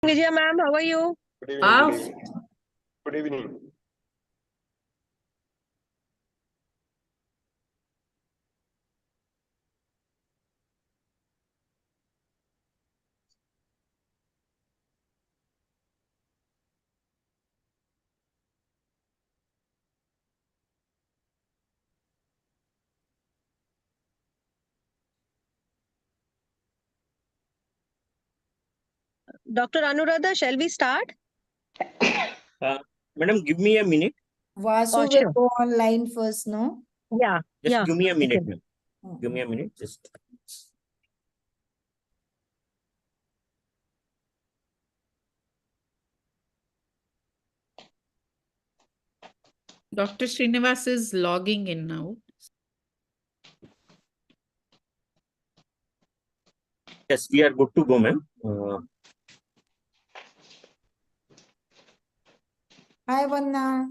Vijaya ma'am, how are you? Good evening. Good evening. Dr. Anuradha, shall we start? Madam, give me a minute. Vasu will sure. go online first, no? Yeah. Just give me a minute, Okay. ma'am. Give me a minute. Just. Dr. Srinivas is logging in now. Yes, we are good to go, ma'am. Hi, Vanna.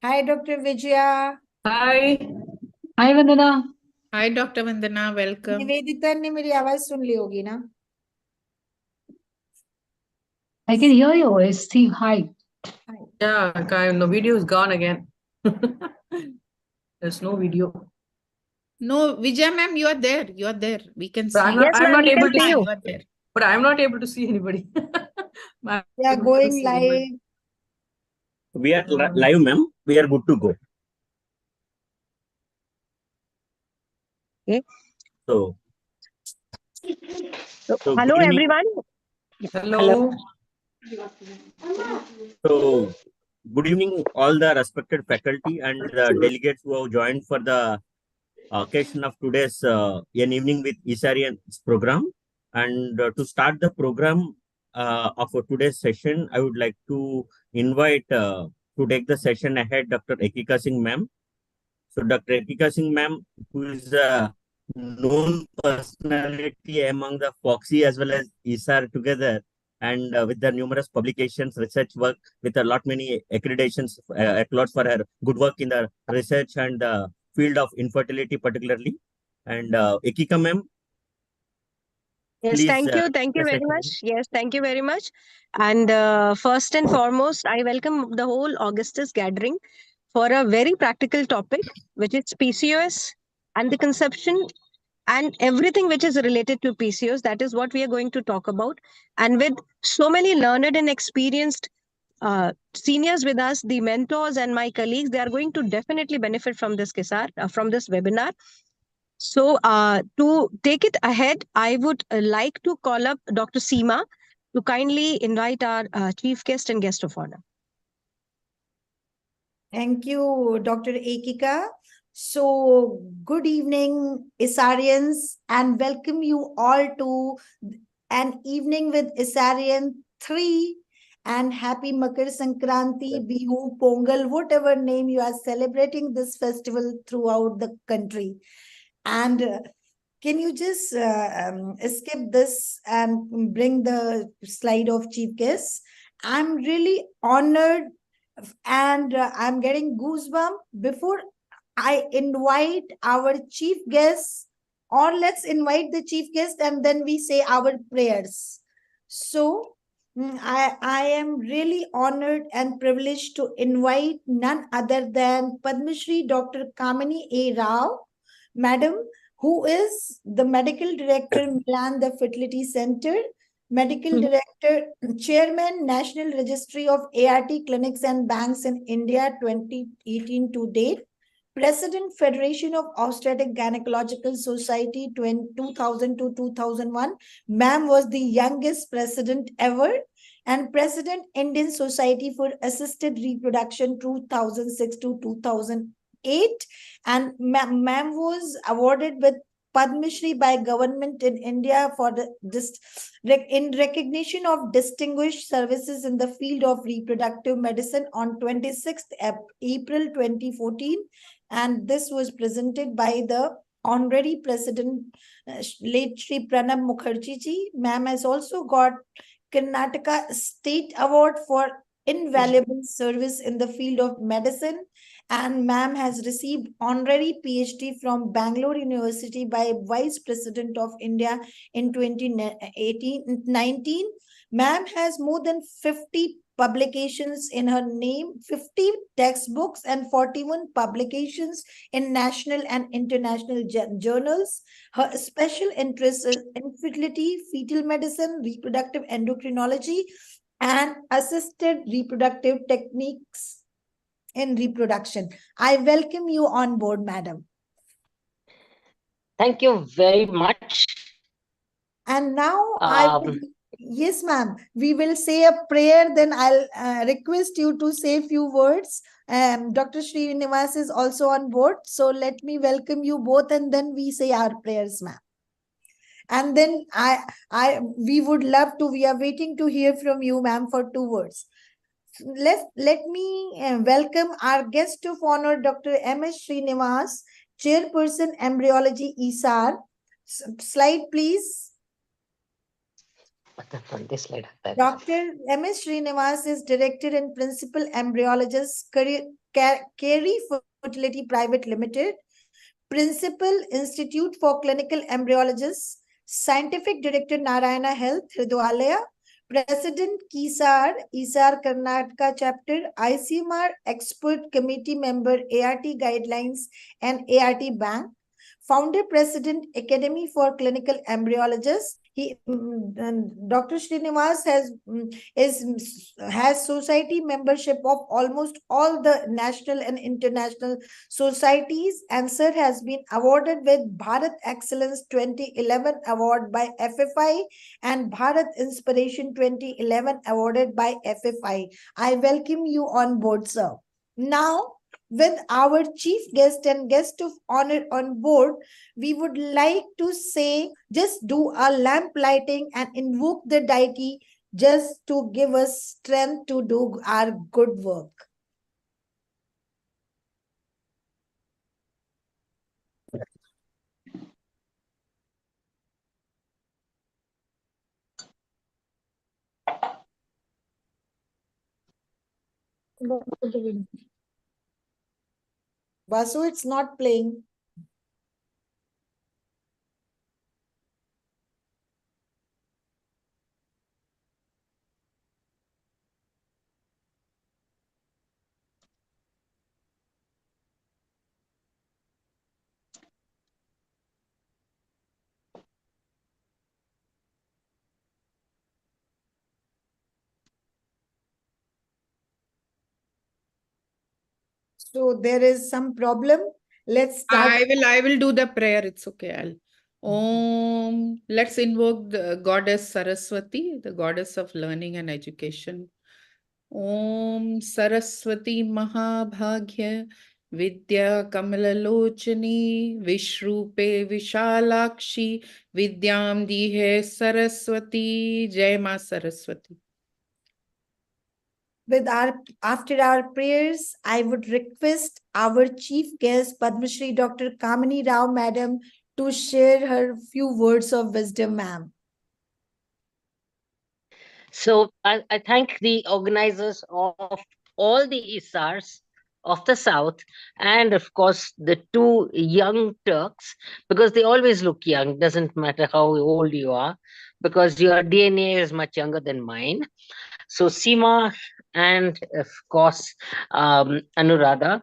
Hi, Dr. Vijaya. Hi. Hi, Vandana. Hi, Dr. Vandana. Welcome. Nivedita ने मेरी आवाज सुन ली होगी ना? I can hear your voice. See, hi. Yeah, the video is gone again. There's no video. No, Vijay ma'am, you are there. You are there. We can see. But I'm not, Yes, I'm ma'am, not we can able to see see you. You are there. But I'm not able to see anybody. I'm Yeah, able to going see anybody. live. We are live, ma'am. We are good to go. Okay. So Hello, good evening. everyone. Hello. So, good evening, all the respected faculty and the delegates who have joined for the occasion of today's an evening with Isarians program. And to start the program of today's session, I would like to invite to take the session ahead Dr. Ekika Singh ma'am. So, Dr. Ekika Singh ma'am, who is a known personality among the Foxy as well as ISAR together, and with the numerous publications, research work, with a lot many accreditations, accolades for her good work in the research and field of infertility particularly. And Ekika ma'am, Yes, please. thank you. Thank you very much. Yes, thank you very much. And first and foremost, I welcome the whole Augustus gathering for a very practical topic, which is PCOS and the conception and everything which is related to PCOS. That is what we are going to talk about. And with so many learned and experienced seniors with us, the mentors and my colleagues, they are going to definitely benefit from this from this webinar. So to take it ahead, I would like to call up Dr. Seema to kindly invite our chief guest and guest of honor. Thank you, Dr. Ekika. So, good evening, Isarians, and welcome you all to an evening with Isarian 3, and happy Makar Sankranti, Bihu, Pongal, whatever name you are celebrating this festival throughout the country. And can you just skip this and bring the slide of chief guests? I'm really honored and I'm getting goosebumps before I invite our chief guests, or let's invite the chief guest and then we say our prayers. So I am really honored and privileged to invite none other than Padma Shri Dr. Kamini A. Rao, Madam, who is the Medical Director, Milan, the Fertility Center, Medical Director, Chairman, National Registry of ART Clinics and Banks in India 2018 to date, President, Federation of Obstetric Gynecological Society 2000 to 2001. Ma'am was the youngest president ever, and President, Indian Society for Assisted Reproduction 2006 to 2008. And ma'am was awarded with Padma Shri by government in India for in recognition of distinguished services in the field of reproductive medicine on 26th April 2014. And this was presented by the honorary president, late Shri Pranab Mukherjee ji. Ma'am has also got Karnataka State Award for invaluable service in the field of medicine, and ma'am has received honorary PhD from Bangalore University by Vice President of India in 2019. Ma'am has more than 50 publications in her name, 50 textbooks, and 41 publications in national and international journals. Her special interests is infertility, fetal medicine, reproductive endocrinology, and assisted reproductive techniques in reproduction. I welcome you on board, madam. Thank you very much. And now yes, ma'am, we will say a prayer, then I'll request you to say a few words. Dr. Srinivas is also on board. So let me welcome you both and then we say our prayers, ma'am. And then we would love to, we are waiting to hear from you, ma'am, for 2 words. Let me welcome our guest of honor, Dr. M.S. Srinivas, Chairperson Embryology ISAR. Slide, please. This slide. Dr. M.S. Srinivas is Director and Principal Embryologist, Carey Fertility Private Limited, Principal Institute for Clinical Embryologists, Scientific Director Narayana Health, Hridwalaya, President ISAR Karnataka Chapter, ICMR Expert Committee Member, ART Guidelines and ART Bank, Founder President Academy for Clinical Embryologists. Dr. Srinivas has society membership of almost all the national and international societies, and sir has been awarded with Bharat Excellence 2011 award by FFI and Bharat Inspiration 2011 awarded by FFI. I welcome you on board, sir. Now, with our chief guest and guest of honor on board, we would like to say, just do a lamp lighting and invoke the deity just to give us strength to do our good work. Vasu, it's not playing. So there is some problem. Let's start. I will do the prayer. It's okay. Let's invoke the goddess Saraswati, the goddess of learning and education. Om Saraswati Mahabhagya Vidya Kamalalochani Vishrupe Vishalakshi Vidyam Dihe Saraswati. Jai Ma Saraswati. After our prayers, I would request our chief guest, Padma Shri Dr. Kamini Rao Madam, to share her few words of wisdom, ma'am. So I thank the organizers of all the ISARs of the South, and of course the 2 young Turks, because they always look young, doesn't matter how old you are, because your DNA is much younger than mine. So Seema and of course Anuradha,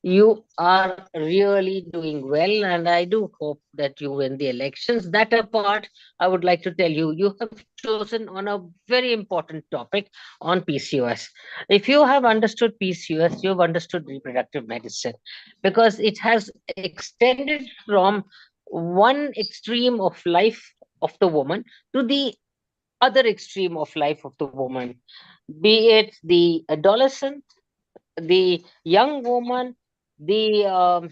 you are really doing well, and I do hope that you win the elections. That apart, I would like to tell you, you have chosen on a very important topic on PCOS. If you have understood PCOS, you have understood reproductive medicine, because it has extended from one extreme of life of the woman to the other extreme of life of the woman, be it the adolescent, the young woman, the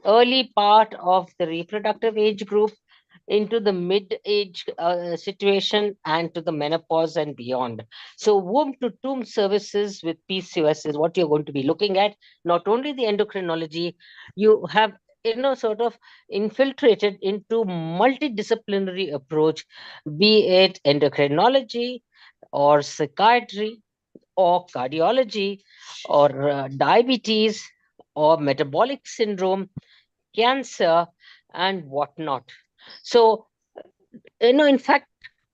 early part of the reproductive age group, into the mid-age situation, and to the menopause and beyond. So womb to tomb services with PCOS is what you're going to be looking at. Not only the endocrinology, you have sort of infiltrated into multidisciplinary approach, be it endocrinology or psychiatry or cardiology or diabetes or metabolic syndrome, cancer, and whatnot. So, in fact,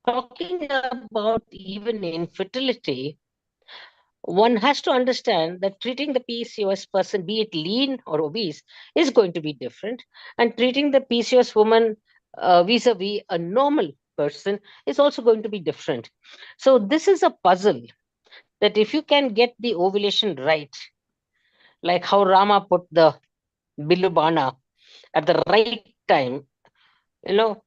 talking about even infertility, one has to understand that treating the PCOS person, be it lean or obese, is going to be different. And treating the PCOS woman vis-a-vis a normal person is also going to be different. So this is a puzzle that if you can get the ovulation right, like how Rama put the Bilubana at the right time, you know,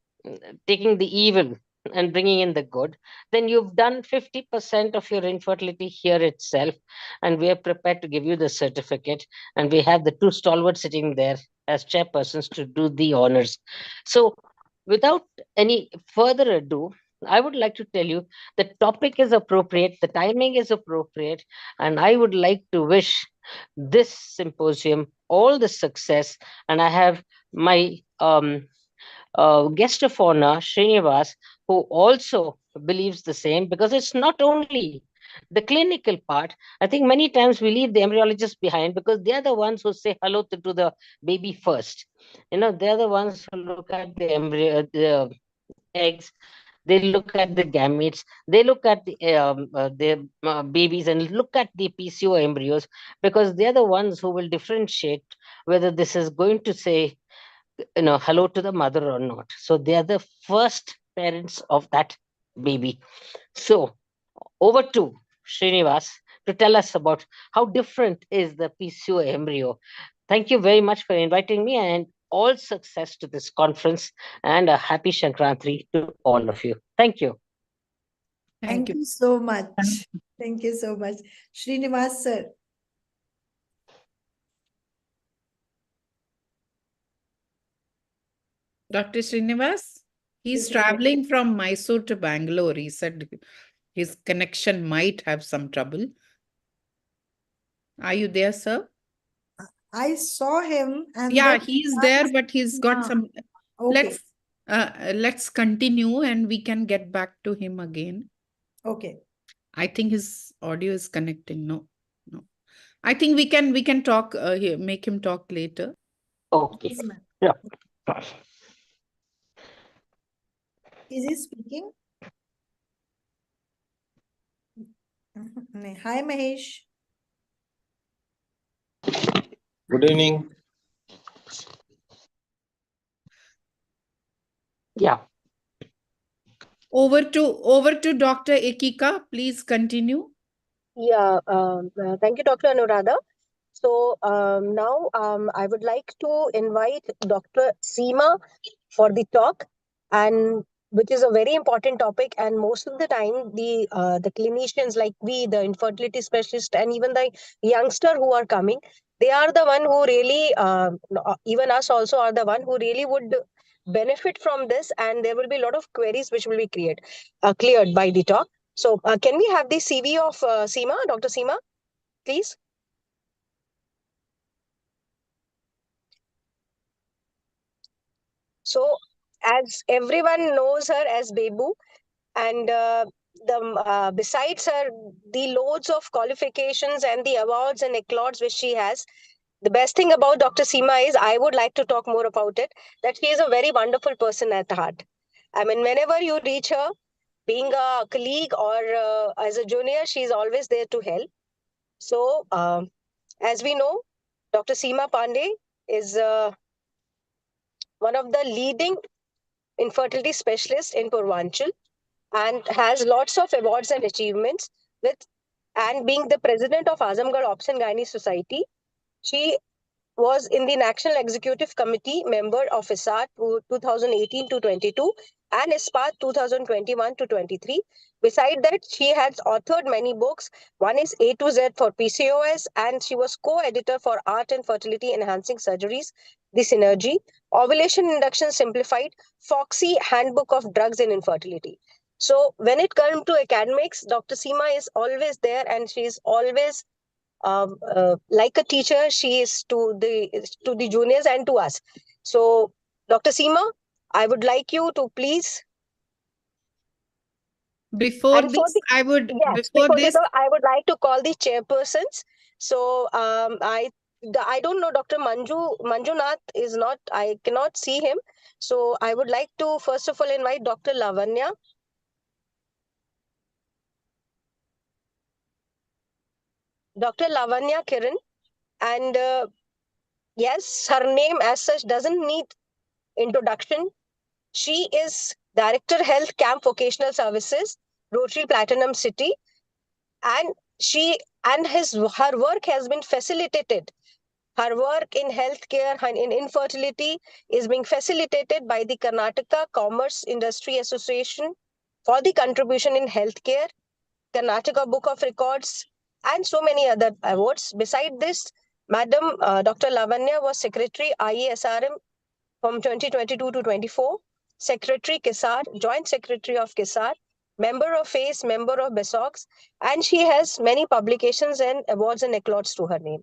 taking the evil and bringing in the good, then you've done 50% of your infertility here itself. And we are prepared to give you the certificate. And we have the two stalwarts sitting there as chairpersons to do the honors. So, without any further ado, I would like to tell you the topic is appropriate, the timing is appropriate, and I would like to wish this symposium all the success. And I have my guest of honor, Srinivas, who also believes the same, because it's not only the clinical part. I think many times we leave the embryologists behind because they're the ones who say hello to the baby first. They're the ones who look at the embryo, the eggs, they look at the gametes, they look at the babies and look at the PCO embryos, because they're the ones who will differentiate whether this is going to say hello to the mother or not. So they are the first parents of that baby. So over to Srinivas to tell us about how different is the PCO embryo. Thank you very much for inviting me, and all success to this conference, and a happy Shankranti to all of you. Thank you. Thank you so much. Thank you so much. Srinivas sir. Dr. Srinivas, he's traveling from Mysore to Bangalore. He said his connection might have some trouble. Are you there, sir? I saw him and Yeah, he's there, but he's got some. Okay. Let's continue and we can get back to him again. Okay. I think his audio is connecting. No. I think we can talk here, make him talk later. Okay. Yes, ma'am. Yeah. Is he speaking? Hi, Mahesh. Good evening. Yeah. Over to Dr. Ekika. Please continue. Yeah, thank you, Dr. Anuradha. So now I would like to invite Dr. Seema for the talk, and which is a very important topic. And most of the time, the clinicians like we, the infertility specialist, and even the youngster who are coming, they are the one who really, even us also are the one who really would benefit from this. And there will be a lot of queries which will be cleared by the talk. So can we have the CV of Seema, Dr. Seema, please? So, as everyone knows her as Bebu, and besides her, the loads of qualifications and the awards and accolades which she has, the best thing about Dr. Seema is I would like to talk more about it, that she is a very wonderful person at heart. I mean, whenever you reach her, being a colleague or as a junior, she is always there to help. So, as we know, Dr. Seema Pandey is one of the leading infertility specialists in Purvanchal and has lots of awards and achievements with and being the president of Azamgarh Ops and Gynae Society. She was in the National Executive Committee member of ISAT 2018 to 22 and ISPAT 2021 to 23. Beside that, she has authored many books. One is A to Z for PCOS, and she was co-editor for Art and Fertility Enhancing Surgeries, The Synergy, Ovulation Induction Simplified, Foxy Handbook of Drugs in Infertility. So when it comes to academics, Dr. Seema is always there, and she is always like a teacher. She is to the juniors and to us. So, Dr. Seema, I would like you to please. Before this, I would I would like to call the chairpersons. So, I don't know, Dr. Manjunath is not. I cannot see him. So, I would like to first of all invite Dr. Lavanya. Dr. Lavanya Kiran. And yes, her name as such doesn't need introduction. She is Director Health Camp Vocational Services, Rotary Platinum City, and she and his her work has been facilitated. Her work in healthcare and in infertility is being facilitated by the Karnataka Commerce Industry Association for the contribution in healthcare, Karnataka Book of Records, and so many other awards. Beside this, Madam Dr. Lavanya was Secretary IESRM from 2022 to 24, Secretary KISAR, Joint Secretary of KISAR, member of FACE, member of BESOX, and she has many publications and awards and accolades to her name.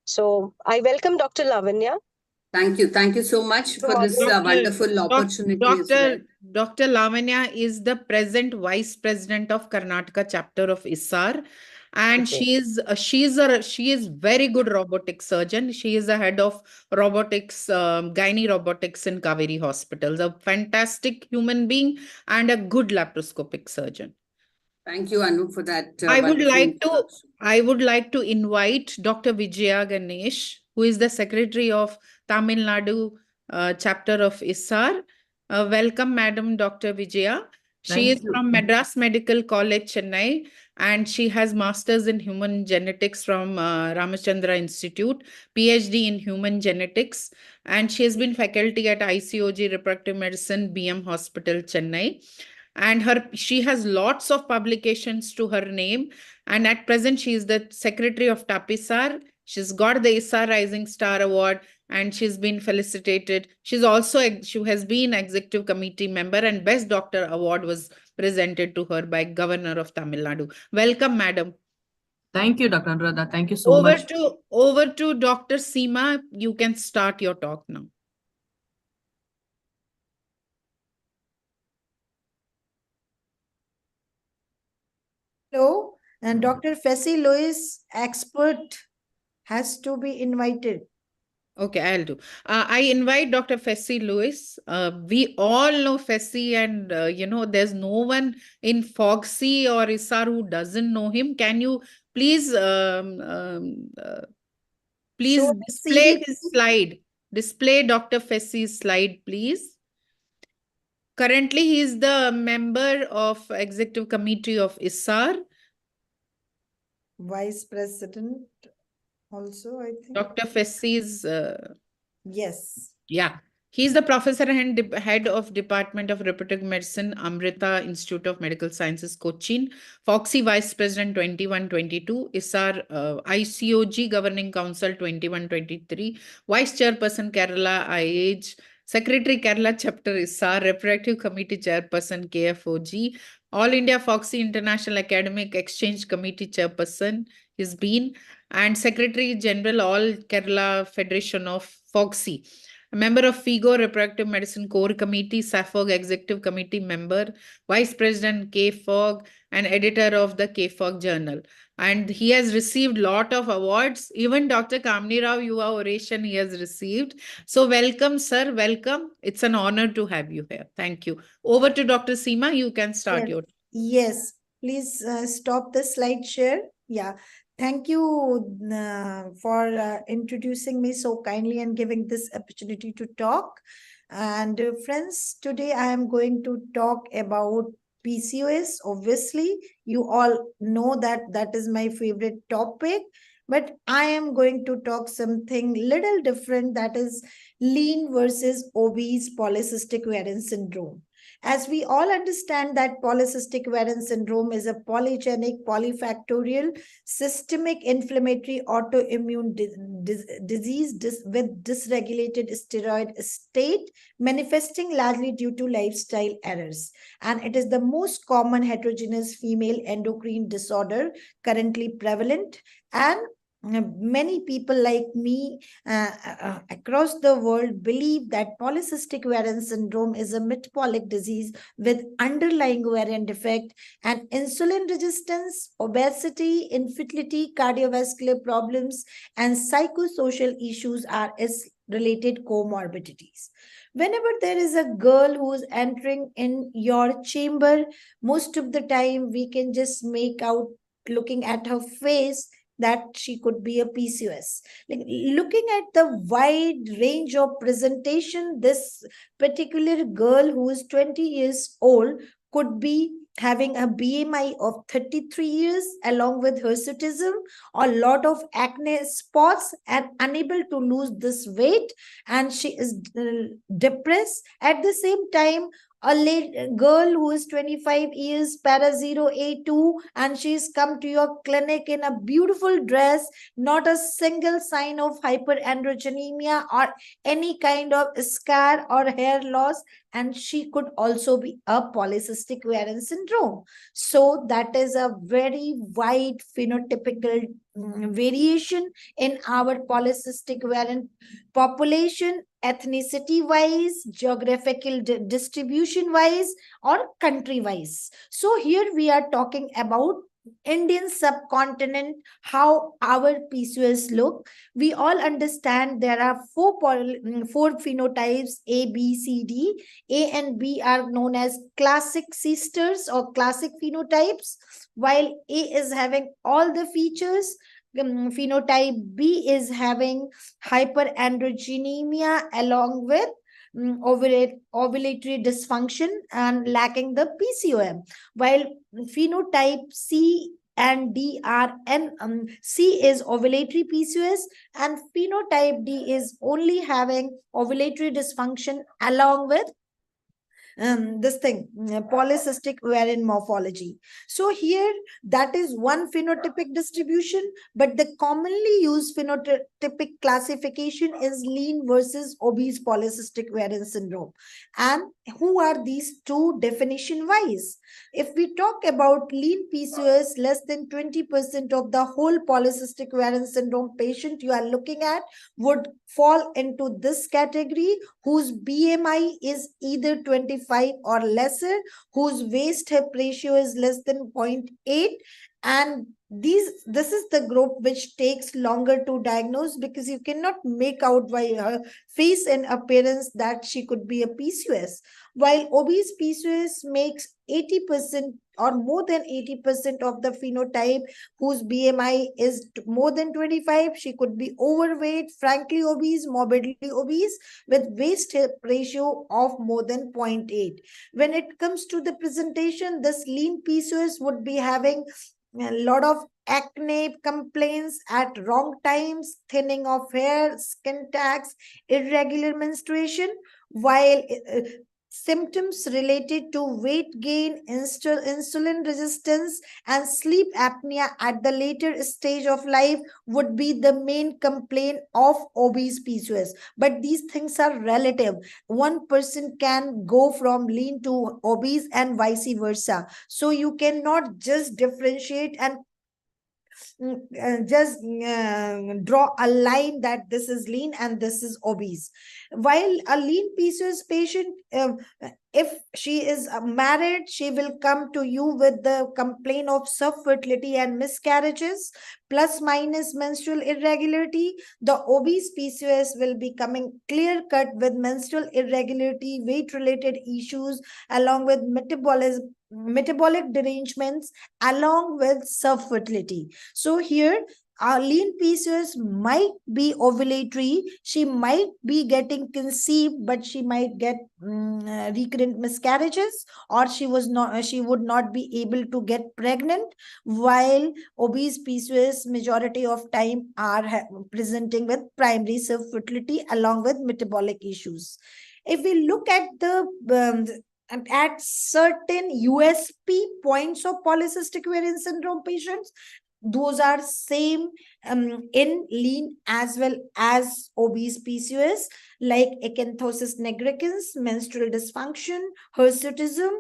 So I welcome Dr. Lavanya. Thank you. Thank you so much for this wonderful opportunity as well. Dr. Lavanya is the present Vice President of Karnataka chapter of ISAR. And Okay. she is very good robotic surgeon. She is the head of robotics, gynae robotics in Kaveri Hospitals. A fantastic human being and a good laparoscopic surgeon. Thank you, Anu, for that I wonderful would like to invite Dr. Vijaya Ganesh, who is the Secretary of Tamil Nadu chapter of ISAR. Welcome, Madam Dr. Vijaya. She is from Madras Medical College, Chennai, and she has Masters in Human Genetics from Ramachandra Institute, PhD in Human Genetics, and she has been faculty at ICOG Reproductive Medicine, BM Hospital, Chennai. And she has lots of publications to her name, and at present she is the secretary of TAPISAR. She's got the ISAR Rising Star Award, and she's been felicitated. She has been executive committee member, and Best Doctor Award was presented to her by Governor of Tamil Nadu. Welcome, madam. Thank you, Dr. Anuradha. Thank you so much. Over to Dr. Seema. You can start your talk now. Hello, and Dr. Fessy Lewis, expert, has to be invited. Okay, I'll do. I invite Dr. Fessy Lewis. We all know Fessy, and there's no one in Foxy or ISAR who doesn't know him. Can you please display his slide? Display Dr. Fessy's slide, please. Currently, he is the member of Executive Committee of ISAR. Vice President also, I think. Dr. Fessy is... yes. Yeah. He's the professor and head of Department of Reproductive Medicine, Amrita Institute of Medical Sciences, Cochin. Foxy Vice President 21-22, ISAR ICOG Governing Council 21-23, Vice Chairperson Kerala IH, Secretary Kerala Chapter ISAR, Reproductive Committee Chairperson KFOG, All India Foxy International Academic Exchange Committee Chairperson has been, and Secretary General All Kerala Federation of Foxy. A member of FIGO Reproductive Medicine Core Committee, SAFOG Executive Committee member, Vice President KFOG, and editor of the KFOG Journal. And he has received a lot of awards. Even Dr. Kamini Rao Yuva Oration he has received. So welcome, sir. Welcome. It's an honor to have you here. Thank you. Over to Dr. Seema. You can start your... Yes. Please stop the slide share. Yeah. Thank you for introducing me so kindly and giving this opportunity to talk. And friends, today I am going to talk about PCOS. Obviously, you all know that is my favorite topic. But I am going to talk something little different, that is lean versus obese polycystic ovarian syndrome. As we all understand that polycystic ovarian syndrome is a polygenic, polyfactorial, systemic inflammatory autoimmune disease with dysregulated steroid state, manifesting largely due to lifestyle errors. And it is the most common heterogeneous female endocrine disorder currently prevalent, and many people like me across the world believe that polycystic ovarian syndrome is a metabolic disease with underlying ovarian defect, and insulin resistance, obesity, infertility, cardiovascular problems, and psychosocial issues are related comorbidities. Whenever there is a girl who is entering in your chamber, most of the time we can just make out, looking at her face, that she could be a PCOS. Like, looking at the wide range of presentation, this particular girl who is 20 years old could be having a BMI of 33 years, along with hirsutism, a lot of acne spots, and unable to lose this weight, and she is depressed. At the same time, a girl who is 25 years, para 0A2, and she's come to your clinic in a beautiful dress, not a single sign of hyperandrogenemia or any kind of scar or hair loss, and she could also be a polycystic ovarian syndrome. So that is a very wide phenotypical variation in our polycystic ovarian population, ethnicity wise, geographical distribution wise, or country wise. So here we are talking about Indian subcontinent, how our PCOS look. We all understand there are four phenotypes, A, B, C, D. A and B are known as classic sisters or classic phenotypes, while A is having all the features. Phenotype B is having hyperandrogenemia along with ovulatory dysfunction and lacking the PCOM, while phenotype C and D are C is ovulatory PCOS, and phenotype D is only having ovulatory dysfunction along with this thing, polycystic ovarian morphology. So here, that is one phenotypic distribution, but the commonly used phenotypic classification is lean versus obese polycystic ovarian syndrome. And who are these two definition wise? If we talk about lean PCOS, less than 20% of the whole polycystic ovarian syndrome patient you are looking at would fall into this category, whose BMI is either 25 or lesser, whose waist hip ratio is less than 0.8, and this is the group which takes longer to diagnose, because you cannot make out by her face and appearance that she could be a PCOS. While obese PCOS makes 80% or more than 80% of the phenotype whose BMI is more than 25, she could be overweight, frankly obese, morbidly obese, with waist hip ratio of more than 0.8. When it comes to the presentation, this lean PCOS would be having a lot of acne complaints at wrong times, thinning of hair, skin tags, irregular menstruation, while symptoms related to weight gain, insulin resistance, and sleep apnea at the later stage of life would be the main complaint of obese PCOS. But these things are relative. One person can go from lean to obese and vice versa. So you cannot just differentiate and just draw a line that this is lean and this is obese. While a lean PCOS patient, if she is married, she will come to you with the complaint of subfertility and miscarriages, plus minus menstrual irregularity. The obese PCOS will be coming clear cut with menstrual irregularity, weight related issues, along with metabolic derangements, along with subfertility. So here, our lean PCOS might be ovulatory. She might be getting conceived, but she might get recurrent miscarriages, or she would not be able to get pregnant. While obese PCOS majority of time are presenting with primary subfertility along with metabolic issues. If we look at at certain USP points of polycystic ovarian syndrome patients, those are same in lean as well as obese PCOS, like acanthosis nigricans, menstrual dysfunction, hirsutism,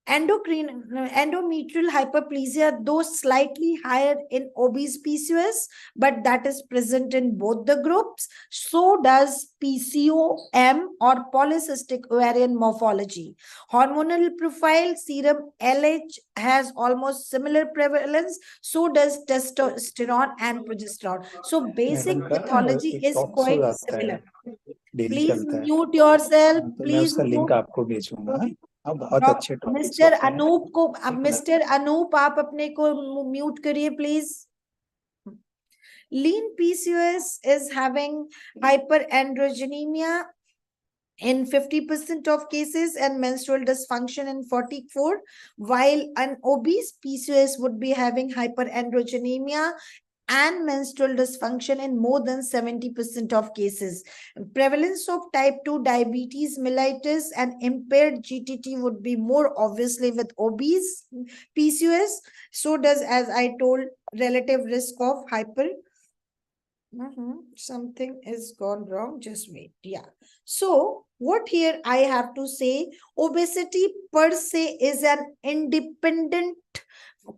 endometrial hyperplasia, though slightly higher in obese PCOS, but that is present in both the groups. So does PCOM or polycystic ovarian morphology. Hormonal profile, serum LH has almost similar prevalence. So does testosterone and progesterone. So basic pathology is quite similar. Please mute yourself. Please link आपको भेजूंगा। बहुत अच्छे topics mister Anoop को, अब mister Anoop आप अपने को mute करिए please. Lean PCOS is having hyperandrogenemia in 50% of cases and menstrual dysfunction in 44, while an obese PCOS would be having hyperandrogenemia and menstrual dysfunction in more than 70% of cases. Prevalence of type 2 diabetes mellitus and impaired GTT would be more obviously with obese PCOS. So does, as I told, relative risk of hyper. Something is gone wrong. Just wait. Yeah. So what here I have to say, obesity per se is an independent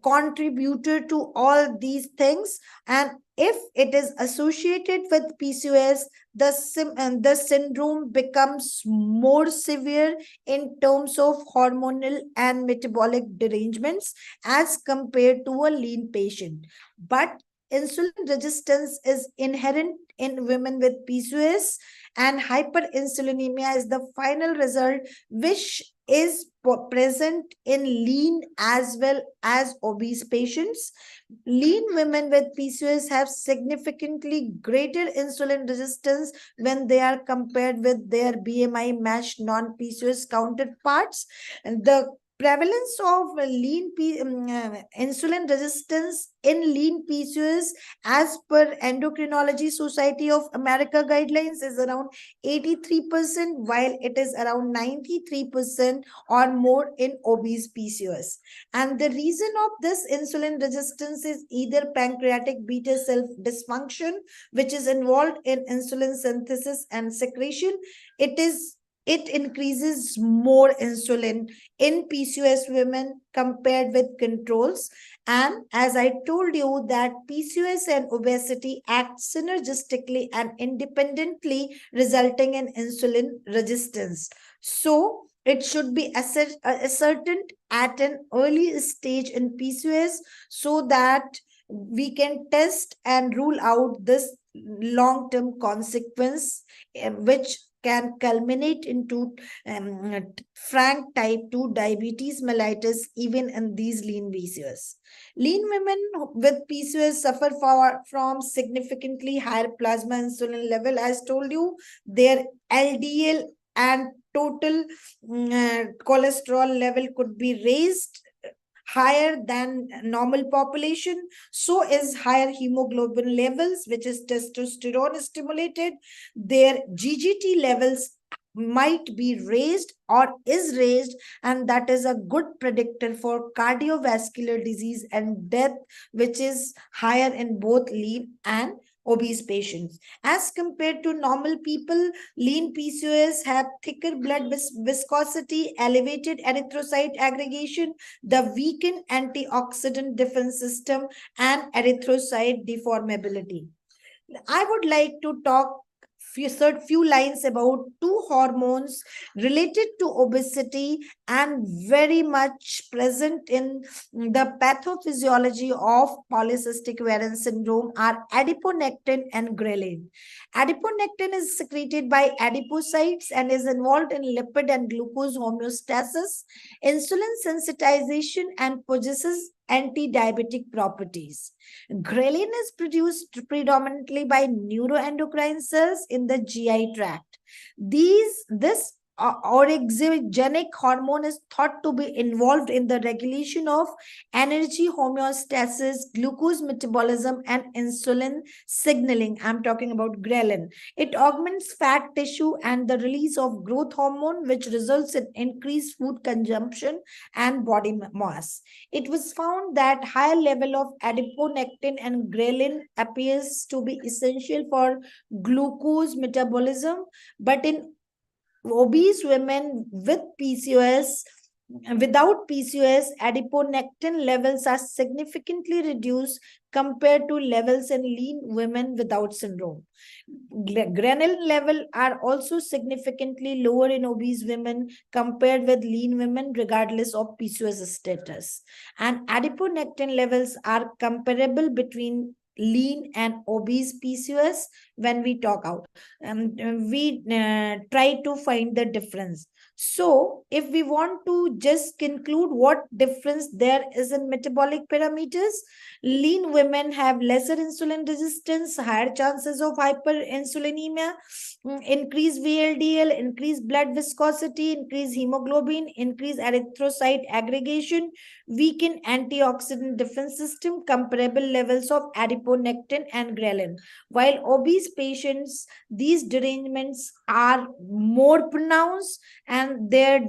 contributor to all these things, and if it is associated with PCOS, the syndrome becomes more severe in terms of hormonal and metabolic derangements as compared to a lean patient. But insulin resistance is inherent in women with PCOS, and hyperinsulinemia is the final result, which is present in lean as well as obese patients. Lean women with PCOS have significantly greater insulin resistance when they are compared with their BMI matched non-PCOS counterparts. And the prevalence of insulin resistance in lean PCOS as per Endocrinology Society of America guidelines is around 83%, while it is around 93% or more in obese PCOS. And the reason of this insulin resistance is either pancreatic beta cell dysfunction, which is involved in insulin synthesis and secretion. It increases more insulin in PCOS women compared with controls. And as I told you that PCOS and obesity act synergistically and independently, resulting in insulin resistance. So it should be ascertained at an early stage in PCOS so that we can test and rule out this long-term consequence, which can culminate into frank type 2 diabetes mellitus even in these lean PCOS. Lean women with PCOS suffer from significantly higher plasma insulin level. As told you, their LDL and total cholesterol level could be raised higher than normal population. So is higher hemoglobin levels, which is testosterone stimulated. Their GGT levels might be raised or is raised, and that is a good predictor for cardiovascular disease and death, which is higher in both lean and obese patients. As compared to normal people, lean PCOS have thicker blood viscosity, elevated erythrocyte aggregation, the weakened antioxidant defense system, and erythrocyte deformability. I would like to talk few lines about two hormones related to obesity and very much present in the pathophysiology of polycystic ovarian syndrome are adiponectin and ghrelin. Adiponectin is secreted by adipocytes and is involved in lipid and glucose homeostasis, insulin sensitization, and possesses anti-diabetic properties. Ghrelin is produced predominantly by neuroendocrine cells in the GI tract. This orexigenic hormone is thought to be involved in the regulation of energy homeostasis, glucose metabolism, and insulin signaling. I'm talking about ghrelin. It augments fat tissue and the release of growth hormone, which results in increased food consumption and body mass. It was found that higher level of adiponectin and ghrelin appears to be essential for glucose metabolism, but in obese women with PCOS, without PCOS, adiponectin levels are significantly reduced compared to levels in lean women without syndrome. Ghrelin level are also significantly lower in obese women compared with lean women, regardless of PCOS status. And adiponectin levels are comparable between lean and obese PCOS when we talk out. We try to find the difference. So if we want to just conclude what difference there is in metabolic parameters, lean women have lesser insulin resistance, higher chances of hyperinsulinemia, increased VLDL, increased blood viscosity, increased hemoglobin, increased erythrocyte aggregation, weaken antioxidant defense system, comparable levels of adiponectin and ghrelin. While obese patients, these derangements are more pronounced, and there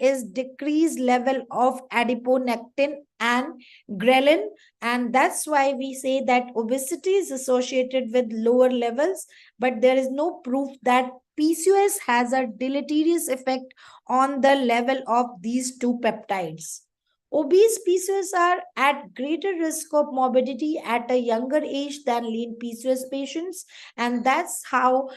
is decreased level of adiponectin and ghrelin, and that's why we say that obesity is associated with lower levels, but there is no proof that PCOS has a deleterious effect on the level of these two peptides. Obese PCOS are at greater risk of morbidity at a younger age than lean PCOS patients, and that's how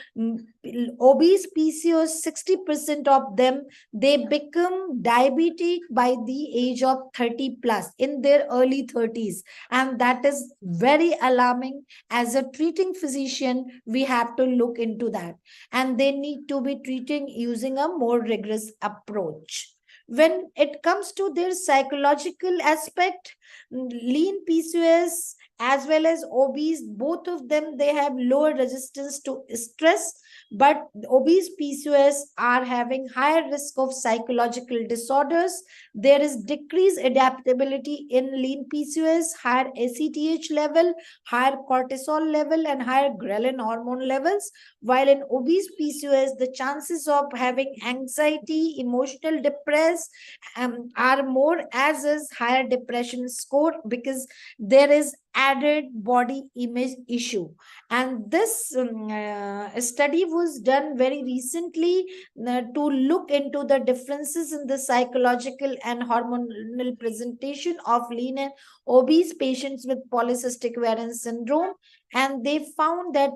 obese PCOS, 60% of them, they become diabetic by the age of 30 plus, in their early 30s, and that is very alarming. As a treating physician, we have to look into that, and they need to be treating using a more rigorous approach. When it comes to their psychological aspect, lean PCOS as well as obese, both of them, they have lower resistance to stress, but obese PCOS are having higher risk of psychological disorders. There is decreased adaptability in lean PCOS, higher ACTH level, higher cortisol level, and higher ghrelin hormone levels. While in obese PCOS, the chances of having anxiety, emotional distress are more, as is higher depression score, because there is added body image issue. And this study was done very recently to look into the differences in the psychological and hormonal presentation of lean and obese patients with polycystic ovarian syndrome, and they found that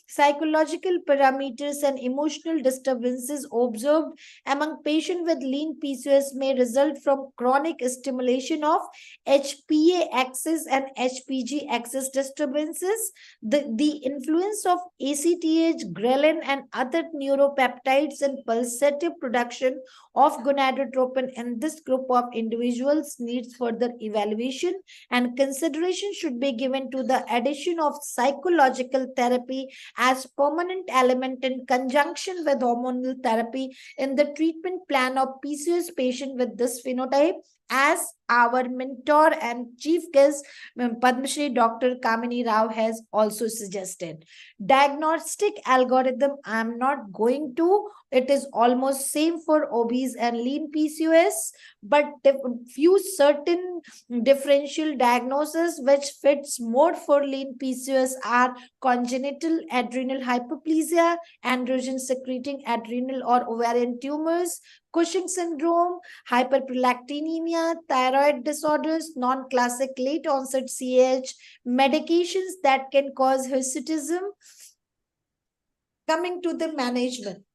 psychological parameters and emotional disturbances observed among patients with lean PCOS may result from chronic stimulation of HPA axis and HPG axis disturbances. The influence of ACTH, ghrelin, and other neuropeptides and pulsative production of gonadotropin in this group of individuals needs further evaluation, and consideration should be given to the addition of psychological therapy as permanent element in conjunction with hormonal therapy in the treatment plan of PCOS patient with this phenotype, as our mentor and chief guest, Padma Shri Dr. Kamini Rao, has also suggested. Diagnostic algorithm, I'm not going to, it is almost same for obese and lean PCOS, but few certain differential diagnosis which fits more for lean PCOS are congenital adrenal hyperplasia, androgen secreting adrenal or ovarian tumors, Cushing syndrome, hyperprolactinemia, thyroid disorders, non-classic late onset CAH, medications that can cause hirsutism. Coming to the management,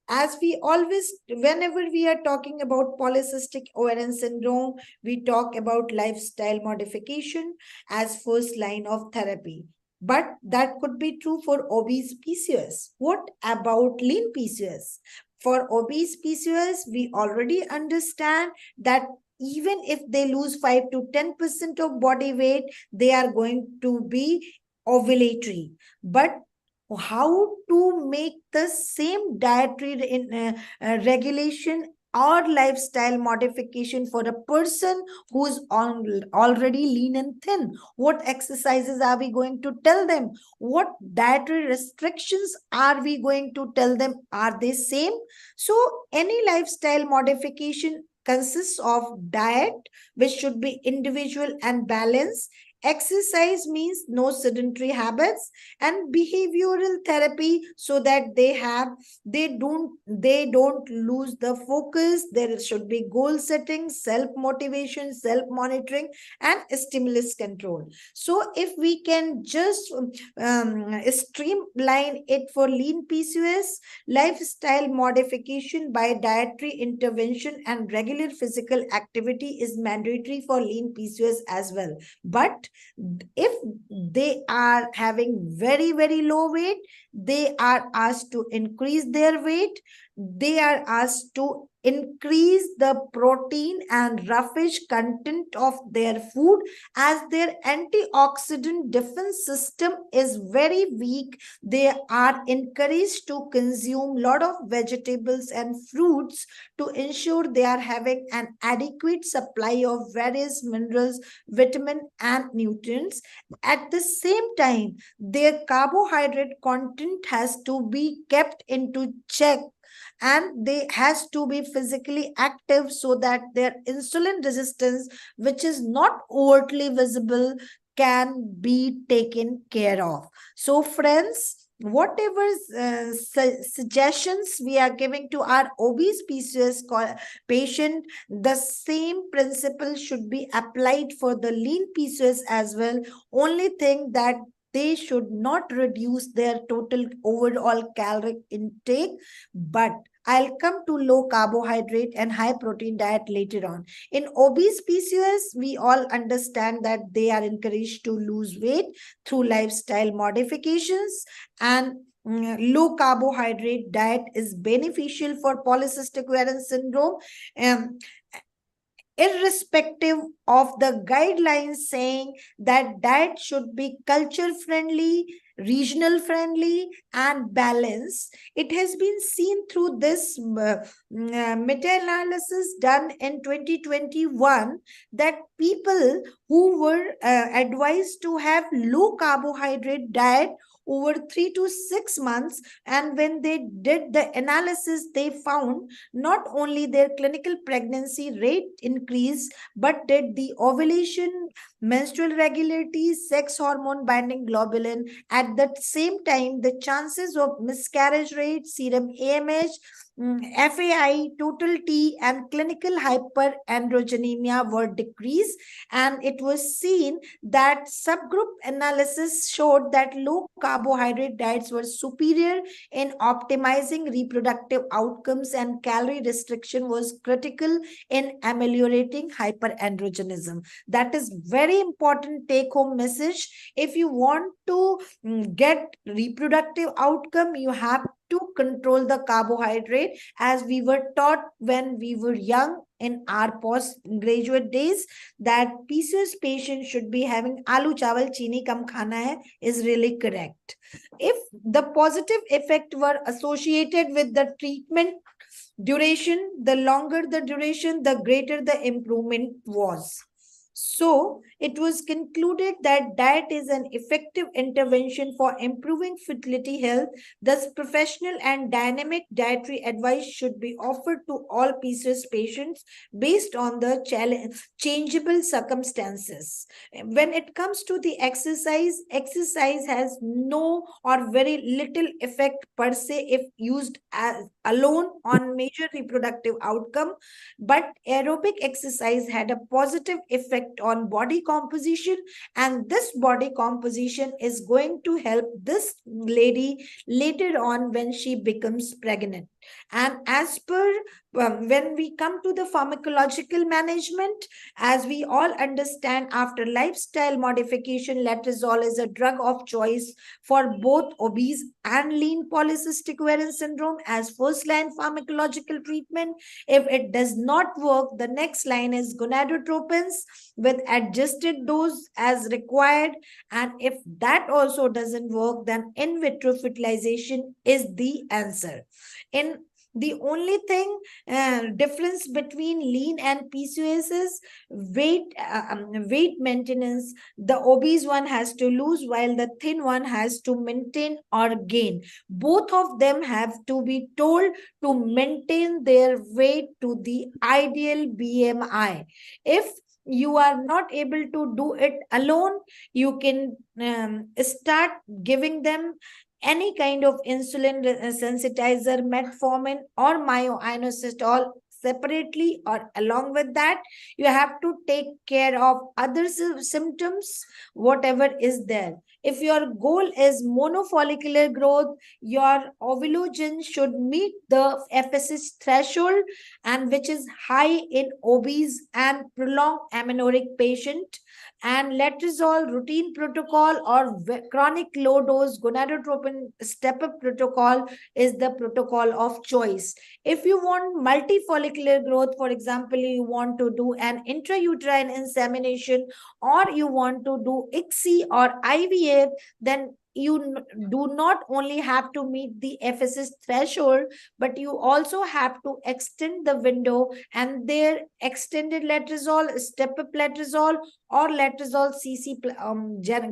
as we always, whenever we are talking about polycystic ovarian syndrome, we talk about lifestyle modification as first line of therapy. But that could be true for obese PCOS. What about lean PCOS? For obese PCOS, we already understand that even if they lose 5 to 10% of body weight, they are going to be ovulatory. But how to make the same dietary regulation or lifestyle modification for a person who's already lean and thin? What exercises are we going to tell them? What dietary restrictions are we going to tell them? Are they same? So any lifestyle modification consists of diet, which should be individual and balanced. Exercise means no sedentary habits, and behavioral therapy, so that they don't lose the focus. There should be goal setting, self motivation, self monitoring, and stimulus control. So if we can just streamline it for lean PCOS, lifestyle modification by dietary intervention and regular physical activity is mandatory for lean PCOS as well. But if they are having very low weight, they are asked to increase their weight. they are asked to increase the protein and roughage content of their food, as their antioxidant defense system is very weak. They are encouraged to consume lot of vegetables and fruits to ensure they are having an adequate supply of various minerals, vitamin and nutrients. At the same time, their carbohydrate content has to be kept into check, and they has to be physically active so that their insulin resistance, which is not overtly visible, can be taken care of. So friends, whatever suggestions we are giving to our obese PCOS patient, the same principle should be applied for the lean PCOS as well. Only thing that they should not reduce their total overall caloric intake, but I'll come to low carbohydrate and high protein diet later on. In obese PCOS, we all understand that they are encouraged to lose weight through lifestyle modifications, and low carbohydrate diet is beneficial for polycystic ovarian syndrome. Um, Irrespective of the guidelines saying that diet should be culture friendly, regional friendly and balanced, it has been seen through this meta-analysis done in 2021 that people who were advised to have low carbohydrate diet over 3 to 6 months, and when they did the analysis, they found not only their clinical pregnancy rate increased, but did the ovulation, menstrual regularity, sex hormone binding globulin. At the same time, the chances of miscarriage rate, serum AMH, FAI, total T, and clinical hyperandrogenemia were decreased. And it was seen that subgroup analysis showed that low carbohydrate diets were superior in optimizing reproductive outcomes, and calorie restriction was critical in ameliorating hyperandrogenism. That is very important take home message. If you want to get reproductive outcome, you have to control the carbohydrate, as we were taught when we were young in our postgraduate days, that PCOS patient should be having aloo chawal chini kam khana hai, is really correct. If the positive effect were associated with the treatment duration, the longer the duration, the greater the improvement was. So it was concluded that diet is an effective intervention for improving fertility health. Thus, professional and dynamic dietary advice should be offered to all PCOS patients based on the changeable circumstances. When it comes to the exercise, exercise has no or very little effect per se if used as alone on major reproductive outcome, but aerobic exercise had a positive effect on body composition, and this body composition is going to help this lady later on when she becomes pregnant. And as per when we come to the pharmacological management, as we all understand, after lifestyle modification, letrozole is a drug of choice for both obese and lean polycystic ovarian syndrome as first line pharmacological treatment. If it does not work, the next line is gonadotropins with adjusted dose as required. And if that also doesn't work, then in vitro fertilization is the answer. In the only thing difference between lean and PCOS is weight maintenance. The obese one has to lose while the thin one has to maintain or gain. Both of them have to be told to maintain their weight to the ideal BMI. If you are not able to do it alone, you can start giving them any kind of insulin sensitizer, metformin or myoinositol separately or along with that. You have to take care of other symptoms, whatever is there. If your goal is monofollicular growth, your ovulogen should meet the FSH threshold, and which is high in obese and prolonged amenorrheic patient. And letrozole routine protocol or chronic low dose gonadotropin step-up protocol is the protocol of choice. If you want multifollicular growth, for example, you want to do an intrauterine insemination, or you want to do ICSI or IVF, then you do not only have to meet the FSS threshold, but you also have to extend the window, and their extended letrozole, step-up letrozole, or letrozole CC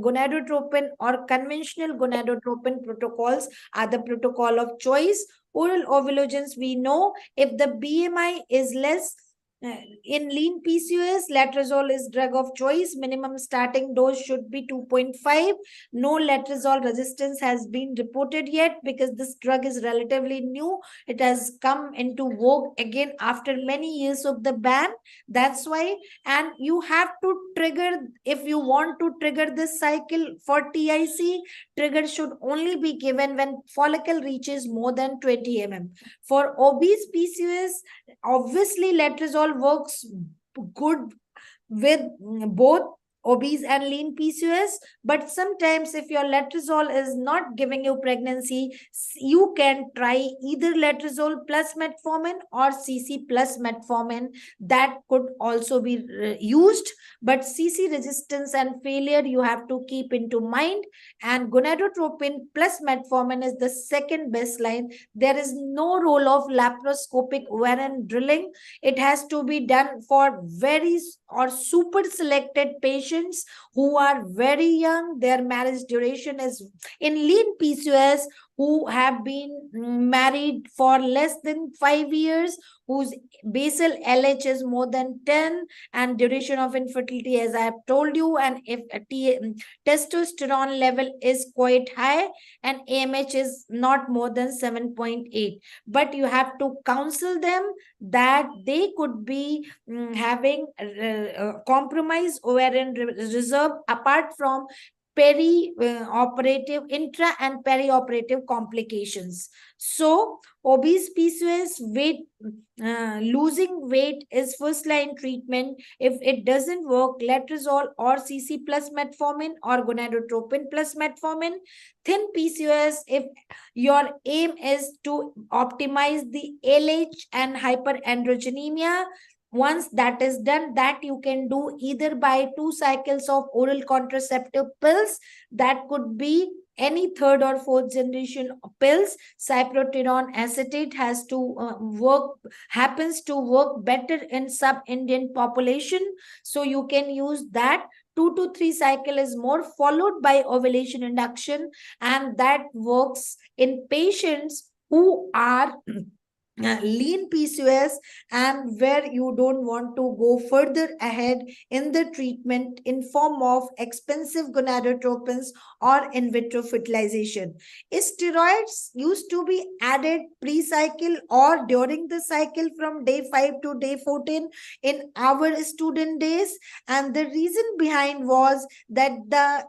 gonadotropin or conventional gonadotropin protocols are the protocol of choice. Oral ovulagens, we know if the BMI is less, in lean PCOS, letrozole is drug of choice. Minimum starting dose should be 2.5. No letrozole resistance has been reported yet because this drug is relatively new. It has come into vogue again after many years of the ban. That's why, and you have to trigger, if you want to trigger this cycle for TIC, trigger should only be given when follicle reaches more than 20 mm. For obese PCOS, obviously letrozole works good with both obese and lean PCOS, but sometimes if your letrozole is not giving you pregnancy, you can try either letrozole plus metformin or CC plus metformin. That could also be used, but CC resistance and failure you have to keep into mind, and gonadotropin plus metformin is the second best line. There is no role of laparoscopic ovarian drilling. It has to be done for very or super selected patients who are very young. Their marriage duration is in lean PCOS, who have been married for less than 5 years, whose basal LH is more than 10, and duration of infertility, as I have told you, and if testosterone level is quite high and AMH is not more than 7.8. But you have to counsel them that they could be having compromised ovarian reserve apart from peri-operative, intra and peri-operative complications. So obese PCOS, weight losing weight is first line treatment. If it doesn't work, letrozole or CC plus metformin or gonadotropin plus metformin. Thin PCOS, if your aim is to optimize the LH and hyperandrogenemia, once that is done, that you can do either by 2 cycles of oral contraceptive pills. That could be any third or fourth generation pills. Cyproterone acetate has to happens to work better in sub-Indian population, so you can use that. 2 to 3 cycle is more, followed by ovulation induction, and that works in patients who are lean PCOS and where you don't want to go further ahead in the treatment in form of expensive gonadotropins or in vitro fertilization. Steroids used to be added pre-cycle or during the cycle from day 5 to day 14 in our student days, and the reason behind was that the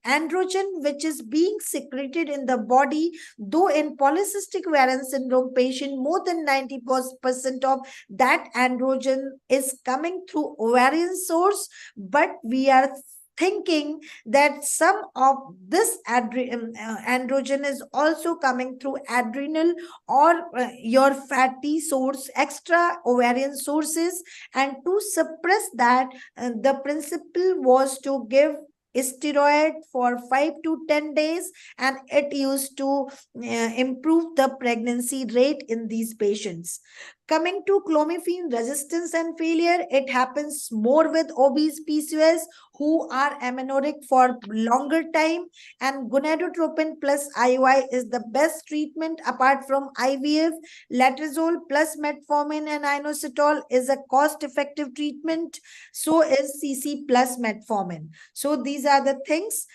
androgen which is being secreted in the body, though in polycystic ovarian syndrome patient, more than 90% of that androgen is coming through ovarian source, but we are thinking that some of this androgen is also coming through adrenal or your fatty source, extra ovarian sources, and to suppress that, the principle was to give steroid for 5 to 10 days, and it used to improve the pregnancy rate in these patients. Coming to clomiphene resistance and failure, it happens more with obese PCOS who are amenorrheic for longer time, and gonadotropin plus IUI is the best treatment apart from IVF. Letrozole plus metformin and inositol is a cost-effective treatment. So is CC plus metformin. So these are the things.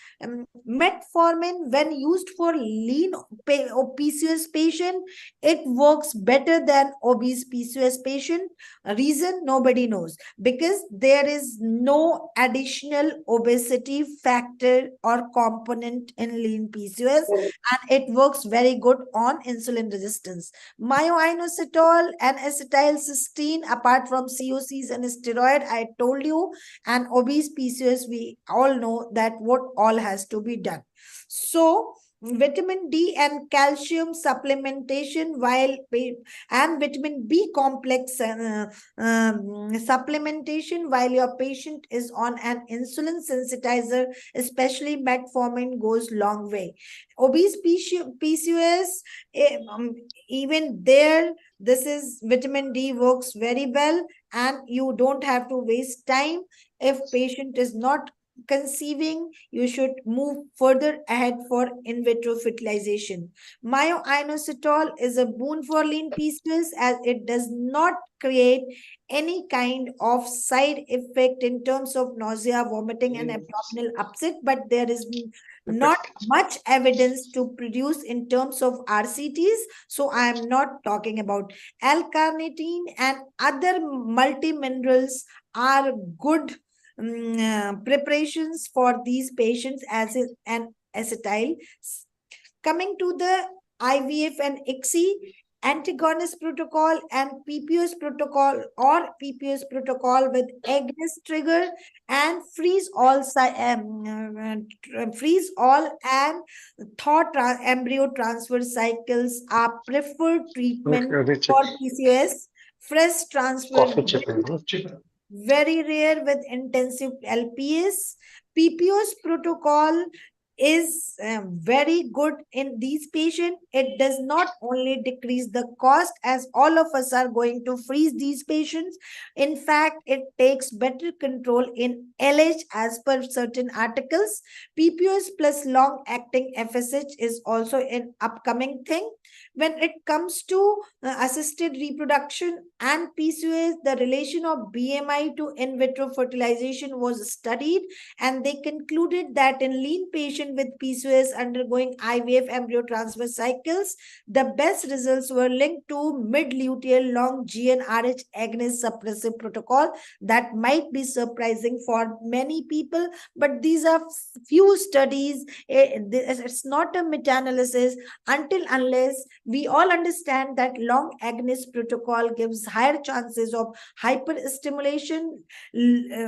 Metformin, when used for lean PCOS patient, it works better than obese obese PCOS patient? A reason nobody knows, because there is no additional obesity factor or component in lean PCOS, and it works very good on insulin resistance. Myoinositol and acetylcysteine, apart from COCs and steroid, I told you, and obese PCOS, we all know that what all has to be done. So vitamin D and calcium supplementation, and vitamin B complex supplementation while your patient is on an insulin sensitizer, especially metformin, goes long way. Obese PCOS, even there, this is vitamin D works very well, and you don't have to waste time. If patient is not conceiving, you should move further ahead for in vitro fertilization. Myoinositol is a boon for lean PCOS, as it does not create any kind of side effect in terms of nausea, vomiting, and abdominal upset, but there is not much evidence to produce in terms of RCTs. So I am not talking about L-carnitine and other multiminerals are good preparations for these patients as an acetyl. Coming to the IVF and ICSI, antagonist protocol and PPS protocol, or PPS protocol with Agnes trigger and freeze all and embryo transfer cycles are preferred treatment for PCOS. Fresh transfer very rare with intensive LPS. PPOS protocol is very good in these patients. It does not only decrease the cost, as all of us are going to freeze these patients. In fact, it takes better control in LH as per certain articles. PPOS plus long-acting FSH is also an upcoming thing. When it comes to assisted reproduction and PCOS, the relation of BMI to in vitro fertilization was studied, and they concluded that in lean patients with PCOS undergoing IVF embryo transfer cycles, the best results were linked to mid-luteal long GnRH agonist suppressive protocol. That might be surprising for many people, but these are few studies. It's not a meta-analysis until unless we all understand that long agonist protocol gives higher chances of hyperstimulation.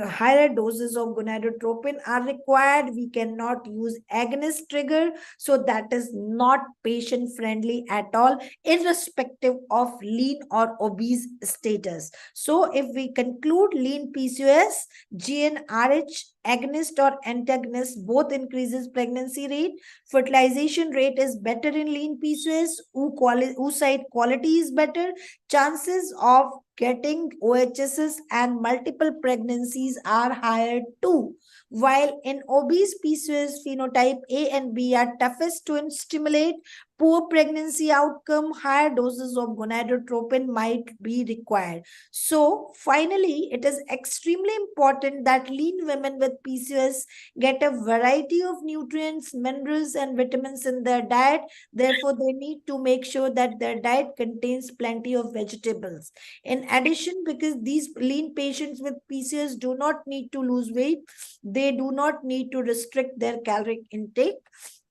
Higher doses of gonadotropin are required. We cannot use agonist trigger, so that is not patient friendly at all, irrespective of lean or obese status. So if we conclude lean PCOS, GnRH agonist or antagonist both increases pregnancy rate. Fertilization rate is better in lean PCOS. Oocyte quality is better. Chances of getting OHSs and multiple pregnancies are higher too. While in obese PCOS, phenotype A and B are toughest to stimulate, poor pregnancy outcome, higher doses of gonadotropin might be required. So finally, it is extremely important that lean women with PCOS get a variety of nutrients, minerals, and vitamins in their diet. Therefore, they need to make sure that their diet contains plenty of vegetables. In addition, because these lean patients with PCOS do not need to lose weight, they do not need to restrict their caloric intake.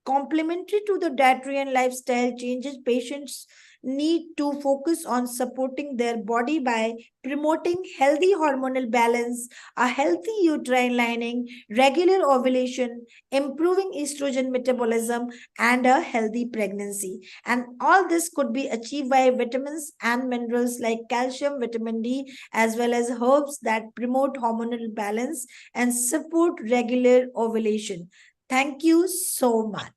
Complementary to the dietary and lifestyle changes, patients need to focus on supporting their body by promoting healthy hormonal balance, a healthy uterine lining, regular ovulation, improving estrogen metabolism, and a healthy pregnancy. And all this could be achieved by vitamins and minerals like calcium, vitamin D, as well as herbs that promote hormonal balance and support regular ovulation. Thank you so much.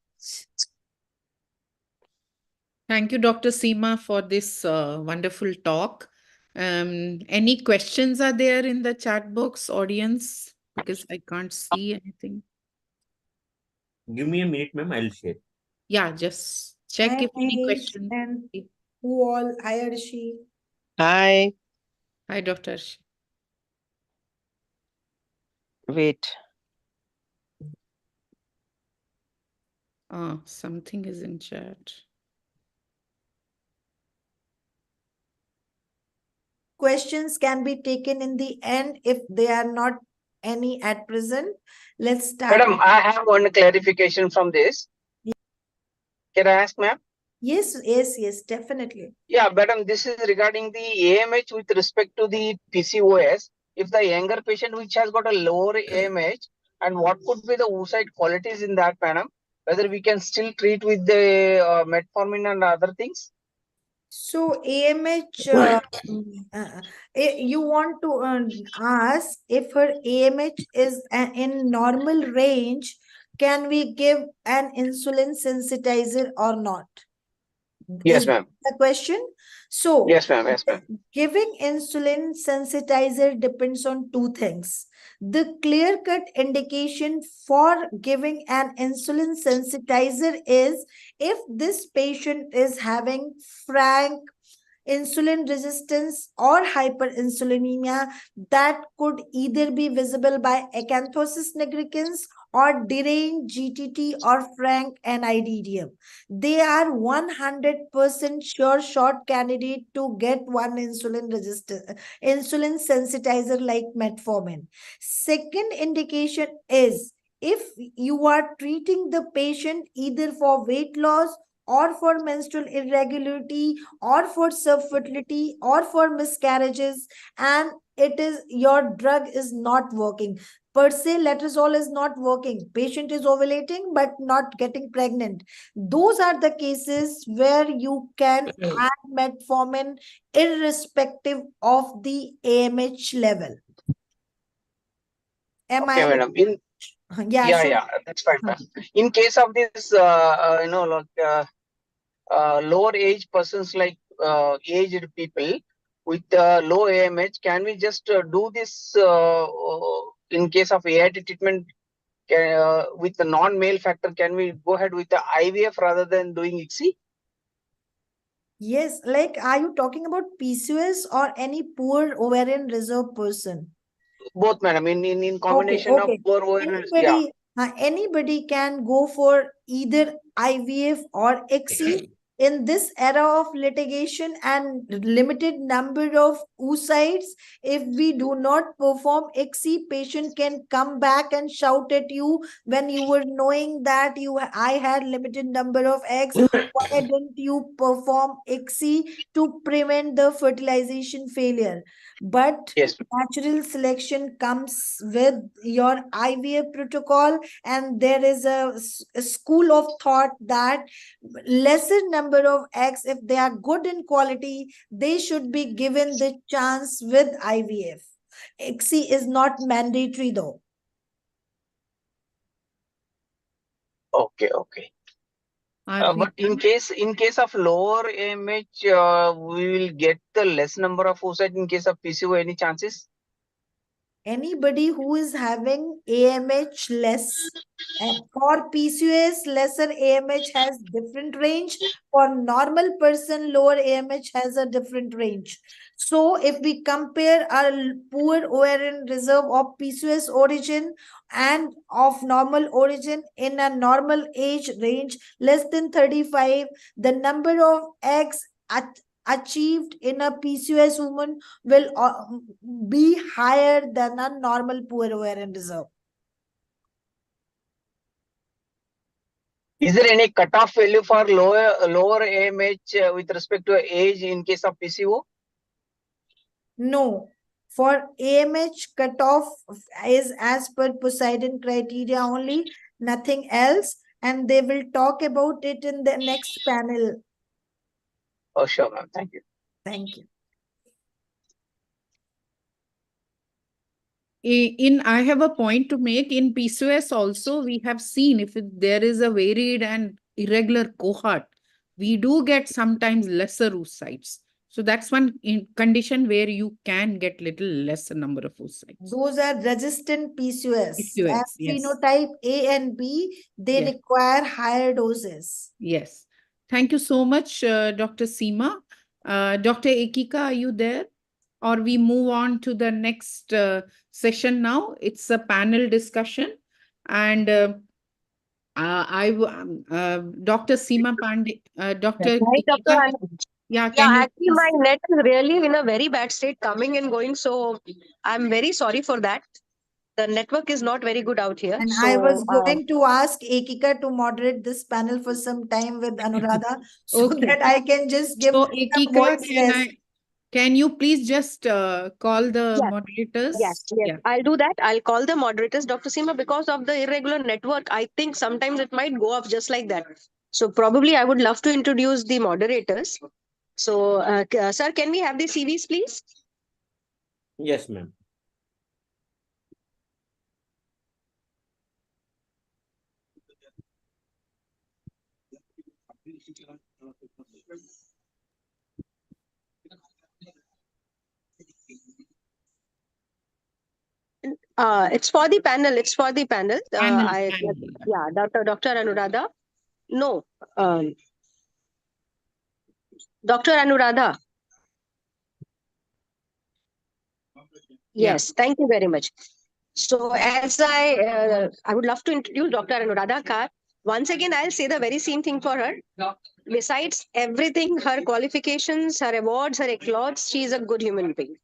Thank you, Dr. Seema, for this wonderful talk. Any questions are there in the chat box, audience? Because I can't see anything. Give me a minute, ma'am. I'll share. Yeah, just check Hi, if any Mahesh, question. and who all? Hi, Arshi. Hi. Hi, Dr. Arshi. Wait. Something is in chat. questions can be taken in the end if they are not any at present. Let's start. Madam, I have one clarification from this. Can I ask, ma'am? Yes, definitely. Yeah, madam, this is regarding the AMH with respect to the PCOS. If the younger patient which has got a lower AMH, and what could be the oocyte qualities in that, madam? Whether we can still treat with the metformin and other things? So AMH, you want to ask if her AMH is in normal range, can we give an insulin sensitizer or not? Yes, Is ma'am. the question? So Yes, ma'am. Yes, ma'am. giving insulin sensitizer depends on two things. The clear-cut indication for giving an insulin sensitizer is if this patient is having frank insulin resistance or hyperinsulinemia that could either be visible by acanthosis nigricans or deranged GTT or frank NIDDM. They are 100% sure shot candidate to get one insulin sensitizer like metformin. Second indication is if you are treating the patient either for weight loss or for menstrual irregularity or for subfertility or for miscarriages, and it is your drug is not working per se, letrozole is not working, patient is ovulating but not getting pregnant, those are the cases where you can add metformin irrespective of the AMH level. Okay, madam. Yeah, That's fine, ma'am. In case of this, lower age persons like aged people with low AMH, can we just do this in case of AIT treatment with the non-male factor? Can we go ahead with the IVF rather than doing ICSI? Yes, like are you talking about PCOS or any poor ovarian reserve person? Both, madam. In combination of poor ovarian. Anybody can go for either IVF or ICSI. In this era of litigation and limited number of oocytes, if we do not perform ICSI, patient can come back and shout at you when you were knowing that I had limited number of eggs. Why didn't you perform ICSI to prevent the fertilization failure? But natural selection comes with your IVF protocol, and there is a school of thought that lesser number of eggs, if they are good in quality, they should be given the chance with IVF. ICSI is not mandatory though. Okay. But in case of lower AMH, we will get the less number of oocyte. In case of PCO, any chances? Anybody who is having AMH less, for PCOS, lesser AMH has different range. For normal person, lower AMH has a different range. So if we compare our poor ovarian reserve of PCOS origin and of normal origin in a normal age range less than 35, the number of eggs achieved in a PCOS woman will be higher than a normal poor ovarian reserve. Is there any cutoff value for lower AMH with respect to age in case of PCO? No. For AMH, cutoff is as per Poseidon criteria only, nothing else. And they will talk about it in the next panel. Oh, sure, ma'am. Thank you. Thank you. I have a point to make. In PCOS also, we have seen if there is a varied and irregular cohort, we do get sometimes lesser oocytes. So that's one condition where you can get little lesser number of oocytes. Those are resistant PCOS. Yes. Phenotype A and B, they require higher doses. Yes. Thank you so much, Dr. Seema. Dr. Ekika, are you there? Or we move on to the next session now. It's a panel discussion. And Dr. Seema Pandey, Dr. Right, Dr. Ekika, Yeah, Yeah, can you actually, my please? net is really in a very bad state, coming and going. So I'm very sorry for that. The network is not very good out here. And I was So, going to ask Ekika to moderate this panel for some time with Anuradha so Okay. that I can just give So, some Ekika, voice test. can you please just call the yes, moderators? yes, Yeah. I'll do that. I'll call the moderators, Dr. Seema, because of the irregular network. I think sometimes it might go off just like that. So probably I would love to introduce the moderators. So, sir, can we have the CVs, please? Yes, ma'am. It's for the panel. It's for the panel. Panel. Yeah, Dr. Anuradha. No, Dr. Anuradha. Yeah. Yes, thank you very much. So, as I would love to introduce Dr. Anuradha Kar. Once again, I'll say the very same thing for her. Besides everything, her qualifications, her awards, her accolades, she is a good human being.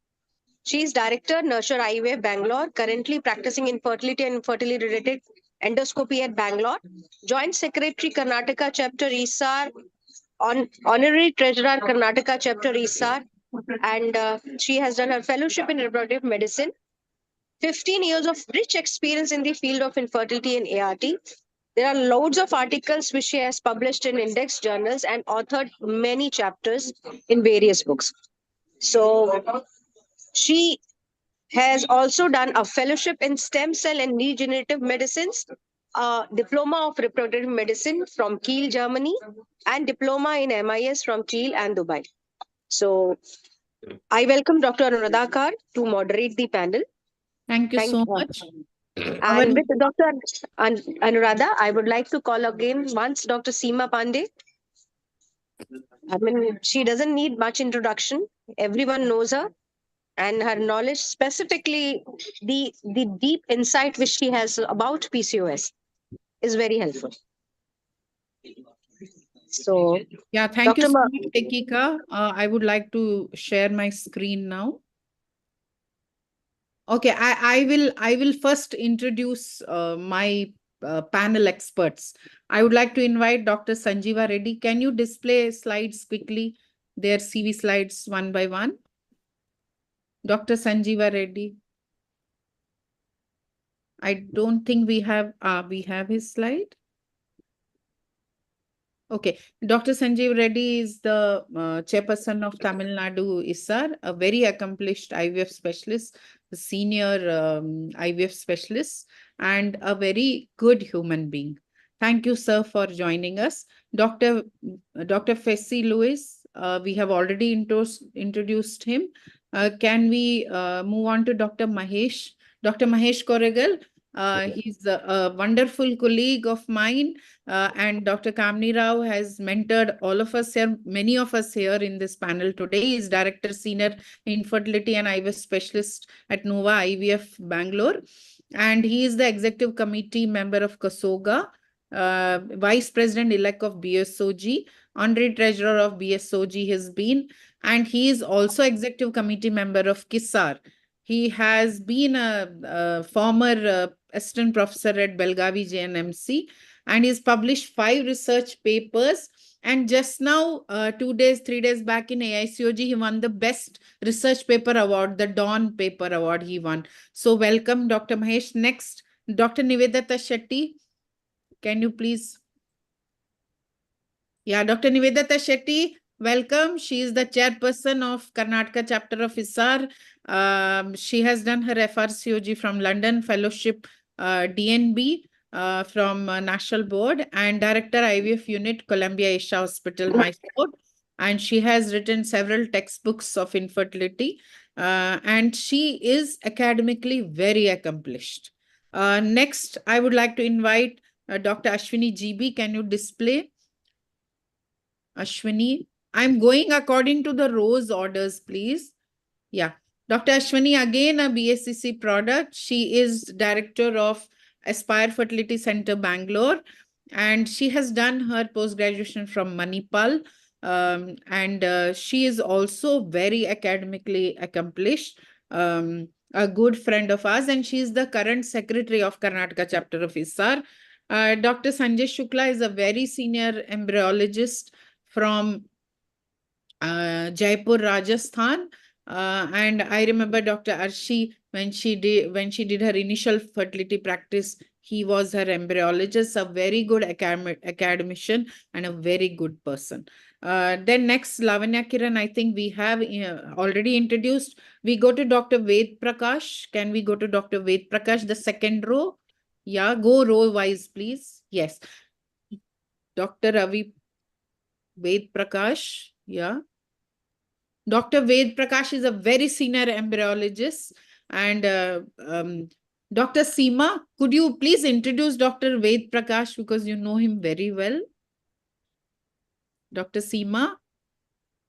She is director, Nurture IVF Bangalore, currently practicing infertility and infertility related endoscopy at Bangalore. Joint Secretary, Karnataka Chapter ISAR, Honorary Treasurer, Karnataka Chapter ISAR, and she has done her fellowship in reproductive medicine. 15 years of rich experience in the field of infertility and ART. There are loads of articles which she has published in index journals and authored many chapters in various books. So she has also done a fellowship in stem cell and regenerative medicines, a diploma of reproductive medicine from Kiel, Germany, and diploma in MIS from Kiel and Dubai. So I welcome Dr. Anuradha Kar to moderate the panel. Thank you so much. And with Dr. Anuradha, I would like to call again once Dr. Seema Pandey. I mean, she doesn't need much introduction. Everyone knows her, and her knowledge, specifically the deep insight which she has about PCOS, is very helpful. So, yeah, thank you Dr. so much, Ekika. I would like to share my screen now. Okay, I will first introduce my panel experts. I would like to invite Dr. Sanjeeva Reddy. Can you display slides quickly, their CV slides one by one? Dr. Sanjeeva Reddy. I don't think we have his slide. Okay, Dr. Sanjeev Reddy is the chairperson of Tamil Nadu ISAR, a very accomplished IVF specialist, a senior IVF specialist, and a very good human being. Thank you, sir, for joining us. Dr. Fessy Lewis, we have already introduced him. Can we move on to Dr. Mahesh? Dr. Mahesh Koregal, he's a wonderful colleague of mine. And Dr. Kamini Rao has mentored all of us here, many of us here in this panel today. He is Director Senior Infertility and IVF Specialist at Nova IVF Bangalore. And he is the Executive Committee member of KASOGA, Vice President-elect of BSOG, Honorary Treasurer of BSOG has been, and he is also Executive Committee member of KISAR. He has been a former assistant professor at Belgavi JNMC, and he's published 5 research papers. And just now, 3 days back in AICOG, he won the Best Research Paper Award, the Dawn Paper Award he won. So welcome, Dr. Mahesh. Next, Dr. Nivedita Shetty. Can you please? Yeah, Dr. Nivedita Shetty, welcome. She is the chairperson of Karnataka chapter of ISAR. She has done her FRCOG from London, fellowship DNB. From National Board, and Director IVF Unit, Columbia Asia Hospital, Mysore. And she has written several textbooks of infertility. And she is academically very accomplished. Next, I would like to invite Dr. Ashwini GB. Can you display? Ashwini, I'm going according to the rows orders, please. Yeah. Dr. Ashwini, again, a BSCC product. She is Director of Aspire Fertility Center, Bangalore, and she has done her post-graduation from Manipal. and she is also very academically accomplished, a good friend of ours, and she is the current secretary of Karnataka chapter of ISAR. Dr. Sanjay Shukla is a very senior embryologist from Jaipur, Rajasthan. And I remember Dr. Arshi, when she did her initial fertility practice, he was her embryologist, a very good academician and a very good person. Then next, Lavanya Kiran, I think we have already introduced. We go to Dr. Ved Prakash. Can we go to Dr. Ved Prakash, the second row? Yeah, go row wise, please. Yes. Dr. Ravi Ved Prakash. Yeah. Dr. Ved Prakash is a very senior embryologist. And Dr. Seema, could you please introduce Dr. Ved Prakash because you know him very well? Dr. Seema,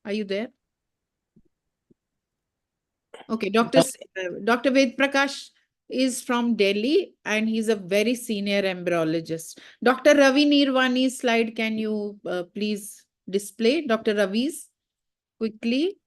are you there? Okay, Dr. Ved Prakash is from Delhi and he's a very senior embryologist. Dr. Ravi Nirvani's slide, can you please display Dr. Ravi's quickly?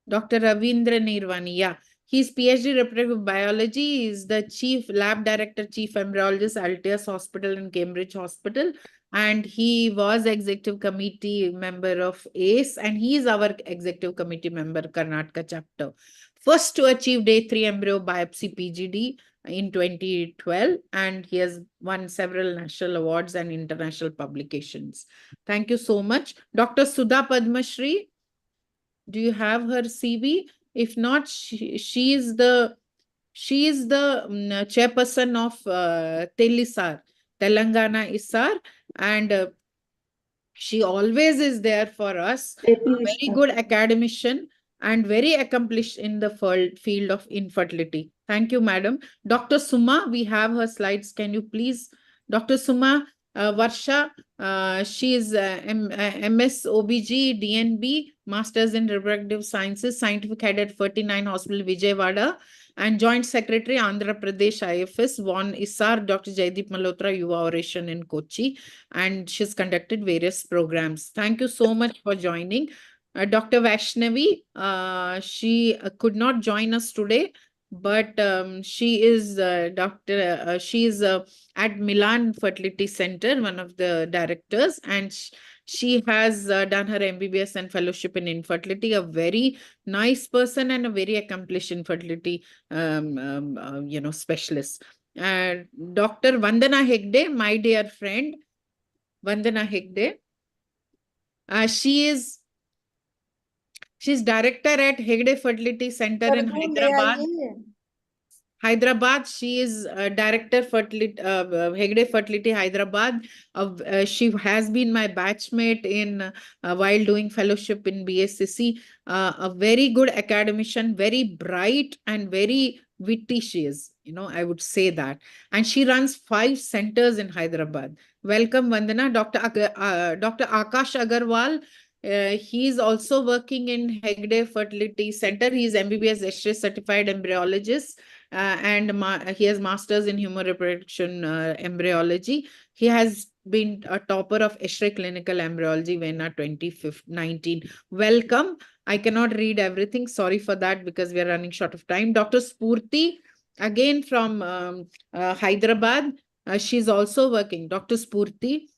Dr. Ravindra Nirvani, yeah. He's PhD reproductive biology. He's the chief lab director, chief embryologist, Altius Hospital and Cambridge Hospital. And he was executive committee member of ACE, and he is our executive committee member, Karnataka chapter. First to achieve day 3 embryo biopsy PGD in 2012, and he has won several national awards and international publications. Thank you so much. Dr. Sudha Padmashri, do you have her CV? If not, she is the chairperson of Telisar, Telangana ISAR, and she always is there for us. A very good academician and very accomplished in the field of infertility. Thank you, madam. Dr. Suma, we have her slides. Can you please, Dr. Suma Varsha, she is MS OBG, DNB, Masters in Reproductive Sciences, Scientific Head at 49 Hospital, Vijayawada, and Joint Secretary, Andhra Pradesh IFS, won ISAR, Dr. Jaideep Malhotra, Yuva Oration in Kochi, and she's conducted various programs. Thank you so much for joining. Dr. Vaishnavi, she could not join us today, but she is she is at Milan Fertility Center, one of the directors, and she has done her MBBS and fellowship in infertility, a very nice person and a very accomplished infertility specialist. Dr. Vandana Hegde, my dear friend, Vandana Hegde, she's director at Hegde Fertility Center in Hyderabad. She is director fertility, Hegde Fertility Hyderabad. She has been my batchmate in while doing fellowship in BSCC. A very good academician, very bright and very witty she is. I would say that. And she runs 5 centers in Hyderabad. Welcome, Vandana. Dr. Akash Agarwal. He is also working in Hegde Fertility Center. He is MBBS X-ray certified embryologist. And he has masters in human reproduction embryology. He has been a topper of X-ray clinical embryology VENA 2019. Welcome. I cannot read everything. Sorry for that because we are running short of time. Dr. Spurti, again from Hyderabad. She's also working. Dr. Spurti.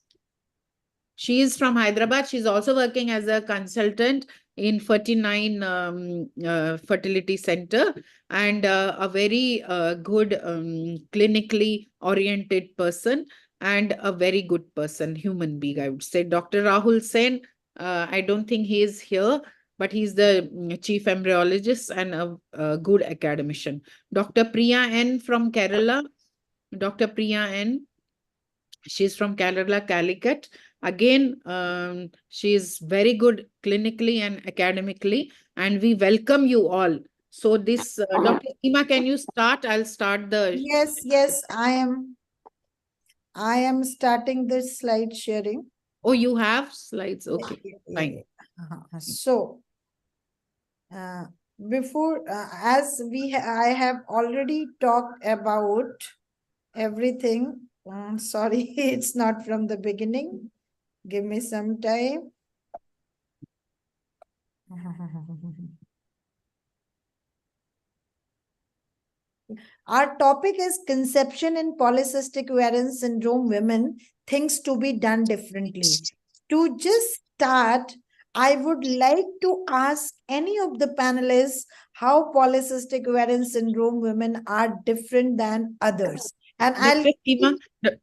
She is from Hyderabad. She's also working as a consultant in 49 Fertility Center, and a very good clinically oriented person and a very good person, human being, I would say. Dr. Rahul Sen, I don't think he is here, but he's the chief embryologist and a good academician. Dr. Priya N from Kerala. Dr. Priya N, she's from Kerala, Calicut. Again, she is very good clinically and academically, and we welcome you all. So this, Dr. Seema, can you start? I'll start the... Yes, I am starting this slide sharing. Oh, you have slides? Okay, fine. So, before, as I have already talked about everything. Sorry, it's not from the beginning. Give me some time. Our topic is conception in polycystic ovarian syndrome women, things to be done differently. To just start, I would like to ask any of the panelists how polycystic ovarian syndrome women are different than others. And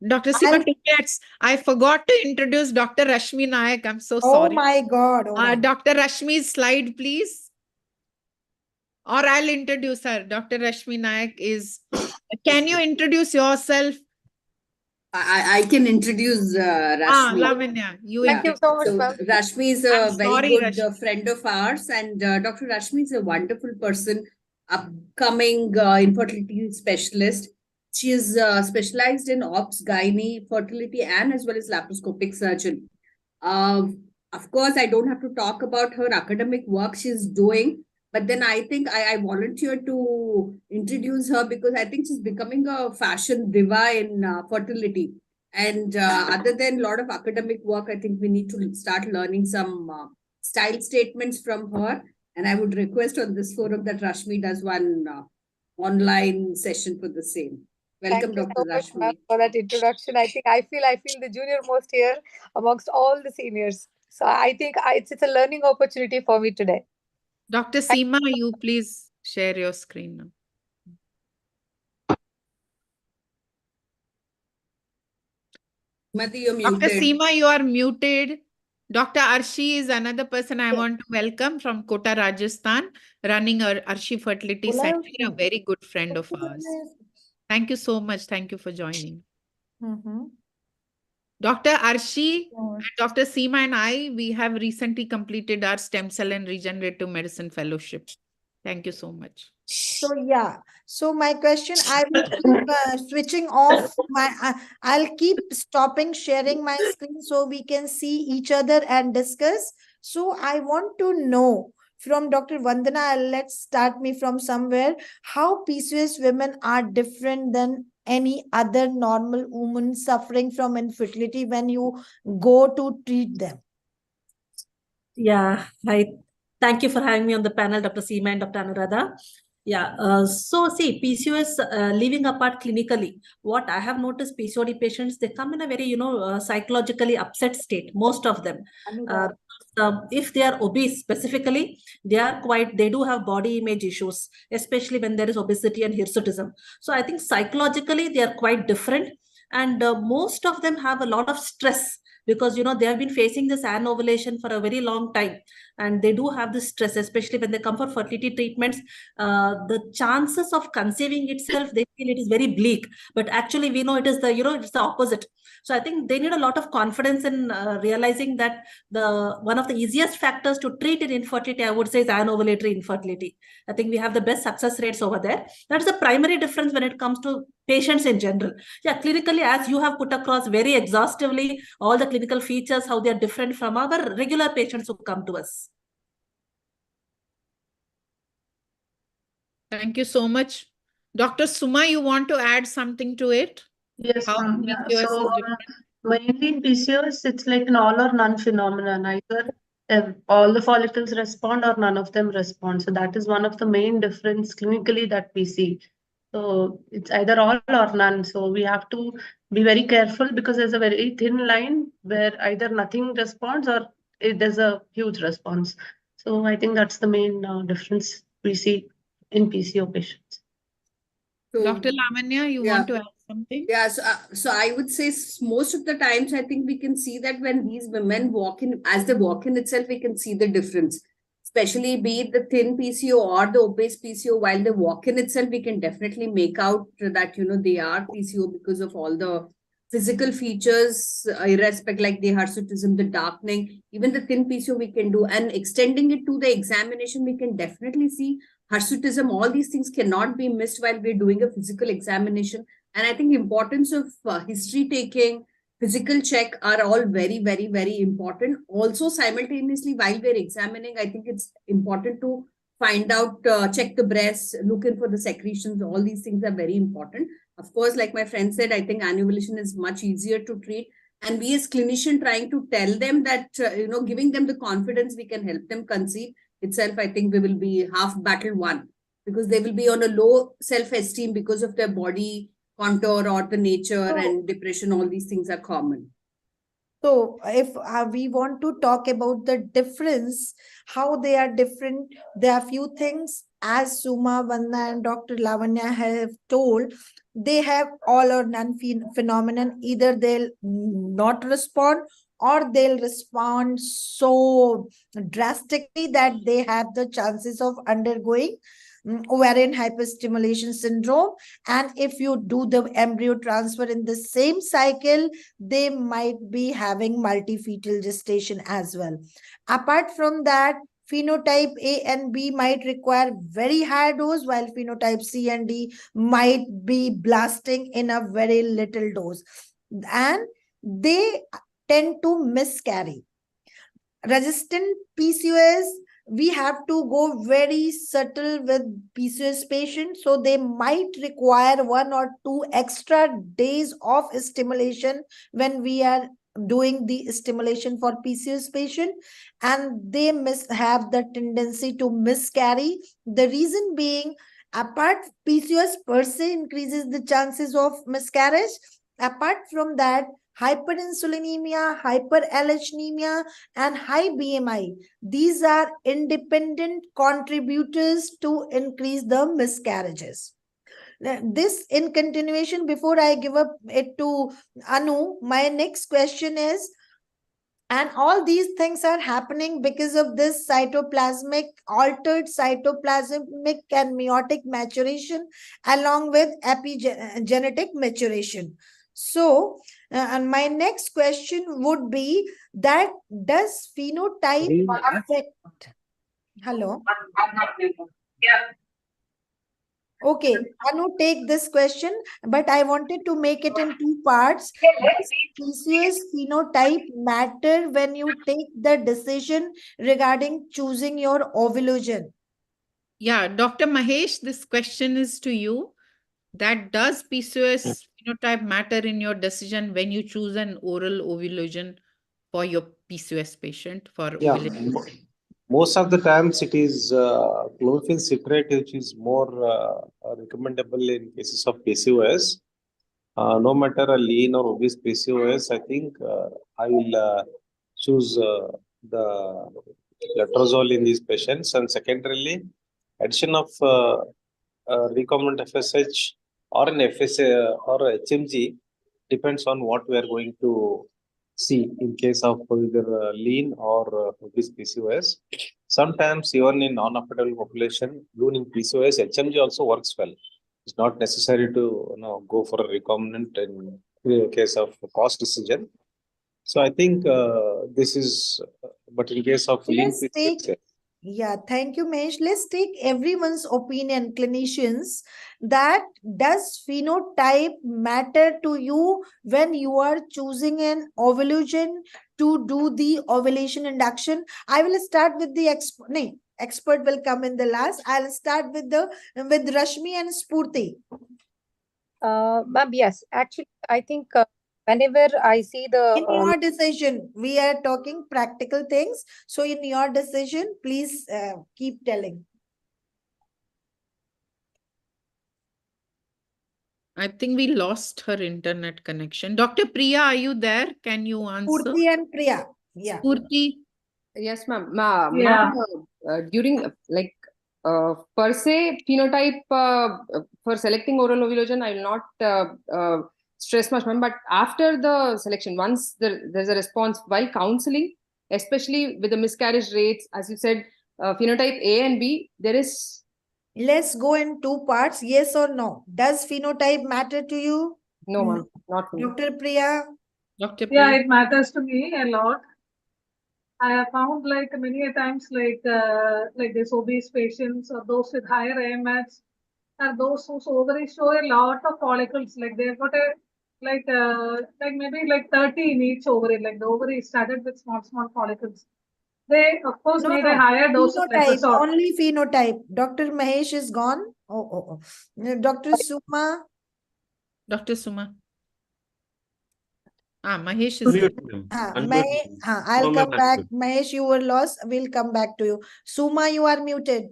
Dr. Seema, 2 minutes. I forgot to introduce Dr. Rashmi Nayak. I'm so Oh sorry. my God. Oh my Dr. Rashmi's slide, please. Or I'll introduce her. Dr. Rashmi Nayak is. Can you introduce yourself? I can introduce Rashmi. Lavanya, you Thank you so much, introduce. ma'am. Rashmi is a I'm very sorry, good Rashmi. friend of ours, and Dr. Rashmi is a wonderful person, upcoming infertility specialist. She is specialized in obs, gynae, fertility, and as well as laparoscopic surgeon. Of course, I don't have to talk about her academic work she's doing, but then I think I volunteered to introduce her because I think she's becoming a fashion diva in fertility. And other than a lot of academic work, I think we need to start learning some style statements from her. And I would request on this forum that Rashmi does one online session for the same. Welcome, Dr. Rashmi. For that introduction. I think I feel the junior most here amongst all the seniors. So I think it's a learning opportunity for me today. Dr. Seema, you please share your screen now. You're muted. Dr. Seema, you are muted. Dr. Arshi is another person I want to welcome from Kota, Rajasthan, running our Arshi Fertility Center, a very good friend of ours. Thank you so much. Thank you for joining. Dr. Arshi, and Dr. Seema and I, we have recently completed our stem cell and regenerative medicine fellowship. Thank you so much. So yeah, so my question, I will keep switching off my, I'll keep stopping sharing my screen so we can see each other and discuss. So I want to know from Dr. Vandana, let's start me from somewhere, how PCOS women are different than any other normal woman suffering from infertility when you go to treat them. Yeah, thank you for having me on the panel, Dr. Seema and Dr. Anuradha. Yeah, so see, PCOS living apart clinically, what I have noticed, PCOD patients, they come in a very, psychologically upset state, most of them. If they are obese specifically, they do have body image issues, especially when there is obesity and hirsutism. So I think psychologically, they are quite different. And most of them have a lot of stress because, they have been facing this anovulation for a very long time. And they do have this stress, especially when they come for fertility treatments. The chances of conceiving itself, they feel it is very bleak. But actually, we know it is it's the opposite. So I think they need a lot of confidence in realizing that one of the easiest factors to treat in infertility, I would say, is anovulatory infertility. I think we have the best success rates over there. That is the primary difference when it comes to patients in general. Yeah, clinically, as you have put across very exhaustively, all the clinical features, how they are different from our regular patients who come to us. Thank you so much. Dr. Suma, you want to add something to it? Yes, ma'am. Yeah. PCOS So is different? mainly in PCOS, it's like an all or none phenomenon. Either all the follicles respond or none of them respond. So that is one of the main difference clinically that we see. So it's either all or none. So we have to be very careful because there's a very thin line where either nothing responds or there's a huge response. So I think that's the main difference we see in PCO patients. So, Dr. Lavanya, you want to add something? Yeah, so I would say most of the times I think we can see that when these women walk in, as they walk in itself, we can see the difference. Especially be it the thin PCO or the obese PCO, while they walk in itself, we can definitely make out that, they are PCO because of all the physical features, irrespective, like the hirsutism, the darkening, even the thin PCO we can do. And extending it to the examination, we can definitely see hirsutism. All these things cannot be missed while we're doing a physical examination. And I think importance of history taking, physical check are all very, very, very important. Also, simultaneously, while we're examining, I think it's important to find out, check the breast, look in for the secretions. All these things are very important. Of course, like my friend said, I think anovulation is much easier to treat. And we as clinician trying to tell them that, giving them the confidence we can help them conceive. itself, I think we will be half battle won, because they will be on a low self-esteem because of their body contour or the nature, and depression, all these things are common. So if we want to talk about the difference, how they are different, there are few things as Suma, Vanda and Dr. Lavanya have told. They have all or none phenomenon. Either they'll not respond or they'll respond so drastically that they have the chances of undergoing ovarian hyperstimulation syndrome. And if you do the embryo transfer in the same cycle, they might be having multifetal gestation as well. Apart from that, phenotype A and B might require very high dose, while phenotype C and D might be blasting in a very little dose. And they tend to miscarry. Resistant PCOS, we have to go very subtle with PCOS patients. So they might require 1 or 2 extra days of stimulation when we are doing the stimulation for PCOS patient, and they have the tendency to miscarry. The reason being, apart PCOS per se increases the chances of miscarriage. Apart from that, hyperinsulinemia, hyperallergenemia, and high BMI. These are independent contributors to increase the miscarriages. This in continuation, before I give up it to Anu, my next question is, and all these things are happening because of this altered cytoplasmic and meiotic maturation along with epigenetic maturation. So, and my next question would be that does phenotype affect? Hello? Okay, Anu, take this question, but I wanted to make it in 2 parts. Does PCOS phenotype matter when you take the decision regarding choosing your ovulation? Yeah, Dr. Mahesh, this question is to you. That does PCOS phenotype matter in your decision when you choose an oral ovulation for your PCOS patient for Yeah, ovulation? most of the times it is chlorophyll citrate which is more recommendable in cases of PCOS. No matter a lean or obese PCOS, I think I will choose the letrozole in these patients. And secondarily, addition of recombinant FSH or an FSA or HMG depends on what we are going to see in case of either lean or obese PCOS. Sometimes even in non-affectable population, even in PCOS, HMG also works well. It's not necessary to go for a recombinant in the case of cost decision. So I think this is, but in case of lean Let's take, PCOS, yeah, thank you, Mesh. Let's take everyone's opinion, clinicians, that does phenotype matter to you when you are choosing an ovulation to do the ovulation induction? I will start with the expert. No, expert will come in the last. I'll start with Rashmi and Spurti. Ma'am, yes, actually, I think whenever I see the in your decision, we are talking practical things. So in your decision, please keep telling. I think we lost her internet connection. Dr. Priya, are you there? Can you answer? Purti and Priya. Yeah. Purti. Yes, ma'am. Yeah. During per se phenotype for selecting oral ovulation, I will not stress much, ma'am. But after the selection, once there's a response while counseling, especially with the miscarriage rates, as you said, phenotype A and B, there is. Let's go in 2 parts. Yes or no? Does phenotype matter to you? No, ma'am. Not me. Dr. Priya? Dr. Priya? Yeah, it matters to me a lot. I have found like many a times like these obese patients or those with higher AMH are those whose ovaries show a lot of follicles. Like they've got a like maybe like 30 in each ovary. Like the ovary is started with small follicles. They of course need a higher dose of Phenotype, letrozole. only phenotype. Dr. Mahesh is gone. Dr. Suma? Dr. Suma. Mahesh is there. Unmute, ma'am. Mahesh, Unmute. I'll No, come ma'am, back. unmute. Mahesh, you were lost. We'll come back to you. Suma, you are muted.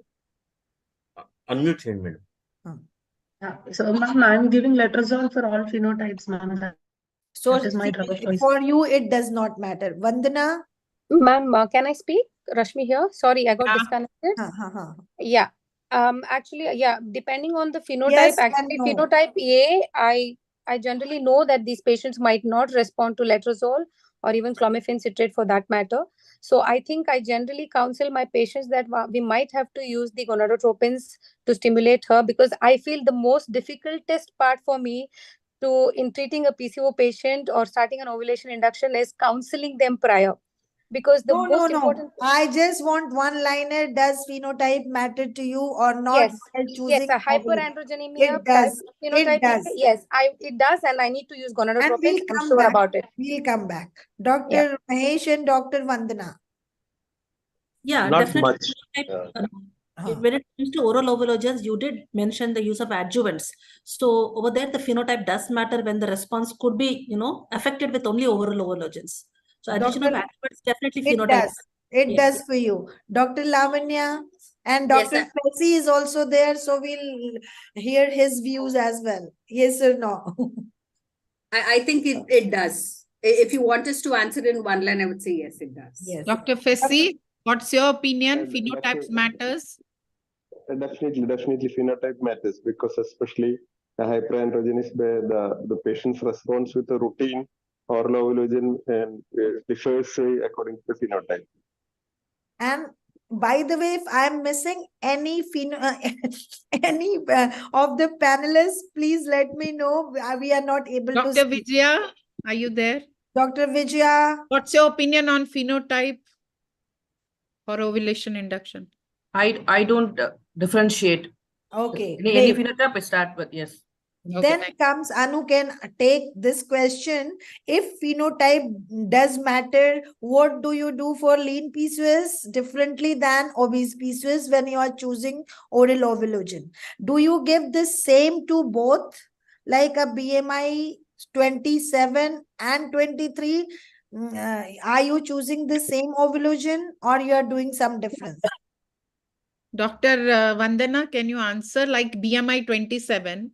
Unmute చేయండి madam. Yeah. So, ma'am, I'm giving letrozole for all phenotypes, ma'am. So That is my drug of choice. for you, it does not matter. Vandana? Ma'am, can I speak? Rashmi here. Sorry, I got Yeah. disconnected. Yeah. Actually, yeah, depending on the phenotype, Yes and actually, no. phenotype A, I generally know that these patients might not respond to letrozole or even clomiphene citrate for that matter. So I think I generally counsel my patients that we might have to use the gonadotropins to stimulate her, because I feel the most difficultest part for me in treating a PCO patient or starting an ovulation induction is counseling them prior. Because the most important. I just want one liner. Does phenotype matter to you or not Yes, while yes, choosing a hobby? hyperandrogenemia It does. phenotype. It does. Yes, it does, and I need to use And gonadotropins. we'll I'm come sure back. about it. We'll come back. Dr. Mahesh and Dr. Vandana. Yeah, Not definitely. much. When it comes to oral ovulogens, you did mention the use of adjuvants. So over there, the phenotype does matter when the response could be, affected with only oral ovulogens. So addition of adjuvants definitely It phenotype. does. It does for you. Dr. Lavanya and Yes, Dr. Fessy is also there, so we'll hear his views as well. Yes or no? I think it does. If you want us to answer in one line, I would say yes, it does. Yes. Dr. Fessy, what's your opinion? Phenotypes matters? Definitely phenotype matters, because especially the hyperandrogenis, the patient's response with the routine oral ovulation and differs according to the phenotype. And by the way, if I'm missing any any of the panelists, please let me know. We are not able to. Dr. Vijaya, are you there? Dr. Vijaya. What's your opinion on phenotype for ovulation induction? I don't differentiate. Okay, Any great. phenotype I start with, yes. Then comes Anu can take this question. If phenotype does matter, what do you do for lean PCOS differently than obese PCOS when you are choosing oral ovulation? Do you give the same to both, like a BMI 27 and 23? Are you choosing the same ovulation or you are doing some difference? Dr. Vandana, can you answer like BMI 27?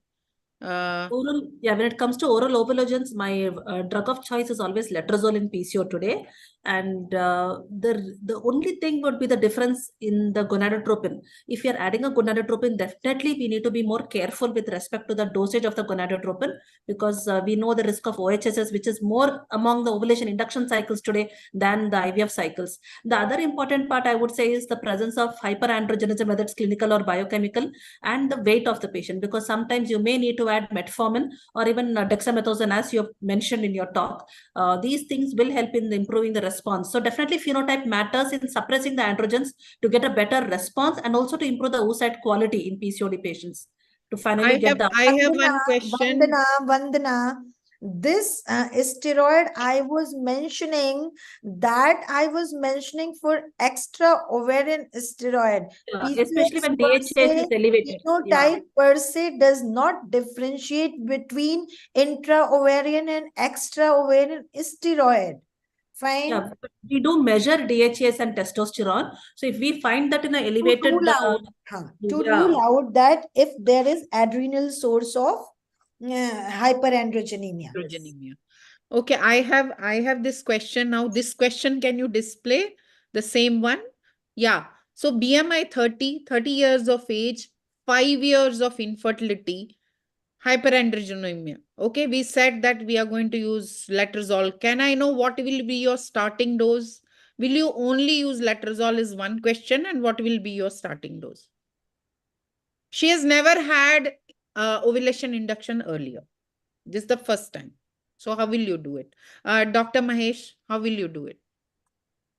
When it comes to oral ovulogens, my drug of choice is always letrozole in PCO today. And the only thing would be the difference in the gonadotropin. If you're adding a gonadotropin, definitely we need to be more careful with respect to the dosage of the gonadotropin, because we know the risk of OHSS, which is more among the ovulation induction cycles today than the IVF cycles. The other important part I would say is the presence of hyperandrogenism, whether it's clinical or biochemical, and the weight of the patient, because sometimes you may need to add metformin or even dexamethasone, as you have mentioned in your talk. These things will help in improving the response. So definitely phenotype matters in suppressing the androgens to get a better response and also to improve the oocyte quality in PCOD patients. To finally get the. I have one question. Vandana. This steroid I was mentioning for extra ovarian steroid. Especially when DHS is elevated. Phenotype per se does not differentiate between intra-ovarian and extra-ovarian steroid. Fine. Yeah, we do measure DHS and testosterone. So if we find that in an elevated, rule out that if there is adrenal source of hyperandrogenemia. Okay, I have this question now. This question, can you display the same one? Yeah. So BMI 30 years of age, 5 years of infertility, hyperandrogenemia. Okay, we said that we are going to use letrozole. Can I know what will be your starting dose? Will you only use letrozole is one question, and what will be your starting dose? She has never had ovulation induction earlier. This is the first time. So how will you do it? Dr. Mahesh, how will you do it?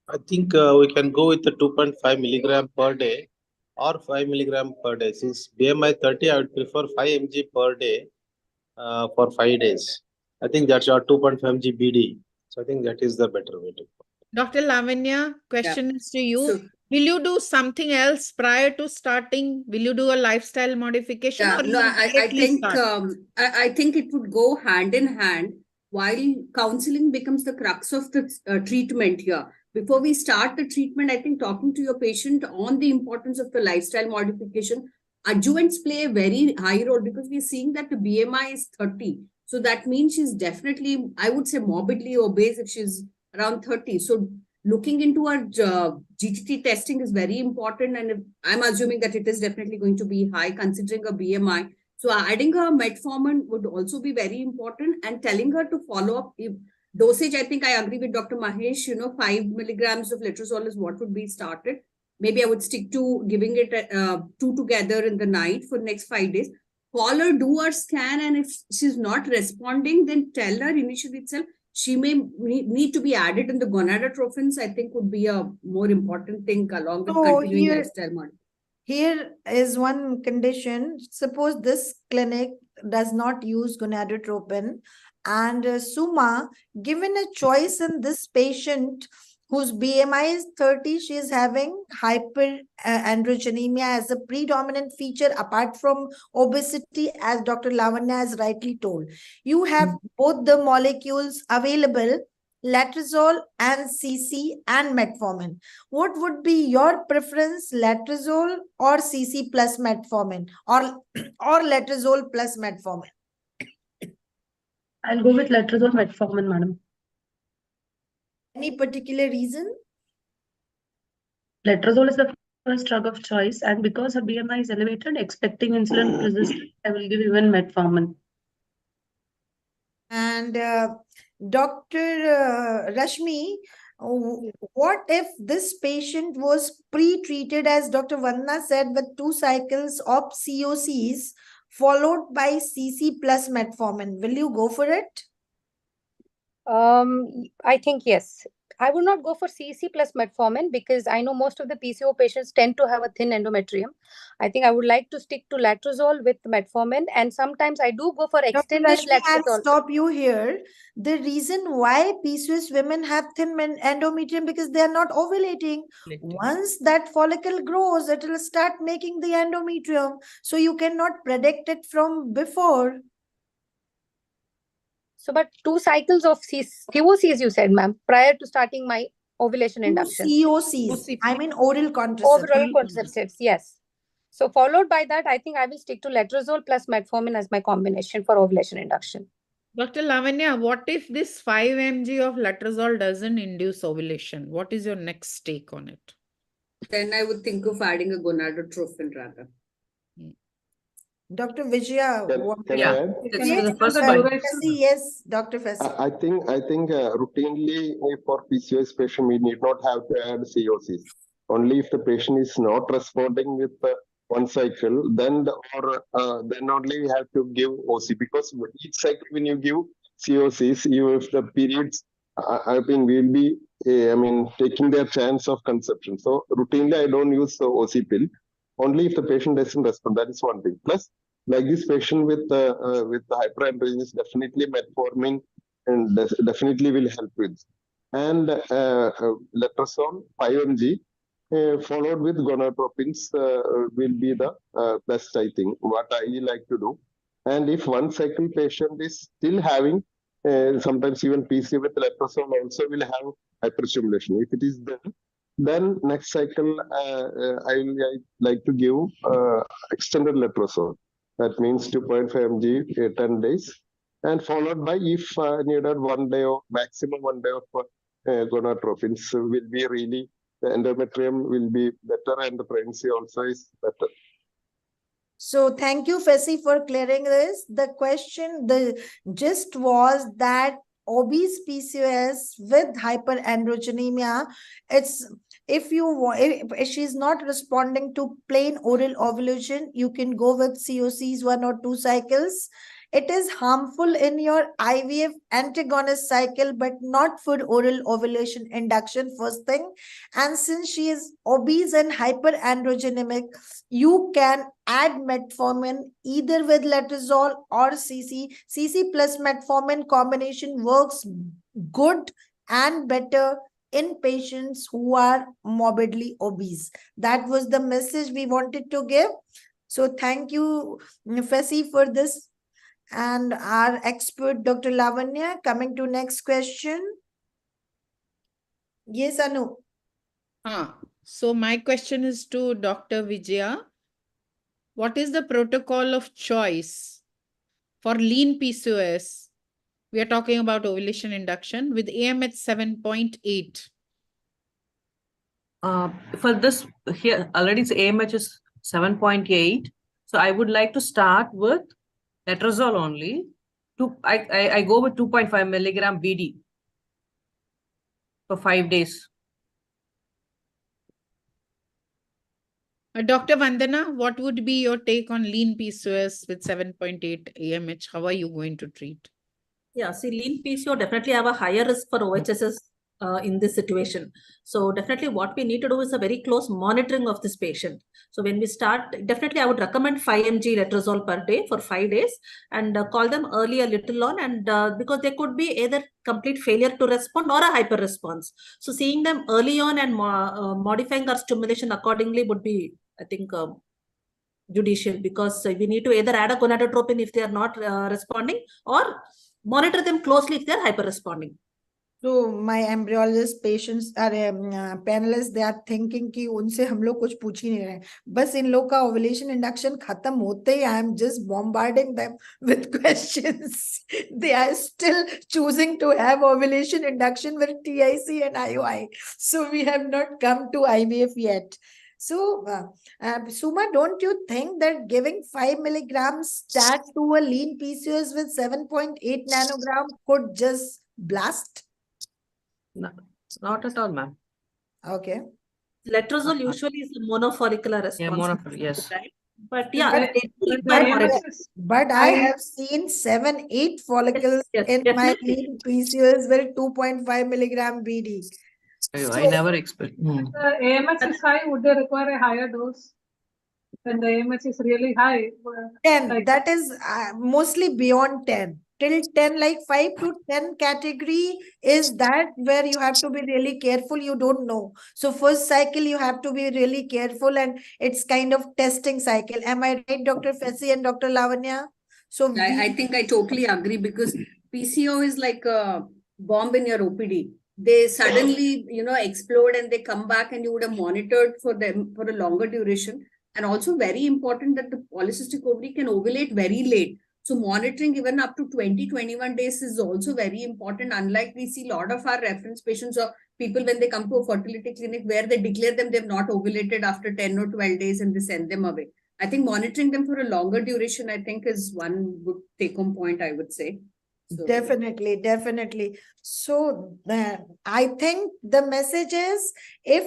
I think we can go with the 2.5 milligram per day or 5 milligram per day. Since BMI 30, I would prefer 5 mg per day for 5 days. I think that's your 2.5 mg BD. So I think that is the better way to go. Dr. Lavanya, question is to you. Will you do something else prior to starting? Will you do a lifestyle modification? Yeah, or no, I think start? I think it would go hand in hand. while counseling becomes the crux of the treatment here. Before we start the treatment, I think talking to your patient on the importance of the lifestyle modification, adjuvants play a very high role because we're seeing that the BMI is 30. So that means she's definitely, I would say, morbidly obese if she's around 30. So looking into our GTT testing is very important. And I'm assuming that it is definitely going to be high considering her BMI. So adding her metformin would also be very important, and telling her to follow up. If dosage, I think I agree with Dr. Mahesh, 5 milligrams of letrozole is what would be started. Maybe I would stick to giving it 2 together in the night for next 5 days. Call her, do her scan, and if she's not responding, then tell her initially itself she may need to be added in the gonadotropins. I think would be a more important thing along with continuing lifestyle modification. Here is one condition. Suppose this clinic does not use gonadotropin, and Suma, given a choice in this patient whose BMI is 30, she is having hyperandrogenemia as a predominant feature apart from obesity, as Dr. Lavanya has rightly told. You have both the molecules available, letrozole and CC and metformin. What would be your preference, letrozole or CC plus metformin, or letrozole plus metformin? I'll go with letrozole metformin, madam. Any particular reason? Letrozole is the first drug of choice, and because her BMI is elevated, expecting insulin resistance, I will give even metformin. And Dr. Rashmi, what if this patient was pre-treated, as Dr. Vanna said, with 2 cycles of COCs followed by CC plus metformin? Will you go for it? I think yes. I would not go for CC plus metformin because I know most of the PCO patients tend to have a thin endometrium. I think I would like to stick to letrozole with metformin, and sometimes I do go for extended Rashmi, I'll letrozole. stop you here. The reason why PCOS women have thin endometrium because they are not ovulating. Once that follicle grows, it will start making the endometrium. So you cannot predict it from before. So, but 2 cycles of COCs, you said, ma'am, prior to starting my ovulation induction. COCs. I mean oral contraceptives. Oral contraceptives, yes. So, followed by that, I think I will stick to letrozole plus metformin as my combination for ovulation induction. Dr. Lavanya, what if this 5 mg of letrozole doesn't induce ovulation? What is your next take on it? Then I would think of adding a gonadotropin rather. Dr. Vijaya, Can I add? Yes, Dr. Fessi. I think routinely for PCOS patient we need not have to add COCs. Only if the patient is not responding with one cycle, then only we have to give OC, because each cycle when you give COCs, if the periods, I think we'll be taking their chance of conception. So routinely I don't use the OC pill. Only if the patient doesn't respond. That is one thing. Plus, like this patient with the hyperandrogenemia, definitely metformin and definitely will help with. And letrozole 5 mg followed with gonadotropins will be the best, I think, what I like to do. And if one cycle patient is still having sometimes even PC with letrozole also will have hyperstimulation. If it is there, then next cycle I like to give extended letrozole. That means 2.5 mg 10 days, and followed by, if needed, 1 day or maximum 1 day of gonadotropins will be really, the endometrium will be better and the pregnancy also is better. So thank you, Fessi, for clearing this. The question, the gist was that obese PCOS with hyperandrogenemia, it's if she's not responding to plain oral ovulation, you can go with COCs 1 or 2 cycles. It is harmful in your IVF antagonist cycle, but not for oral ovulation induction, first thing. And since she is obese and hyperandrogenic, you can add metformin either with letrozole or CC. CC plus metformin combination works good and better in patients who are morbidly obese. That was the message we wanted to give. So thank you, Fessi, for this And our expert, Dr. Lavanya, coming to next question. Yes, Anu. So my question is to Dr. Vijaya. What is the protocol of choice for lean PCOS? We are talking about ovulation induction with AMH 7.8. For this here already it's AMH is 7.8. So I would like to start with letrozole only. I go with 2.5 milligram BD for 5 days. Dr. Vandana, what would be your take on lean PCOS with 7.8 AMH? How are you going to treat? Yeah, see, lean PCO definitely have a higher risk for OHSS in this situation. So definitely what we need to do is a very close monitoring of this patient. So when we start, definitely I would recommend 5 mg letrozole per day for 5 days and call them early a little on, and because they could be either complete failure to respond or a hyper response. So seeing them early on and modifying our stimulation accordingly would be, I think, judicial, because we need to either add a gonadotropin if they are not responding, or monitor them closely if they are hyper responding. So my embryologist patients are panelists, they are thinking कि उनसे हम लोग कुछ पूछ ही नहीं रहे, बस इन लोग का ovulation induction खत्म होते ही I am just bombarding them with questions. They are still choosing to have ovulation induction with TIC and IOI. So we have not come to IVF yet. So, Suma, don't you think that giving 5 milligrams stat to a lean PCOS with 7.8 nanogram could just blast? No, not at all, ma'am. Okay. Letrozole usually is a monofollicular response. Yeah, monofollicular, yes. But yeah, but I have seen 7-8 follicles in my lean PCOS with 2.5 milligram BD. I never expect. If the AMH is high, would they require a higher dose? When the AMH is really high. 10. Like, that is mostly beyond 10. Till 10, like 5 to 10 category is that where you have to be really careful. You don't know. So first cycle, you have to be really careful, and it's kind of testing cycle. Am I right, Dr. Fessy and Dr. Lavanya? So I think I totally agree, because PCO is like a bomb in your OPD. They suddenly, explode and they come back, and you would have monitored for them for a longer duration. And also very important that the polycystic ovary can ovulate very late. So monitoring even up to 20-21 days is also very important. Unlike we see a lot of our reference patients or people when they come to a fertility clinic where they declare them they've not ovulated after 10 or 12 days and they send them away. I think monitoring them for a longer duration, I think, is one good take-home point, I would say. So, definitely, definitely. So I think the message is, if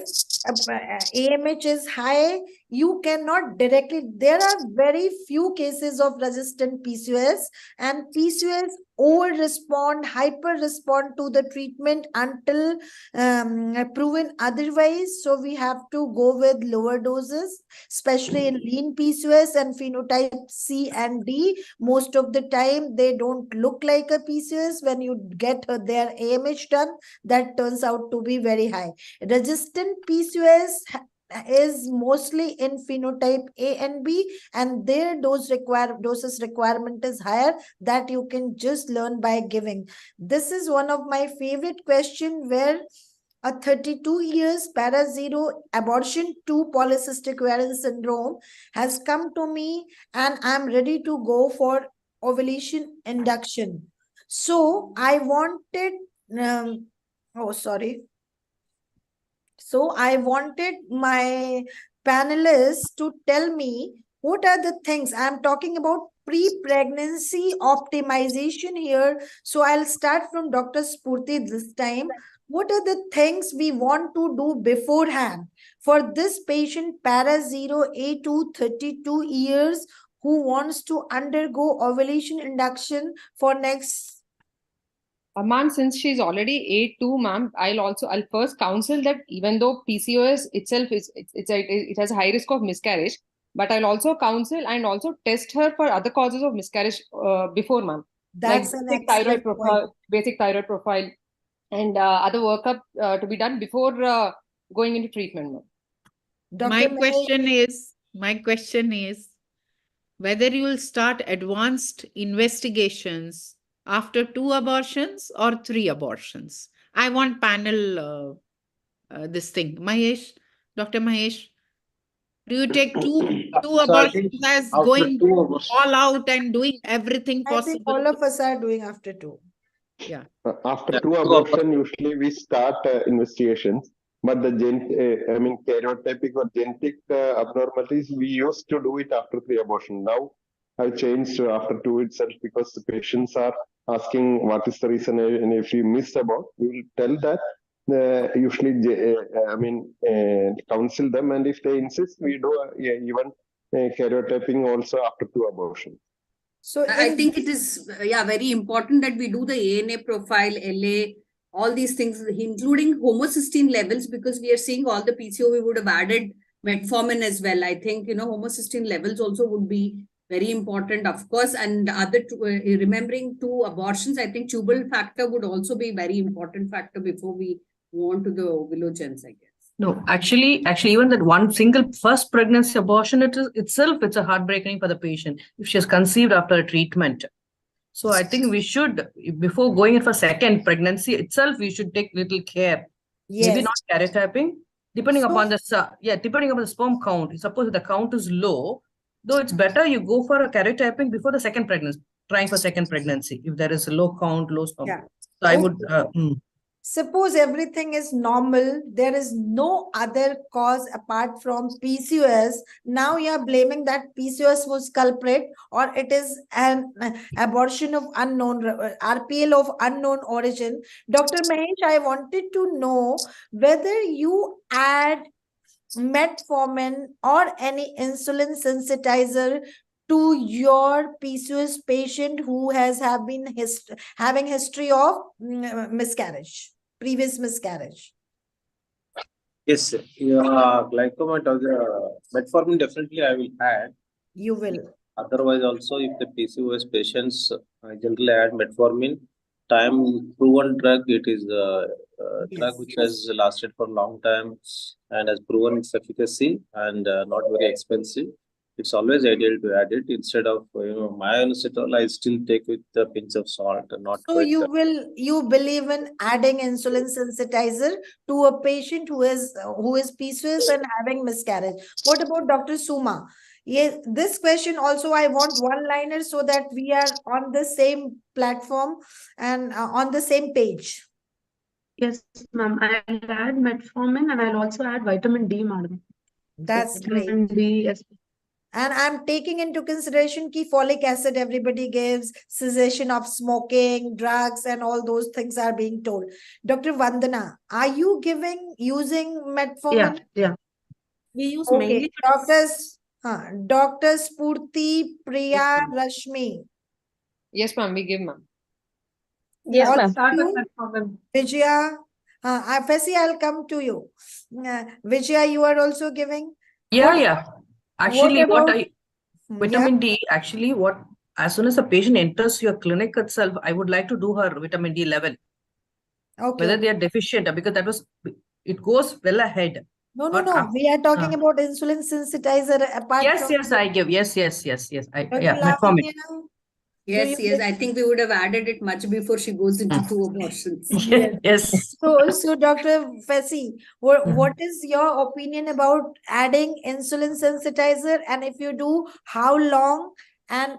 AMH is high, you cannot directly, there are very few cases of resistant PCOS, and PCOS over respond, hyper respond to the treatment until proven otherwise. So we have to go with lower doses, especially in lean PCOS and phenotype C and D. Most of the time, they don't look like a PCOS. When you get their AMH done, that turns out to be very high. Resistant PCOS is mostly in phenotype A and B, and their doses requirement is higher, that you can just learn by giving. This is one of my favorite question, where a 32 years para-zero abortion 2 polycystic ovarian syndrome has come to me, and I'm ready to go for ovulation induction. So I wanted, So I wanted my panelists to tell me what are the things I'm talking about. Pre-pregnancy optimization here. So I'll start from Dr. Spurti this time. What are the things we want to do beforehand for this patient, para-0 A2, 32 years, who wants to undergo ovulation induction for next? Ma'am, since she's already A2, ma'am, I'll first counsel that even though PCOS itself it has a high risk of miscarriage, but I'll also counsel and also test her for other causes of miscarriage before, ma'am. That's like an basic thyroid excellent profile, point. basic thyroid profile, and other workup to be done before going into treatment, ma'am. My question is, whether you will start advanced investigations after 2 abortions or 3 abortions. I want panel this thing. Mahesh, Dr. Mahesh, do you take two So I think abortions as after going 2 hours, all out and doing everything I think possible? all of us are doing after 2. Yeah. After yeah, 2 2 hours. abortion, usually we start investigations. But the karyotypic or genetic abnormalities, we used to do it after 3 abortion. Now I've changed to after 2 itself because the patients are asking what is the reason, and if we missed about, we will tell that. Usually, counsel them, and if they insist, we do even karyotyping also after 2 abortion. So I think it is very important that we do the ANA profile, LA, all these things, including homocysteine levels, because we are seeing all the PCO. We would have added metformin as well. I think homocysteine levels also would be very important, of course. And other remembering 2 abortions, I think tubal factor would also be very important factor before we move on to the ovulogens, I guess. No, actually, even that one single first pregnancy abortion, itself, it's a heartbreaking for the patient if she has conceived after a treatment. So I think we should, before going in for second pregnancy itself, we should take little care. Maybe Yes. not karyotyping, depending So- upon the sperm count. Suppose if the count is low, though it's better you go for a karyotyping before the second pregnancy, trying for second pregnancy if there is a low count, low sperm. Yeah. So I would. Suppose everything is normal, there is no other cause apart from PCOS. Now you are blaming that PCOS was culprit, or it is an abortion of unknown, RPL of unknown origin. Dr. Mahesh, I wanted to know whether you add metformin or any insulin sensitizer to your PCOS patient who has having history of miscarriage, previous miscarriage. Yes, glycomet or the metformin definitely I will add. You will. Otherwise, also if the PCOS patients, I generally add metformin. Time proven drug. It is a drug which has lasted for a long time and has proven its efficacy and not very expensive. It's always ideal to add it instead of myoinositol. I still take with a pinch of salt, not So quite. you believe in adding insulin sensitizer to a patient who is PCOS and having miscarriage. What about Dr. Suma? Yes, this question also I want one-liner so that we are on the same platform and on the same page. Yes, ma'am. I'll add metformin and I'll also add vitamin D, madam. That's Vitamin great. D, yes. And I'm taking into consideration key folic acid everybody gives, cessation of smoking, drugs, and all those things are being told. Dr. Vandana, are you using metformin? Yeah. We use Okay, mainly Dr. Spurti Priya Rashmi. Yes, ma'am, we give, ma'am. Yes, All ma'am. of you, Vijaya, Fesi, I'll come to you. Vijaya, you are also giving? Yeah. Actually, about- vitamin D, actually, as soon as the patient enters your clinic itself, I would like to do her vitamin D level. Okay. Whether they are deficient, because it goes well ahead. No. We are talking about insulin sensitizer apart from. Yes, I give. Yes. Dr. Metformin. Lavanya, Yes, I think we would have added it much before she goes into 2 abortions. Yes. So Dr. Fesi, what is your opinion about adding insulin sensitizer? And if you do, how long and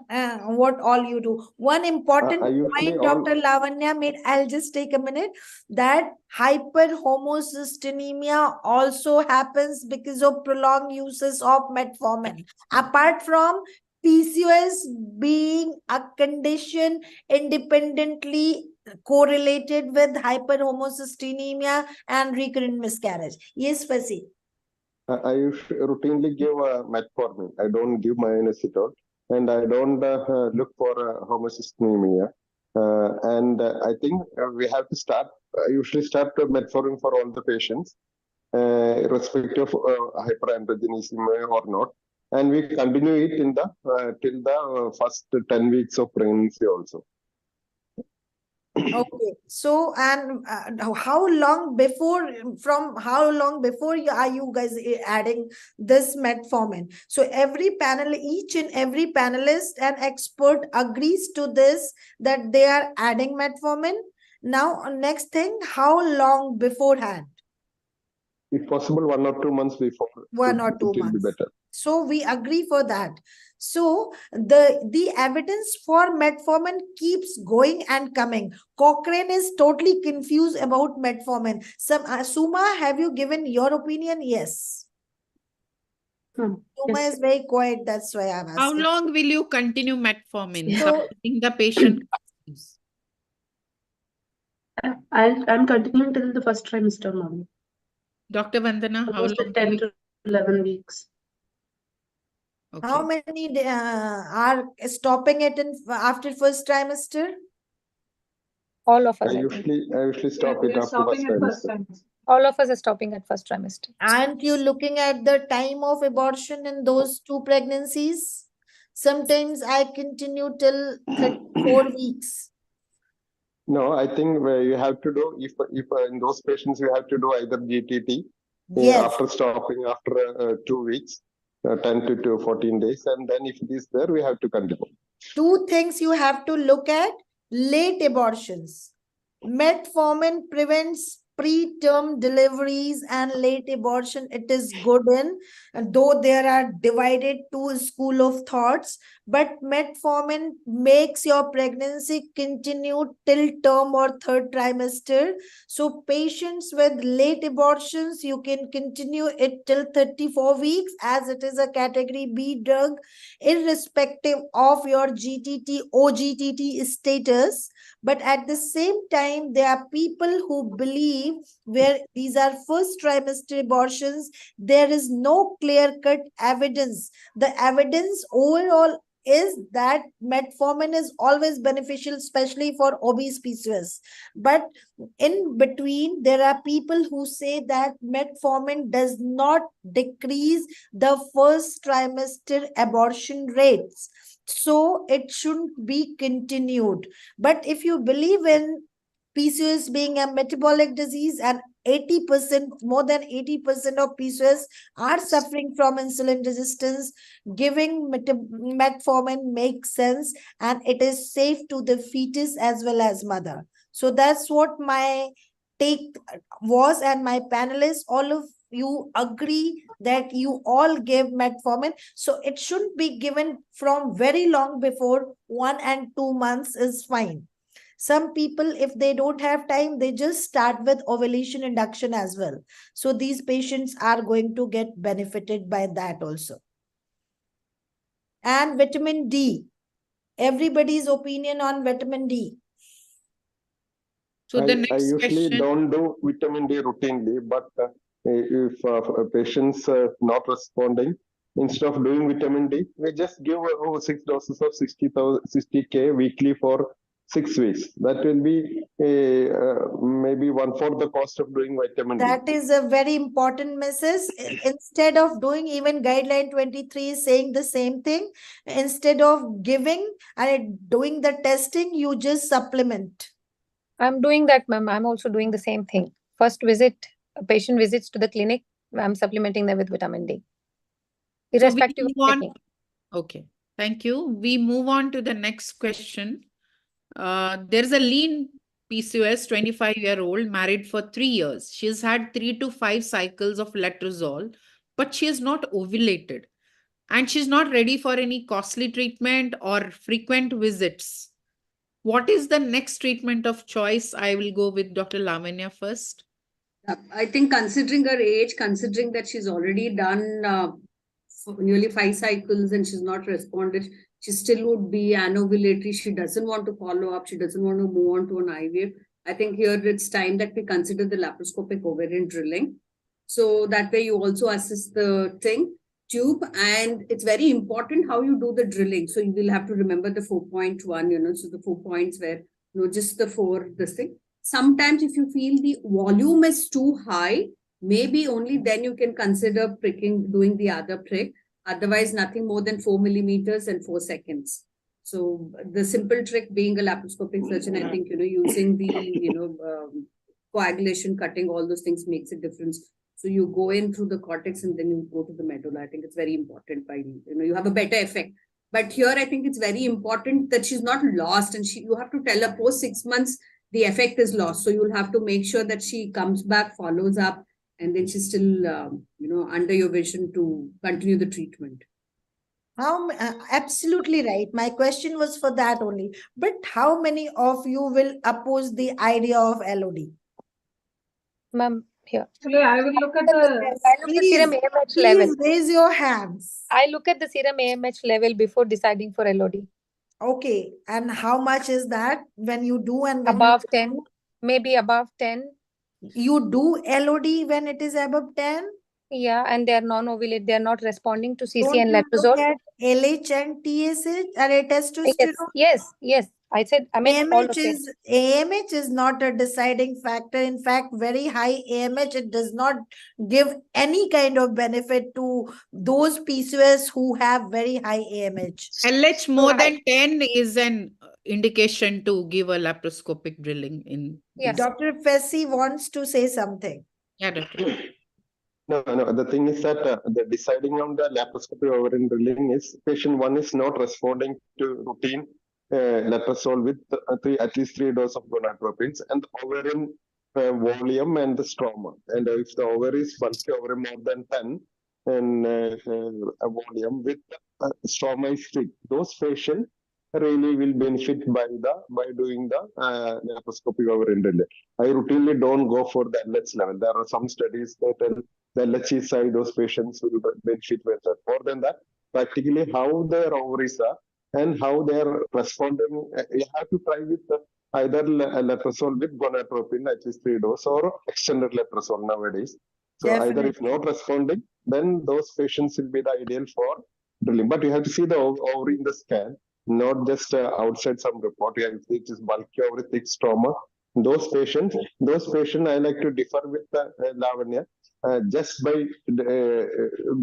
what all you do? One important point Dr. Lavanya made, I'll just take a minute, that hyperhomocystinemia also happens because of prolonged uses of metformin. Apart from PCOS being a condition independently correlated with hyperhomocystinemia and recurrent miscarriage. Yes, Fasi. I routinely give metformin. I don't give myoinositol, and I don't look for homocystinemia. I think we have to start. I usually start metformin for all the patients, irrespective of hyperandrogenism or not, and we continue it in the till the first 10 weeks of pregnancy also. Okay, so and how long before, from how long before are you guys adding this metformin? So every panel, each and every panelist and expert agrees to this, that they are adding metformin. Now, next thing, how long beforehand? If possible, 1 or 2 months before, 1 or 2 it will be months. better. So we agree for that. So the evidence for metformin keeps going and coming. Cochrane is totally confused about metformin. Suma, have you given your opinion? Yes. Suma is very quiet. That's why I'm How asking. long will you continue metformin? So- Supposing the patient continues? I'm continuing till the first trimester, ma'am. Dr. Vandana, how Almost long? like 10 to 11 weeks. How many are stopping it in after first trimester? All of us, I I think. usually stop We it are after stopping first at first trimester. trimester. All of us are stopping at first trimester. Aren't you looking at the time of abortion in those 2 pregnancies? Sometimes I continue till 34 weeks. No, I think you have to do, if in those patients, you have to do either GTT Yes. after stopping after 2 weeks, 10 to 14 days, and then if it is there, we have to continue. 2 things you have to look at: late abortions. Metformin prevents preterm deliveries and late abortion. It is good in, though there are divided 2 school of thoughts, but metformin makes your pregnancy continue till term or 3rd trimester. So patients with late abortions, you can continue it till 34 weeks, as it is a category B drug, irrespective of your GTT OGTT status. But at the same time, there are people who believe, where these are first trimester abortions, there is no clear cut evidence. The evidence overall is that metformin is always beneficial, especially for obese PCOS. But in between, there are people who say that metformin does not decrease the first trimester abortion rates, so it shouldn't be continued. But if you believe in PCOS being a metabolic disease, and 80%, more than 80% of PCOS are suffering from insulin resistance, giving metformin makes sense, and it is safe to the fetus as well as mother. So that's what my take was, and my panelists, all of you agree that you all give metformin. So it shouldn't be given from very long before. 1 and 2 months is fine. Some people, if they don't have time, they just start with ovulation induction as well. So these patients are going to get benefited by that also. And vitamin D. Everybody's opinion on vitamin D. So the I next usually question. don't do vitamin D routinely, but if a patient's not responding, instead of doing vitamin D, we just give 6 doses of 60K weekly for 6 weeks. That will be maybe 1/4 the cost of doing vitamin D. That is a very important message. Instead of doing, even guideline 23 is saying the same thing. Instead of giving and doing the testing, you just supplement. I'm doing that, ma'am. I'm also doing the same thing. First visit, patient visits to the clinic, I'm supplementing them with vitamin D. Irrespective of technique. Okay, thank you. We move on to the next question. There's a lean PCOS 25-year-old married for 3 years. She's had 3 to 5 cycles of letrozole, but she is not ovulated. And she's not ready for any costly treatment or frequent visits. What is the next treatment of choice? I will go with Dr. Lavanya first. I think considering her age, considering that she's already done nearly 5 cycles and she's not responded, she still would be anovulatory. She doesn't want to follow up. She doesn't want to move on to an IVF. I think here it's time that we consider the laparoscopic ovarian drilling. So that way you also assess the tube, and it's very important how you do the drilling. So you will have to remember the 4.1, so the 4 points where, just the 4, this thing. Sometimes if you feel the volume is too high, maybe only then you can consider pricking, doing the other prick. Otherwise, nothing more than 4 millimeters and 4 seconds. So the simple trick being a laparoscopic surgeon, I think, using the, coagulation, cutting, all those things makes a difference. So you go in through the cortex and then you go to the medulla. I think it's very important you have a better effect. But here, I think it's very important that she's not lost, and you have to tell her post 6 months, the effect is lost. So you'll have to make sure that she comes back, follows up, and then she's still, under your vision to continue the treatment. Absolutely right. My question was for that only. But how many of you will oppose the idea of LOD? Ma'am, here. Actually, I will look at I look at the serum AMH level. Please raise your hands. I look at the serum AMH level before deciding for LOD. Okay. And how much is that when you do and when above you 10, maybe above 10. You do LOD when it is above 10? Yeah, and they are non-ovulate. They are not responding to CC Don't and you look letrozole. at LH and TSH and testosterone? Yes. I said, I mean, all of it. AMH is not a deciding factor. In fact, very high AMH, it does not give any kind of benefit to those PCOS who have very high AMH. LH more than 10 is an indication to give a laparoscopic drilling in. Yes. Dr. Fessy wants to say something. Yeah, Doctor. No. The thing is that the deciding on the laparoscopy ovarian drilling is patient one is not responding to routine letrozole with at least 3 doses of gonadotropins, and the ovarian volume and the stroma. And if the ovary is bulky ovary more than 10 and a volume with stroma is thick, those patients really will benefit by doing the laparoscopic ovarian drilling. I routinely don't go for the LH level. There are some studies that tell the LH side, those patients will benefit with that. More than that, practically how their ovaries are and how they are responding, you have to try with either letrozole with gonadotropin, at least 3 doses, or extended letrozole nowadays. So either if not responding, then those patients will be the ideal for drilling. But you have to see the ovary in the scan, not just outside some report. Yeah, if it is bulky ovary, thick stroma, those patients, I like to differ with Lavanya. Just by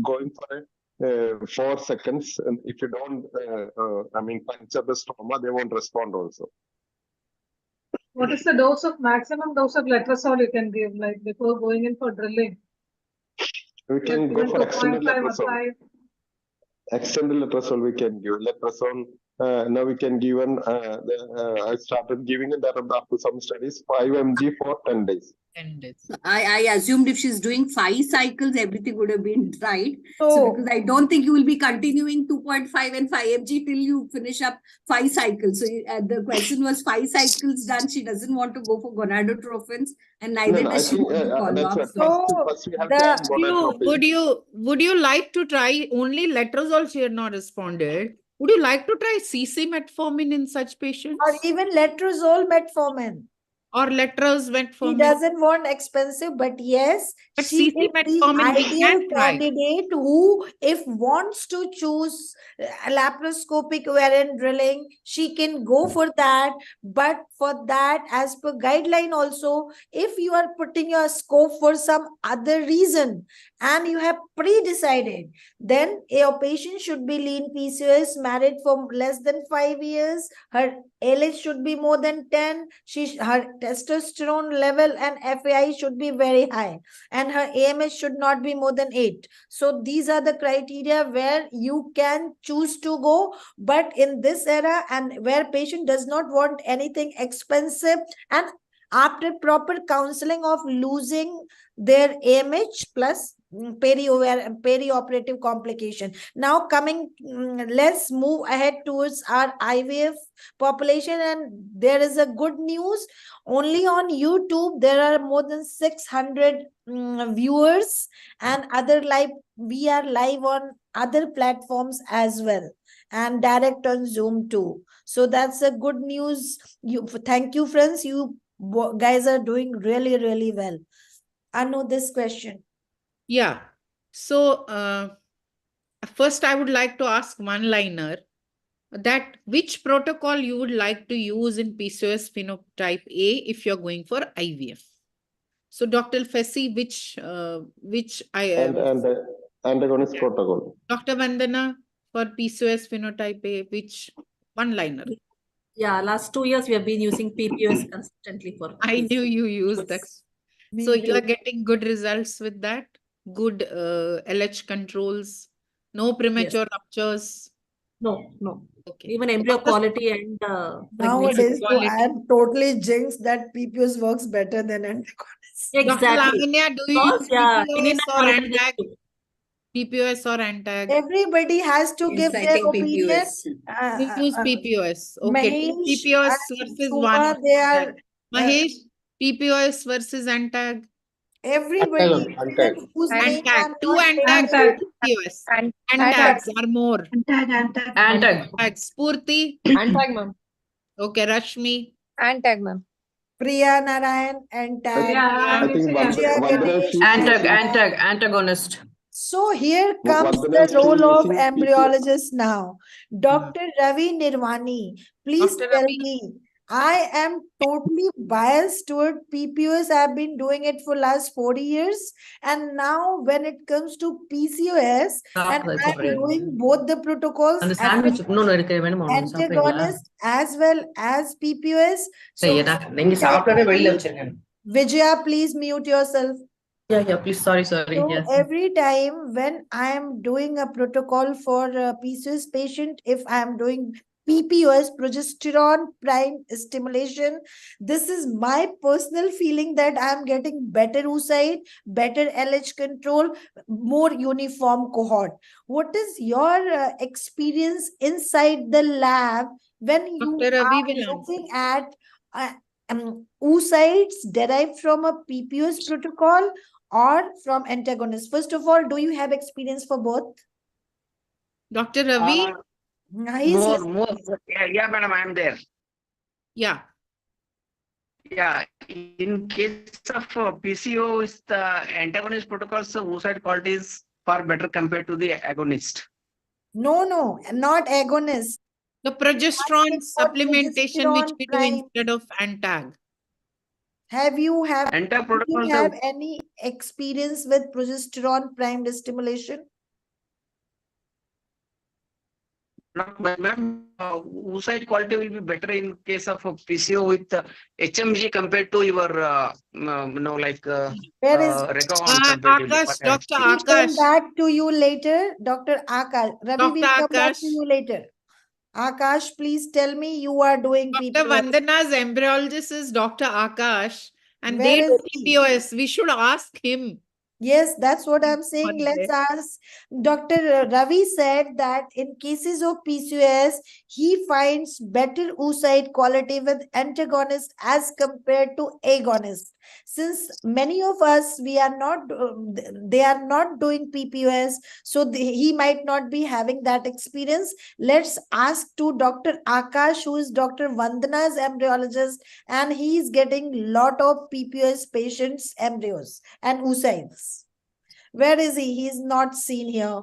going for 4 seconds, and if you don't, puncture the stroma, they won't respond also. What is the maximum dose of letrozole you can give, like before going in for drilling? We can go for extended 2.5 or letrozole. 5. Extended letrozole we can give. Letrozole, now we can give I started giving it up to some studies, 5 mg for 10 days. I assumed if she's doing 5 cycles, everything would have been right. So because I don't think you will be continuing 2.5 and 5 mg till you finish up 5 cycles. So the question was 5 cycles done. She doesn't want to go for gonadotropins, and neither does she want to follow up. First we have to add gonadotropin. Would you like to try only letrozole? She had not responded. Would you like to try CC metformin in such patients? Or even letrozole metformin. Or letters metformin. She doesn't want expensive, but yes, but she is the ideal try. candidate who, if wants to choose laparoscopic ovarian drilling, she can go for that. But for that, as per guideline also, if you are putting your scope for some other reason and you have pre-decided, then your patient should be lean PCOS, married for less than 5 years, her LH should be more than 10, her testosterone level and FAI should be very high, and her AMH should not be more than 8. So these are the criteria where you can choose to go. But in this era, and where patient does not want anything expensive, and after proper counseling of losing their AMH plus perioperative complication. Now coming, let's move ahead towards our IVF population, and there is a good news. Only on YouTube there are more than 600 viewers, and we are live on other platforms as well, and direct on Zoom too. So that's a good news. Thank you, friends. You guys are doing really, really well. Anu, this question. Yeah. So first I would like to ask one-liner that which protocol you would like to use in PCOS phenotype A if you're going for IVF. So Dr. Fessy, which antagonist protocol. Dr. Vandana, for PCOS phenotype A, which One-liner. Yeah, last 2 years we have been using PPOS consistently for I this. knew you used that. So you are getting good results with that? Good LH controls, no premature ruptures. No, no. Okay. Even embryo quality and pregnancy. Nowadays, so I am totally jinxed that PPOS works better than antagonist. Dr. Exactly. Lavanya, do you Because, use yeah, PPOS or antag? PPOS or antag? Everybody has to Yes, give I their think opinion. PPOS. You use PPOS. Okay. Two Mahesh PPOS and versus one Suma, they antag. are Mahesh, PPOS versus antag. everybody, Antag. even whose name Antag. I'm Two not antag, Antag. two PPOS. Antag. Antags are more. Antag. Antag. Spurti. Antag, ma'am. Okay, Rashmi. Antag, ma'am. Priya Narayan and Tag. Yeah, I I'm think using Vijaya antag. Ganesh Antag, antagonist. So here comes Vandana is the still role of using PPOS. embryologist now. Dr. Ravi Nirvani, please Dr. tell Ravi. me, I am totally biased toward PPOS. I've been doing it for last 40 years. And now when it comes to PCOS, and I'm doing both the protocols, அந்த sandwich இன்னொன்னு இருக்கு வேணுமா ஒன்று சாப்பிடுறீங்களா antagonist as well as PPOS. So ஏடா நீங்க சாப்பிடவே வெளியில வச்சிருக்கேன் Vijaya, please mute yourself. yeah please sorry So yes every time when I am doing a protocol for a PCOS patient, if I am doing PPOS, progesterone prime stimulation, this is my personal feeling that I am getting better oocyte, better LH control, more uniform cohort. What is your experience inside the lab when you Dr. Ravi are will looking at oocytes derived from a PPOS protocol or from antagonist? First of all, do you have experience for both? Dr. Ravi? He's More. Yeah, madam, I am there. Yeah. Yeah, in case of PCO, is the antagonist protocols, oocyte quality is far better compared to the agonist. No, not agonist. The progesterone supplementation which we do prime. instead of antag. Have you Antag protocols have any experience with progesterone primed stimulation? Ma'am, oocyte quality will be better in case of PCO with HMG compared to your, Where is Recon comparatively. Akash, Dr. We'll come Akash. back to you later, Dr. Akash. Ravi, Dr. we'll come back Akash. to you later. Akash, please tell me you are doing Dr. PPOS. Vandana's embryologist is Dr. Akash, and Where they is do he? PPOS. We should ask him. Yes, that's what I'm saying. One Let's day. ask. Dr. Ravi said that in cases of PCOS, he finds better oocyte quality with antagonist as compared to agonist. Since many of us, we are not, they are not doing PPOS, so he might not be having that experience. Let's ask to Dr. Akash, who is Dr. Vandana's embryologist, and he is getting lot of PPOS patients' embryos and oocytes. Where is he? He's not seen here.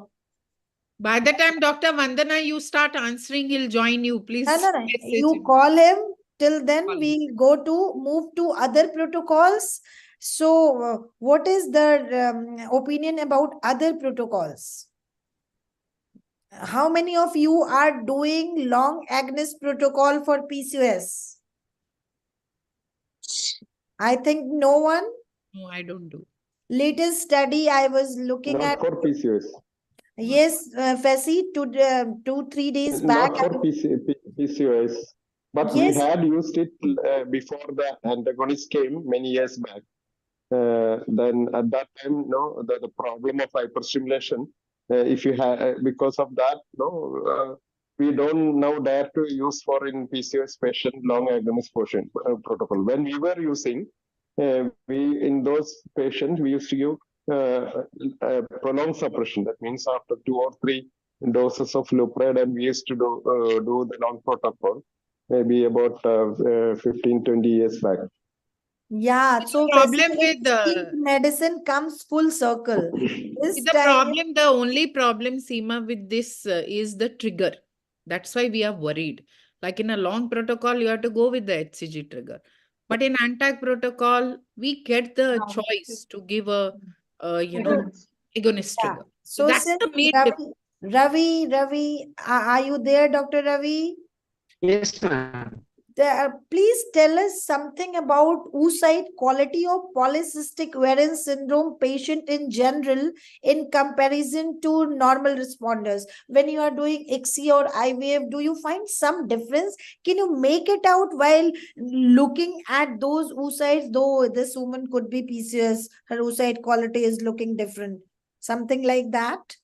By the time Dr. Vandana, you start answering, he'll join you. Please. No. You call him. Till then, we go to move to other protocols. So, what is the opinion about other protocols? How many of you are doing long agonist protocol for PCOS? I think no one. No, I don't do. Latest study I was looking Not at. for PCOS. Yes, Fessy, 2-3 days back. Not for PCOS. But we Yes. had used it before the antagonist came many years back. Then at that time, the problem of hyperstimulation, if you have, because of that, we don't now dare to use for in PCOS patient long agonist protocol. When we were using, we in those patients, we used to use prolonged suppression. That means after 2 or 3 doses of Lupred, and we used to do the long protocol, maybe about 15-20 years back. Yeah, so problem with medicine comes full circle. The only problem, Seema, with this is the trigger. That's why we are worried. Like in a long protocol, you have to go with the HCG trigger. But in antag protocol, we get the choice to give a, agonist trigger. So that's the main difference. Ravi, are you there, Dr. Ravi? Yes, ma'am. Please tell us something about oocyte quality of polycystic ovarian syndrome patient in general in comparison to normal responders. When you are doing ICSI or IVF, do you find some difference? Can you make it out while looking at those oocytes? Though this woman could be PCOS, her oocyte quality is looking different. Something like that?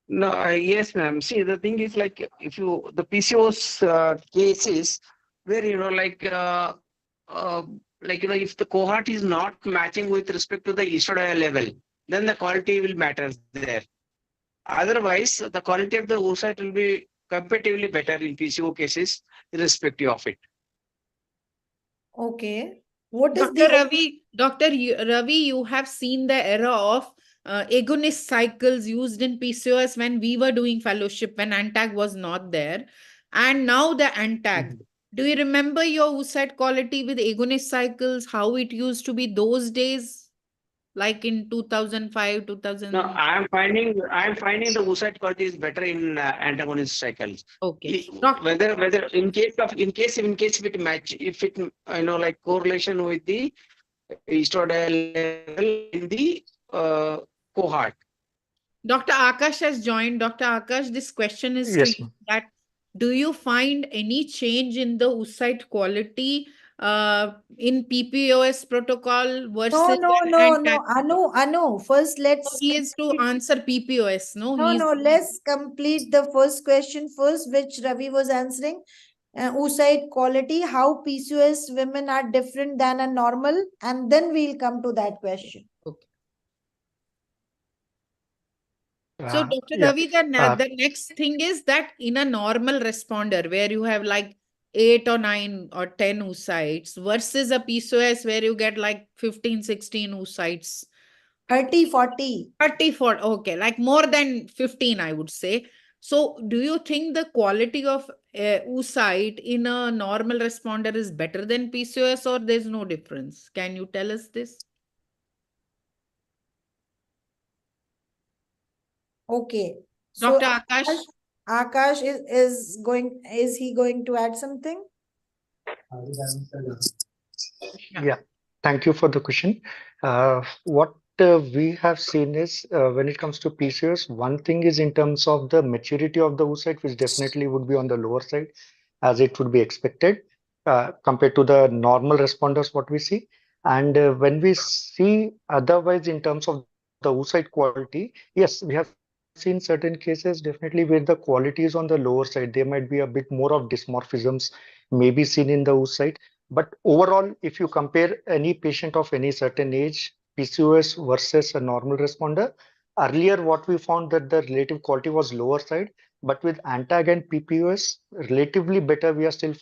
No, yes, ma'am. See, the thing is like if you the PCOS cases where uh, if the cohort is not matching with respect to the estradiol level, then the quality will matter there. Otherwise, the quality of the oocyte will be comparatively better in PCO cases, irrespective of it. Okay. What is Dr. the Ravi, Ravi, you have seen the era of agonist cycles used in PCOS when we were doing fellowship, when ANTAG was not there. And now the ANTAG. Do you remember your oocyte quality with agonist cycles, how it used to be those days, like in 2005, 2000? No, I am finding the oocyte quality is better in antagonist cycles. Okay. Whether in case if it match, if it like correlation with the estradiol level in the cohort. Dr. Akash has joined. Dr. Akash, this question is to Yes, you ma'am. that do you find any change in the oocyte quality in PPOS protocol versus an No. ANTAC? Anu. First, So let's he is to complete. answer PPOS. No, No, he's no. Let's complete the first question first, which Ravi was answering. Oocyte quality, how PCOS women are different than a normal, and then we'll come to that question. okay. So, Dr. Yeah. Ravi, the next thing is that in a normal responder where you have like 8 or 9 or 10 oocytes versus a PCOS where you get like 15, 16 oocytes. 30, 40. 30, 40, okay, like more than 15, I would say. So, do you think the quality of oocyte in a normal responder is better than PCOS or there's no difference? Can you tell us this? Okay. So Dr. Akash? Akash is he going to add something? Yeah, thank you for the question. What we have seen is when it comes to PCOS, one thing is in terms of the maturity of the oocyte, which definitely would be on the lower side, as it would be expected compared to the normal responders, what we see. And when we see otherwise in terms of the oocyte quality, yes, we have seen certain cases definitely where the quality is on the lower side. There might be a bit more of dysmorphisms maybe seen in the oocyte. But overall, if you compare any patient of any certain age, PCOS versus a normal responder, earlier what we found that the relative quality was lower side, but with ANTAG and PPOS, relatively better we are still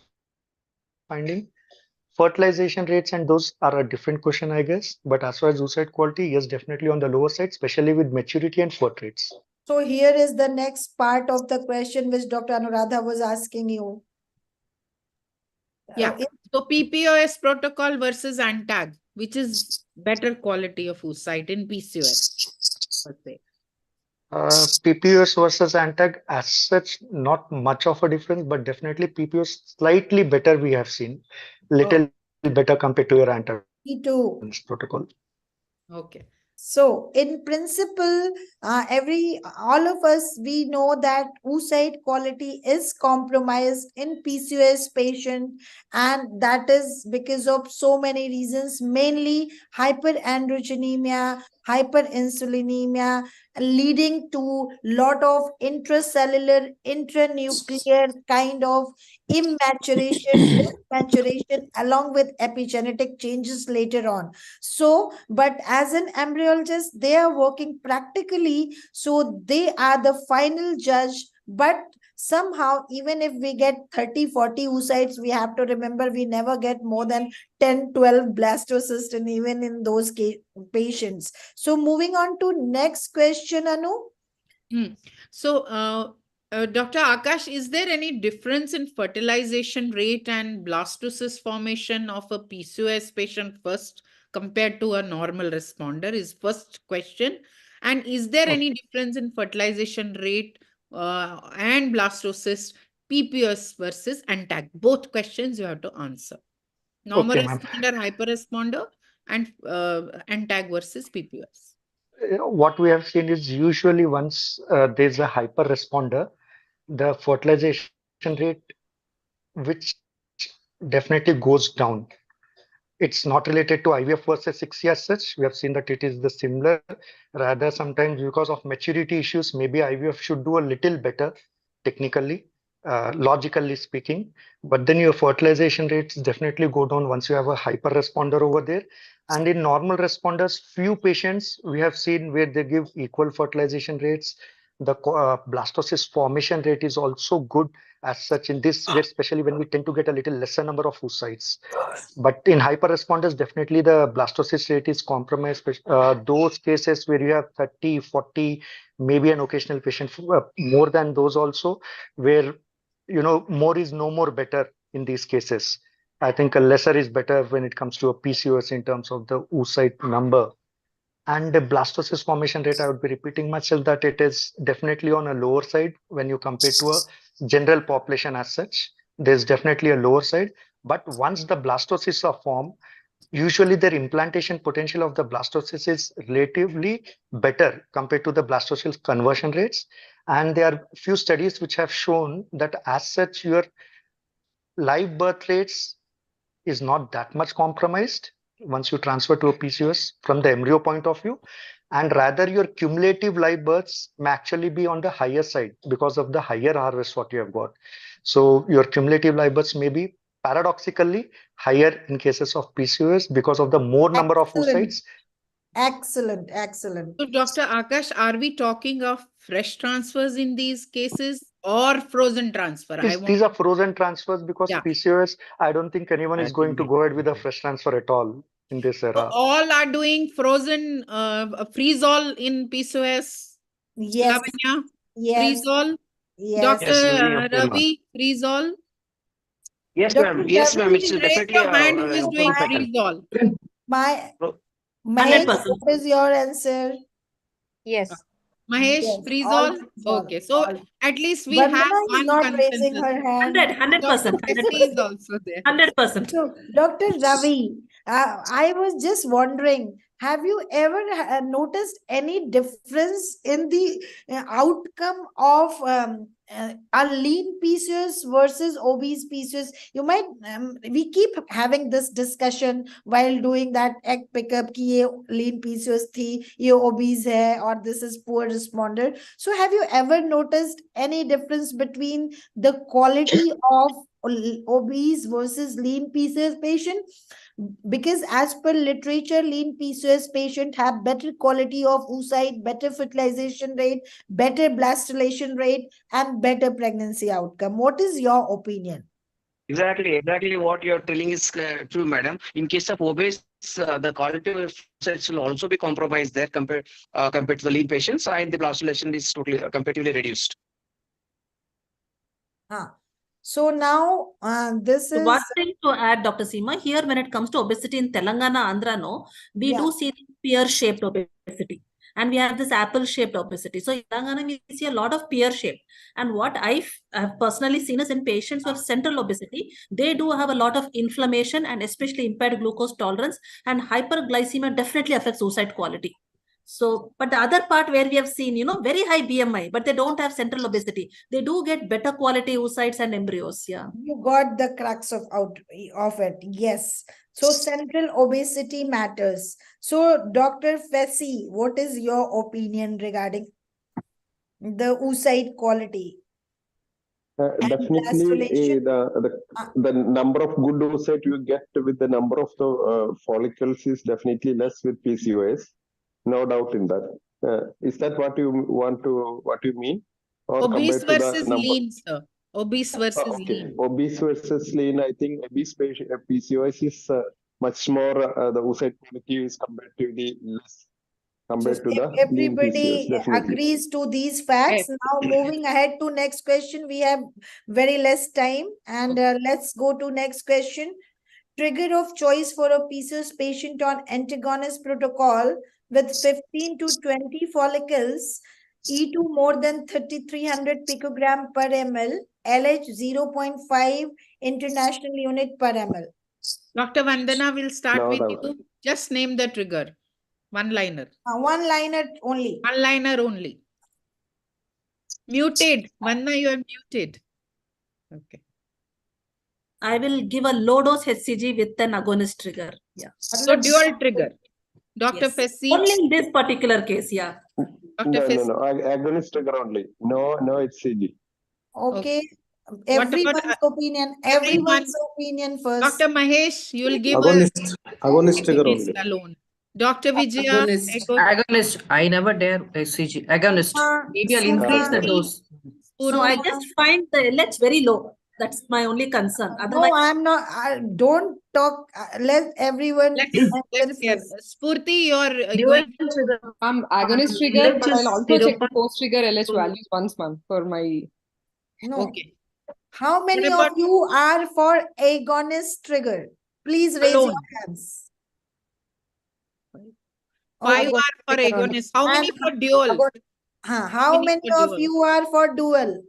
finding. Fertilization rates and those are a different question, I guess. But as far as oocyte quality, yes, definitely on the lower side, especially with maturity and FERT rates. So here is the next part of the question which Dr. Anuradha was asking you. Yeah. So PPOS protocol versus ANTAG, which is better quality of oocyte in PCOS, per se. PPOS versus ANTAG, as such, not much of a difference, but definitely PPOS slightly better we have seen, little better compared to your antagonist Me protocol. too. Okay. So, in principle, all of us we know that oocyte quality is compromised in PCOS patient, and that is because of so many reasons, mainly hyperandrogenemia, hyperinsulinemia, leading to lot of intracellular, intranuclear kind of immaturation, maturation, along with epigenetic changes later on. So, but as an embryologist, they are working practically, so they are the final judge. But somehow, even if we get 30, 40 oocytes, we have to remember we never get more than 10, 12 blastocysts, and even in those patients. So, moving on to next question, Anu. So, Dr. Akash, is there any difference in fertilization rate and blastocyst formation of a PCOS patient first compared to a normal responder? Is first question. And is there any difference in fertilization rate and blastocyst PPOS versus ANTAC. Both questions you have to answer. Normal Okay, ma'am. responder, hyper-responder, and ANTAC versus PPOS. What we have seen is usually once there's a hyper responder, the fertilization rate, which definitely goes down. It's not related to IVF versus 6 years such. We have seen that it is the similar. Rather, sometimes because of maturity issues, maybe IVF should do a little better technically, logically speaking. But then your fertilization rates definitely go down once you have a hyper responder over there. And in normal responders, few patients we have seen where they give equal fertilization rates. The blastocyst formation rate is also good as such in this, where especially when we tend to get a little lesser number of oocytes. But in hyper responders, definitely the blastocyst rate is compromised. Those cases where you have 30, 40, maybe an occasional patient, more than those also, where, more is no more better in these cases. I think a lesser is better when it comes to a PCOS in terms of the oocyte number. And the blastocyst formation rate, I would be repeating myself that it is definitely on a lower side when you compare to a general population as such. There's definitely a lower side. But once the blastocysts are formed, usually their implantation potential of the blastocyst is relatively better compared to the blastocyst conversion rates. And there are few studies which have shown that as such, your live birth rates is not that much compromised once you transfer to a PCOS from the embryo point of view, and rather your cumulative live births may actually be on the higher side because of the higher harvest what you have got. So your cumulative live births may be paradoxically higher in cases of PCOS because of the more number of oocytes. Excellent, excellent. So, Dr. Akash, are we talking of fresh transfers in these cases or frozen transfer? These are frozen transfers because PCOS, I don't think anyone is going to go ahead with a fresh transfer at all in this era. So all are doing frozen freeze-all in PCOS. Yes. Lavanya, Yes. freeze-all. Yes. Dr. Yes, many of them are. Ravi, freeze-all. Yes, Dr. ma'am. Yes, ma'am. It's Please raise definitely your hand who is an doing open pattern. freeze-all. Mahesh, 100%. what is your answer? Yes. Mahesh, Yes, freeze-all. freeze-all, Okay, so all. at least we have Vandana is one not raising consensus. her hand. 100%. Dr. is also there. 100%. So, Dr. Ravi, I was just wondering, have you ever noticed any difference in the outcome of a lean PCOS versus obese PCOS? You might, we keep having this discussion while doing that egg pickup, ki ye lean PCOS thi, ye obese hai, or this is poor responder. So, have you ever noticed any difference between the quality of obese versus lean PCOS patient? Because as per literature, lean PCOS patient have better quality of oocyte, better fertilization rate, better blastulation rate, and better pregnancy outcome. What is your opinion? Exactly what you're telling is true, madam. In case of obese, the quality of cells will also be compromised there compared to the lean patients, and the blastulation is totally comparatively reduced. So now this So is one thing to add, Dr. Seema, here when it comes to obesity in Telangana, Andhra, no, we do see pear-shaped obesity. And we have this apple-shaped obesity. So in Telangana, we see a lot of pear-shaped. And what I have personally seen is in patients who have central obesity, they do have a lot of inflammation and especially impaired glucose tolerance, and hyperglycemia definitely affects oocyte quality. So, but the other part where we have seen, very high BMI, but they don't have central obesity. They do get better quality oocytes and embryos. Yeah. You got the crux of it. Yes. So central obesity matters. So Dr. Fessy, what is your opinion regarding the oocyte quality? Definitely, the number of good oocyte you get with the number of the follicles is definitely less with PCOS. No doubt in that. Is that what you mean? Or Obese compared to the versus number? lean, sir. Obese versus Okay, lean. obese versus lean. I think obese PCOS is much more the oocyte quality is comparatively less compared to the lean PCOS. Everybody Definitely. agrees to these facts. Now moving ahead to next question. We have very less time, and let's go to next question. Trigger of choice for a PCOS patient on antagonist protocol with 15 to 20 follicles E2 more than 3300 picogram per ml, LH 0.5 international unit per ml. Dr. Vandana will start Now with the- you. Just name the trigger. One-liner. One-liner only. One-liner only. Muted. Vandana, you are muted. Okay. I will give a low dose HCG with an agonist trigger. Yeah. So dual trigger. Dr. Yes. Fessy. Only in this particular case, yeah. Dr. Fessy. No. Agonist trigger only. No HCG. Okay. What Everyone's about opinion. everyone? Everyone's opinion first. Dr. Mahesh, you will give Agonist trigger agonist only. alone. Dr. Vijaya, Agonist. I never dare HCG. Agonist. Maybe I'll increase the dose. No, I just find the LH very low. That's my only concern. No, Otherwise, I'm not. Don't talk. Let everyone Let's hear. Spurti, you're Dual going. trigger. Agonist trigger, but LH is I'll also check the 0.2. post trigger LH values once, ma'am, for my. No. Okay. How many of about- you are for agonist trigger? Please raise Alone. your hands. 5 agonist are for trigger only. agonist. How many And for dual? how many for of dual? you are for dual?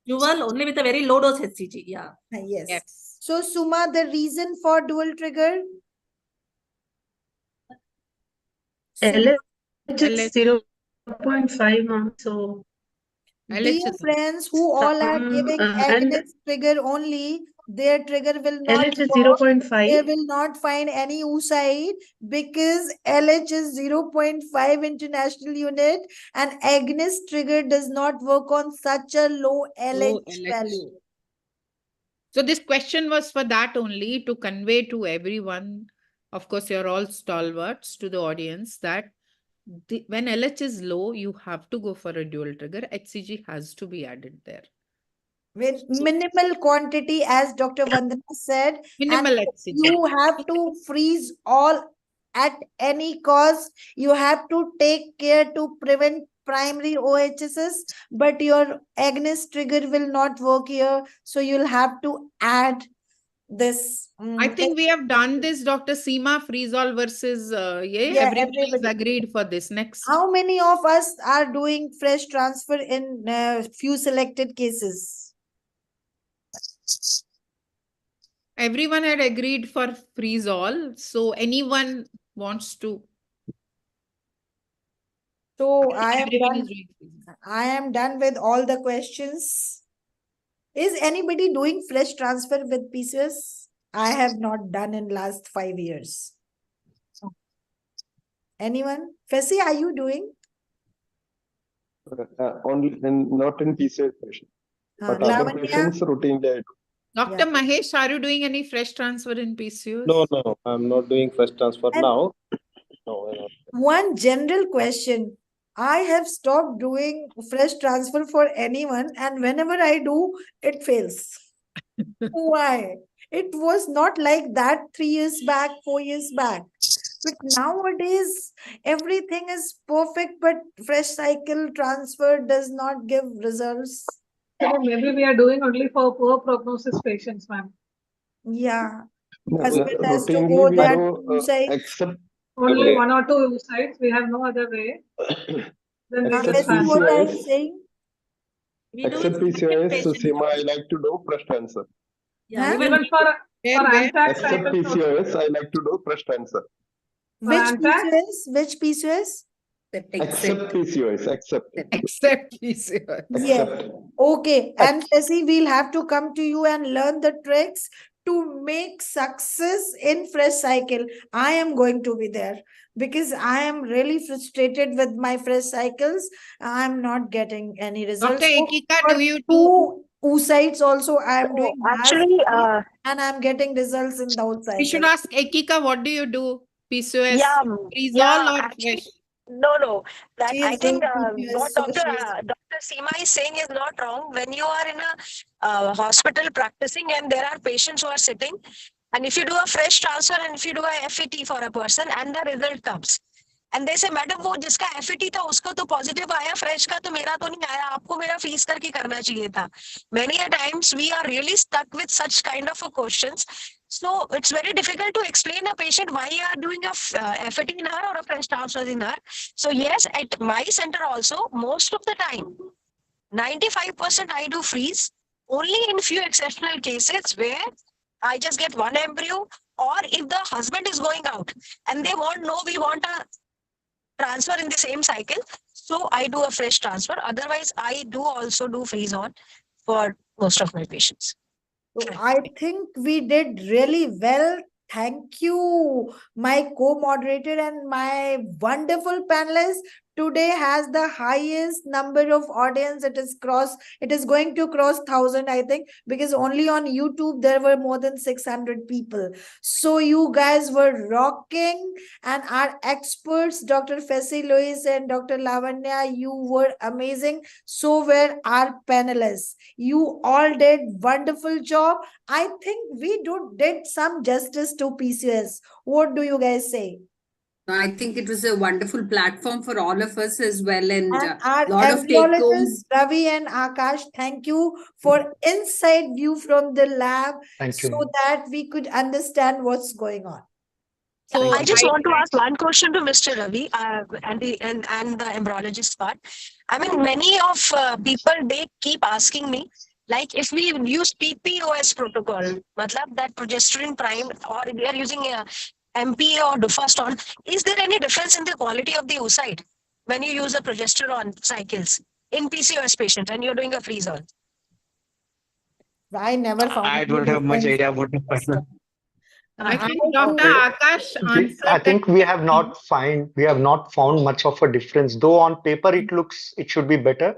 dual only with a very low dose HCG. Yeah. Yes. Yes. So Suma, the reason for dual trigger? LH LH. is 0.5, ma'am. So Dear friends who all are giving and agonist trigger only, their trigger will not LH is work. 0.5. They will not find any oocyte because LH is 0.5 international unit and agonist trigger does not work on such a low LH value. So this question was for that only, to convey to everyone. Of course, you're all stalwarts, to the audience, that when LH is low, you have to go for a dual trigger. HCG has to be added there. With minimal quantity, as Dr. Vandana said, Minimal and HCG. you have to freeze all at any cost. You have to take care to prevent primary OHSs, but your agonist trigger will not work here. So you'll have to add this. I think we have done this, Dr. Seema, freeze-all versus everybody is agreed for this. Next. How many of us are doing fresh transfer in few selected cases? Everyone had agreed for freeze-all. So anyone wants to? So I am done with all the questions. Is anybody doing fresh transfer with PCOS? I have not done in last 5 years. Anyone? Fessy, are you doing? Only not in PCOS patient, but other Lavanya? patients routinely I do. Dr. Mahesh, are you doing any fresh transfer in PCOS? No, I'm not doing first transfer now. No, I'm not. One general question. I have stopped doing fresh transfer for anyone, and whenever I do, it fails. Why? It was not like that 3 years back, 4 years back. But nowadays, everything is perfect, but fresh cycle transfer does not give results. So maybe we are doing only for poor prognosis patients, ma'am. Yeah. No, Husband has to routinely go we there do to say. except Only 1 or 2 sites. We have no other way. Then we except just transfer. What are you PCOS. saying? Except PCOS, Seema, I like to do fresh transfer. Yeah, Even for anthrax Except cycles also. PCOS, I like to do fresh transfer. Which anthrax? PCOS? Which PCOS? Except PCOS, except. Except PCOS. Yeah. Okay. And Fessy, we'll have to come to you and learn the tricks to make success in fresh cycle. I am going to be there because I am really frustrated with my fresh cycles. I'm not getting any results. Dr. So Ekika, for do you two oocytes also I am doing actually, and I'm getting results in those We should cycles. ask Ekika, what do you do? PCOS, Yeah, freeze-all or actually, fresh? no. That She I is think doing PCOS, what so she's Dr. Seema is saying is not wrong. When you are in a hospital practicing and there are patients who are sitting, and if you do a fresh transfer and if you do a FET for a person and the result comes, and they say, madam वो जिसका FET था उसका तो positive आया, fresh का तो मेरा तो नहीं आया, आपको मेरा फ्रीज करके करना चाहिए था. Many a times we are really stuck with such kind of a questions. So it's very difficult to explain a patient why you are doing a FET in her or a fresh transfer in her. So yes, at my center also, most of the time, 95% I do freeze. Only in few exceptional cases where I just get one embryo, or if the husband is going out and they want, no, we want a transfer in the same cycle, so I do a fresh transfer. Otherwise, I do also do freeze on for most of my patients. So I think we did really well. Thank you, my co-moderator and my wonderful panelists. Today has the highest number of audience. It is going to cross 1,000, I think, because only on YouTube there were more than 600 people. So you guys were rocking, and our experts, Dr. Fessy Lewis and Dr. Lavanya, you were amazing. So were our panelists. You all did wonderful job. I think we did some justice to PCOS. What do you guys say? I think it was a wonderful platform for all of us as well, and our lot of take home. embryologists, Ravi and Akash, thank you for inside view from the lab, Thank you. so that we could understand what's going on. So I just want to ask one question to Mr. Ravi and the embryologist part. I mean, many of people, they keep asking me, like, if we use PPOS protocol, matlab that progesterone prime, or we are using MPA or Dufaston, is there any difference in the quality of the oocyte when you use the progesterone cycles in PCOS patients and you're doing a freeze on? I never found. I don't have much idea about the question. I think Dr. Akash answered. I think we have not found much of a difference. Though on paper it should be better,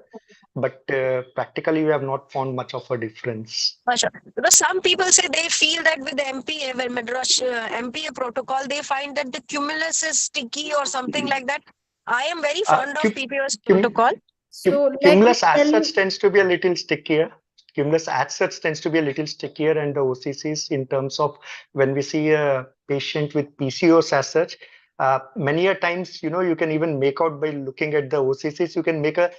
but practically we have not found much of a difference. Sure. Because some people say they feel that with the MPA, when MPA protocol, they find that the cumulus is sticky or something like that. I am very fond of PPOS protocol. Cumulus as such tends to be a little stickier. Cumulus as such tends to be a little stickier, and the OCCs, in terms of when we see a patient with PCOS as such, many a times, you can even make out by looking at the OCCs, you can make a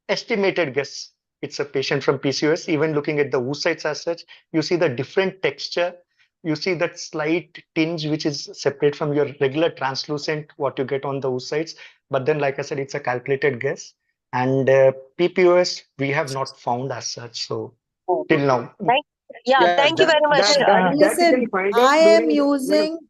estimated guess it's a patient from PCOS. Even looking at the oocytes as such, you see the different texture, you see that slight tinge which is separate from your regular translucent what you get on the oocytes. But then, like I said, it's a calculated guess. And PPOS we have not found as such. So till now. Thank you very much. Listen,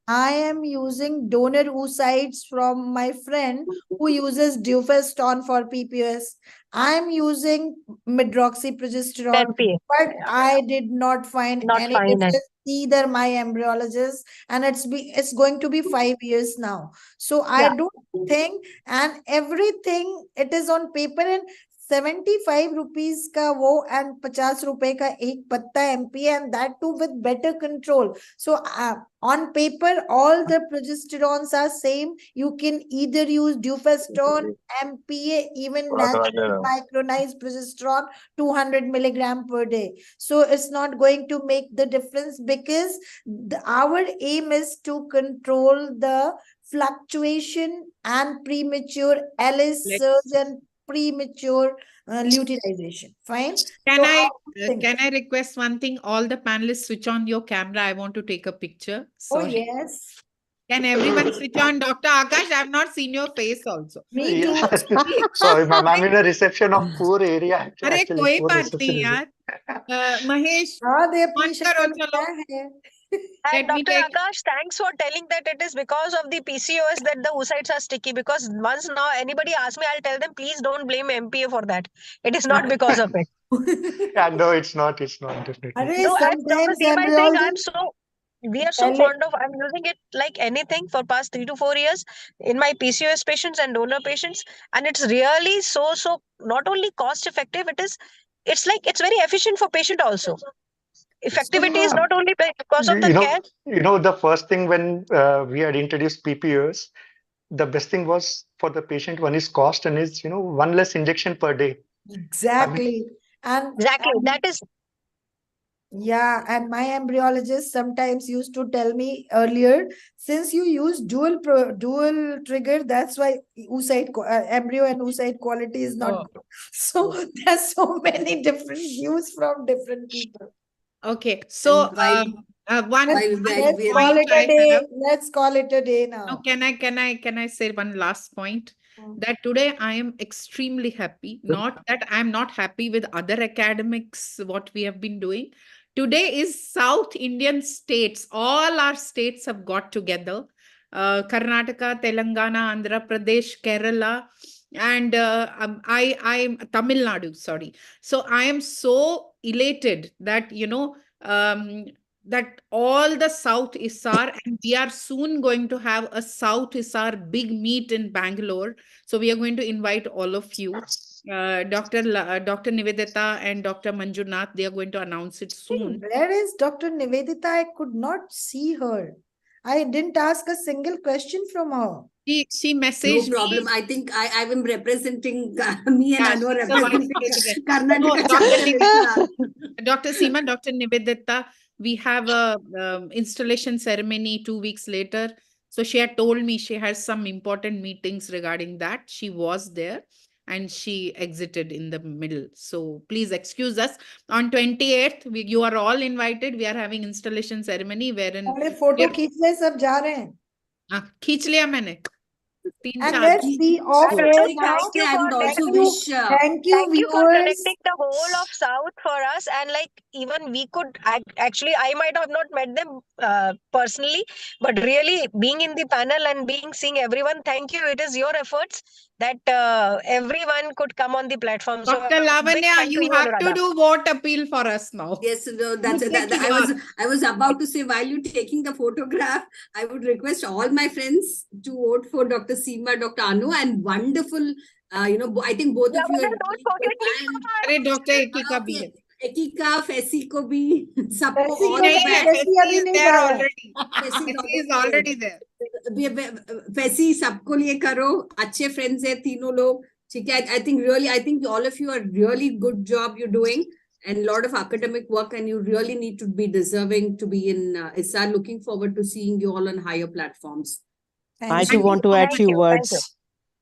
I am using donor oocytes from my friend who uses Dufaston for PPOS. I'm using medroxyprogesterone, but I did not find any difference. Either my embryologist, and it's going to be 5 years now. So I don't think, and everything it is on paper, and 75 rupees ka wo and 50 rupees ka ek patta MPA, and that too with better control. So on paper, all the progesterones are same. You can either use Dufaston, MPA, even natural micronized progesterone, 200 milligram per day. So it's not going to make the difference, because our aim is to control the fluctuation and premature Ellis surge and premature luteinization. Fine. Can I request one thing? All the panelists switch on your camera. I want to take a picture. Sorry. Oh yes. Can everyone switch on? Dr. Akash, I have not seen your face also. Me too. Sorry, ma'am. I'm in a reception of poor area. अरे कोई बात नहीं यार. Mahesh, on करो चलो. And Dr. Akash, thanks for telling that it is because of the PCOS that the oocytes are sticky. Because once now anybody asks me, I'll tell them, please don't blame MPA for that. It is not because of it. No, it's not. It's not, definitely. No, as Dr. Seema is saying, we are so fond of, I'm using it like anything for past 3 to 4 years in my PCOS patients and donor patients. And it's really so not only cost effective, it's very efficient for patient also. Effectivity is not only because of the care. The first thing when we had introduced PPOs, the best thing was for the patient, one is cost, and is one less injection per day. Exactly. Exactly. That is Yeah, and my embryologist sometimes used to tell me earlier, since you use dual trigger, that's why embryo and oocyte quality is not good. So there's so many different views from different people. Okay, so one Let's call point it a I day. have. Let's call it a day No, now. can I say one last point? That today I am extremely happy. Not that I'm not happy with other academics, what we have been doing. Today is South Indian states. All our states have got together. Karnataka, Telangana, Andhra Pradesh, Kerala, and I'm Tamil Nadu, sorry. So I am so elated that, that all the South ISAR, and we are soon going to have a South ISAR big meet in Bangalore. So we are going to invite all of you. Dr. Nivedita and Dr. Manjunath, they are going to announce it soon. Where is Dr. Nivedita? I could not see her. I didn't ask a single question from her. She No messaged problem. me. I think I am representing me and Anu are she's the vice representing president. Karnataka No, chapter. Dr. Seema, Dr. Nivedita, we have a installation ceremony 2 weeks later. So she had told me she has some important meetings regarding that. She was there and she exited in the middle. So please excuse us. On 28th, you are all invited. We are having installation ceremony wherein अरे photo खींचने सब जा रहे हैं. खींच लिया मैंने. And let's be off So air now. thank you for Thank thank you, you, thank you, thank you for viewers. connecting the whole of South for us. And like even we could actually, I might have not met them personally, but really being in the panel and being seeing everyone, thank you. It is your efforts that everyone could come on the platform. So Dr. a big Lavanya, thank you you, have to Anuradha. do vote appeal for us now. Yes, no, I was about to say, while you taking the photograph, I would request all my friends to vote for Dr. Seema, Dr. Anu, and wonderful. I think both of you are Lavanya, don't forget अरे Dr. Ekika भी है. Ekika, Fesi को भी सबको Fesi all नहीं the है, best. Fesi is there already. Fesi Fesi is already there. फैसी सबको लिए करो, अच्छे फ्रेंड्स है तीनों लोग, ठीक है. I think all of you are really good job you're doing and a lot of academic work, and you really need to be deserving to be in ISAR. Looking forward to seeing you all on higher platforms. I too want to add few words.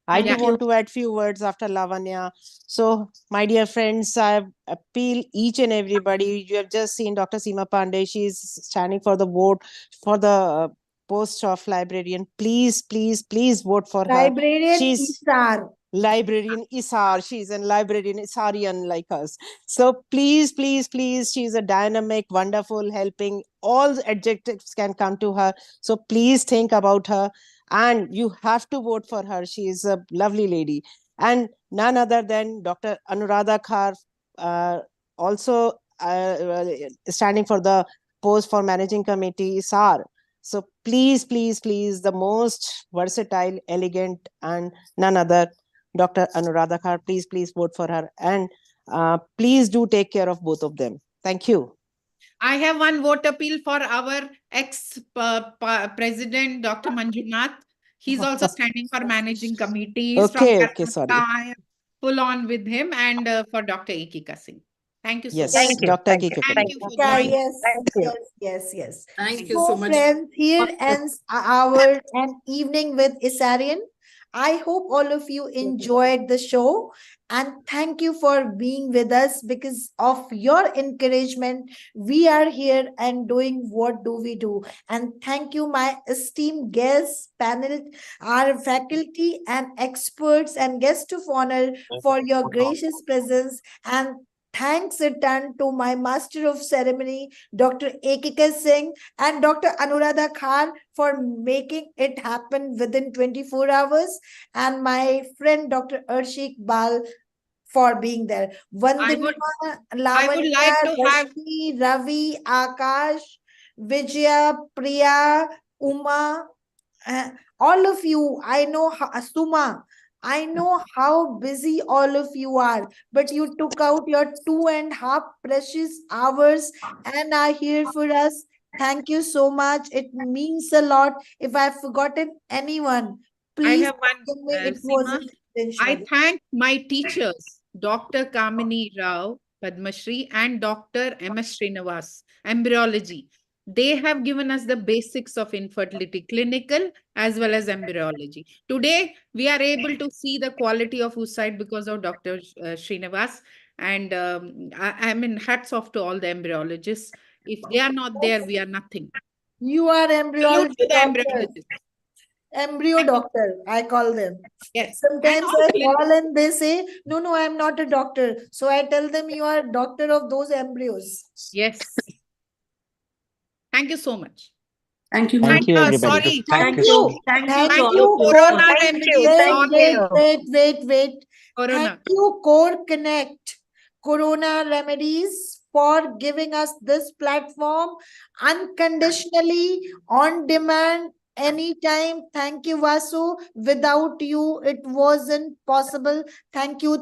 I Yeah. too want to add few words after Lavanya. So, my dear friends, I appeal each and everybody. You have just seen Dr. Seema Pandey. She is standing for the vote for the post of librarian. Please, please, please vote for her. Librarian She's ISAR. Librarian Isar. She's a librarian Isarian like us. So please, please, please, she's a dynamic, wonderful, helping. All adjectives can come to her. So please think about her. And you have to vote for her. She is a lovely lady. And none other than Dr. Anuradha Khar, also standing for the post for managing committee SAR. So please, please, please, the most versatile, elegant, and none other, Dr. Anuradha Khar. Please, please vote for her. And please do take care of both of them. Thank you. I have one vote appeal for our ex-president, Dr. Manjunath. He's also standing for managing committee. He's from Okay, sorry. I am full on with him, and for Dr. Ekika Singh. Thank you so Yes, much. Thank you. Dr. Thank you. Kika. Thank you for Yeah, joining. yes, Thank you. yes. Thank you So, so much. friends, here ends our an evening with Isarian. I hope all of you enjoyed the show, and thank you for being with us. Because of your encouragement, we are here and doing what do we do. And thank you, my esteemed guests, panel, our faculty and experts and guests of honor for your gracious presence. And thanks return to my master of ceremony, Dr. Ekika Singh, and Dr. Anuradha Khan for making it happen within 24 hours, and my friend Dr. Arshik Bal for being there. Vandana, I would Lavanya, like to have Rashmi, Ravi, Akash, Vijaya, Priya, Uma, all of you. I know Suma. I know how busy all of you are, but you took out your 2.5 precious hours and are here for us. Thank you so much. It means a lot. If I've forgotten anyone, I please have one, forgive me. It Seema. wasn't I intentional. thank my teachers, Dr. Kamini Rao, Padma Shri, and Dr. M.S. Srinivas, embryology. They have given us the basics of infertility, clinical as well as embryology. Today, we are able to see the quality of oocyte because of Dr. Srinivas. And I mean, hats off to all the embryologists. If they are not there, we are nothing. You are Salute embryology to the doctor. embryologists. Embryo doctor, I call them. Yes. Sometimes all I clinical. call and they say, no, I'm not a doctor. So I tell them you are doctor of those embryos. Yes. Thank you so much. Thank you, And, ma'am. Thank you, everybody. sorry. Thank Thank you. you. Thank you Thank to all you, of you. Corona Core. remedies. Wait. Corona. Thank you, Core Connect, Corona Remedies, for giving us this platform unconditionally, on demand, anytime. Thank you, Vasu. Without you, it wasn't possible. Thank you.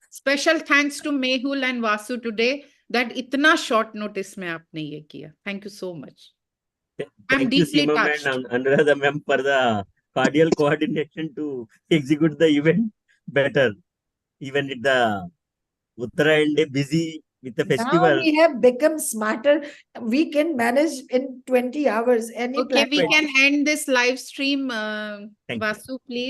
Special thanks to Mehul and Vasu today that itna short notice mein aapne ye kiya. Thank you so much. I'm Thank you, deeply Seema touched. and Anuradha ma'am, for the cordial coordination to execute the event better. Even at the Uttarayan day, busy with the Now festival. we have become smarter. We can manage in 20 hours any Okay, we platform. can end this live stream. Thank you. Vasu, please.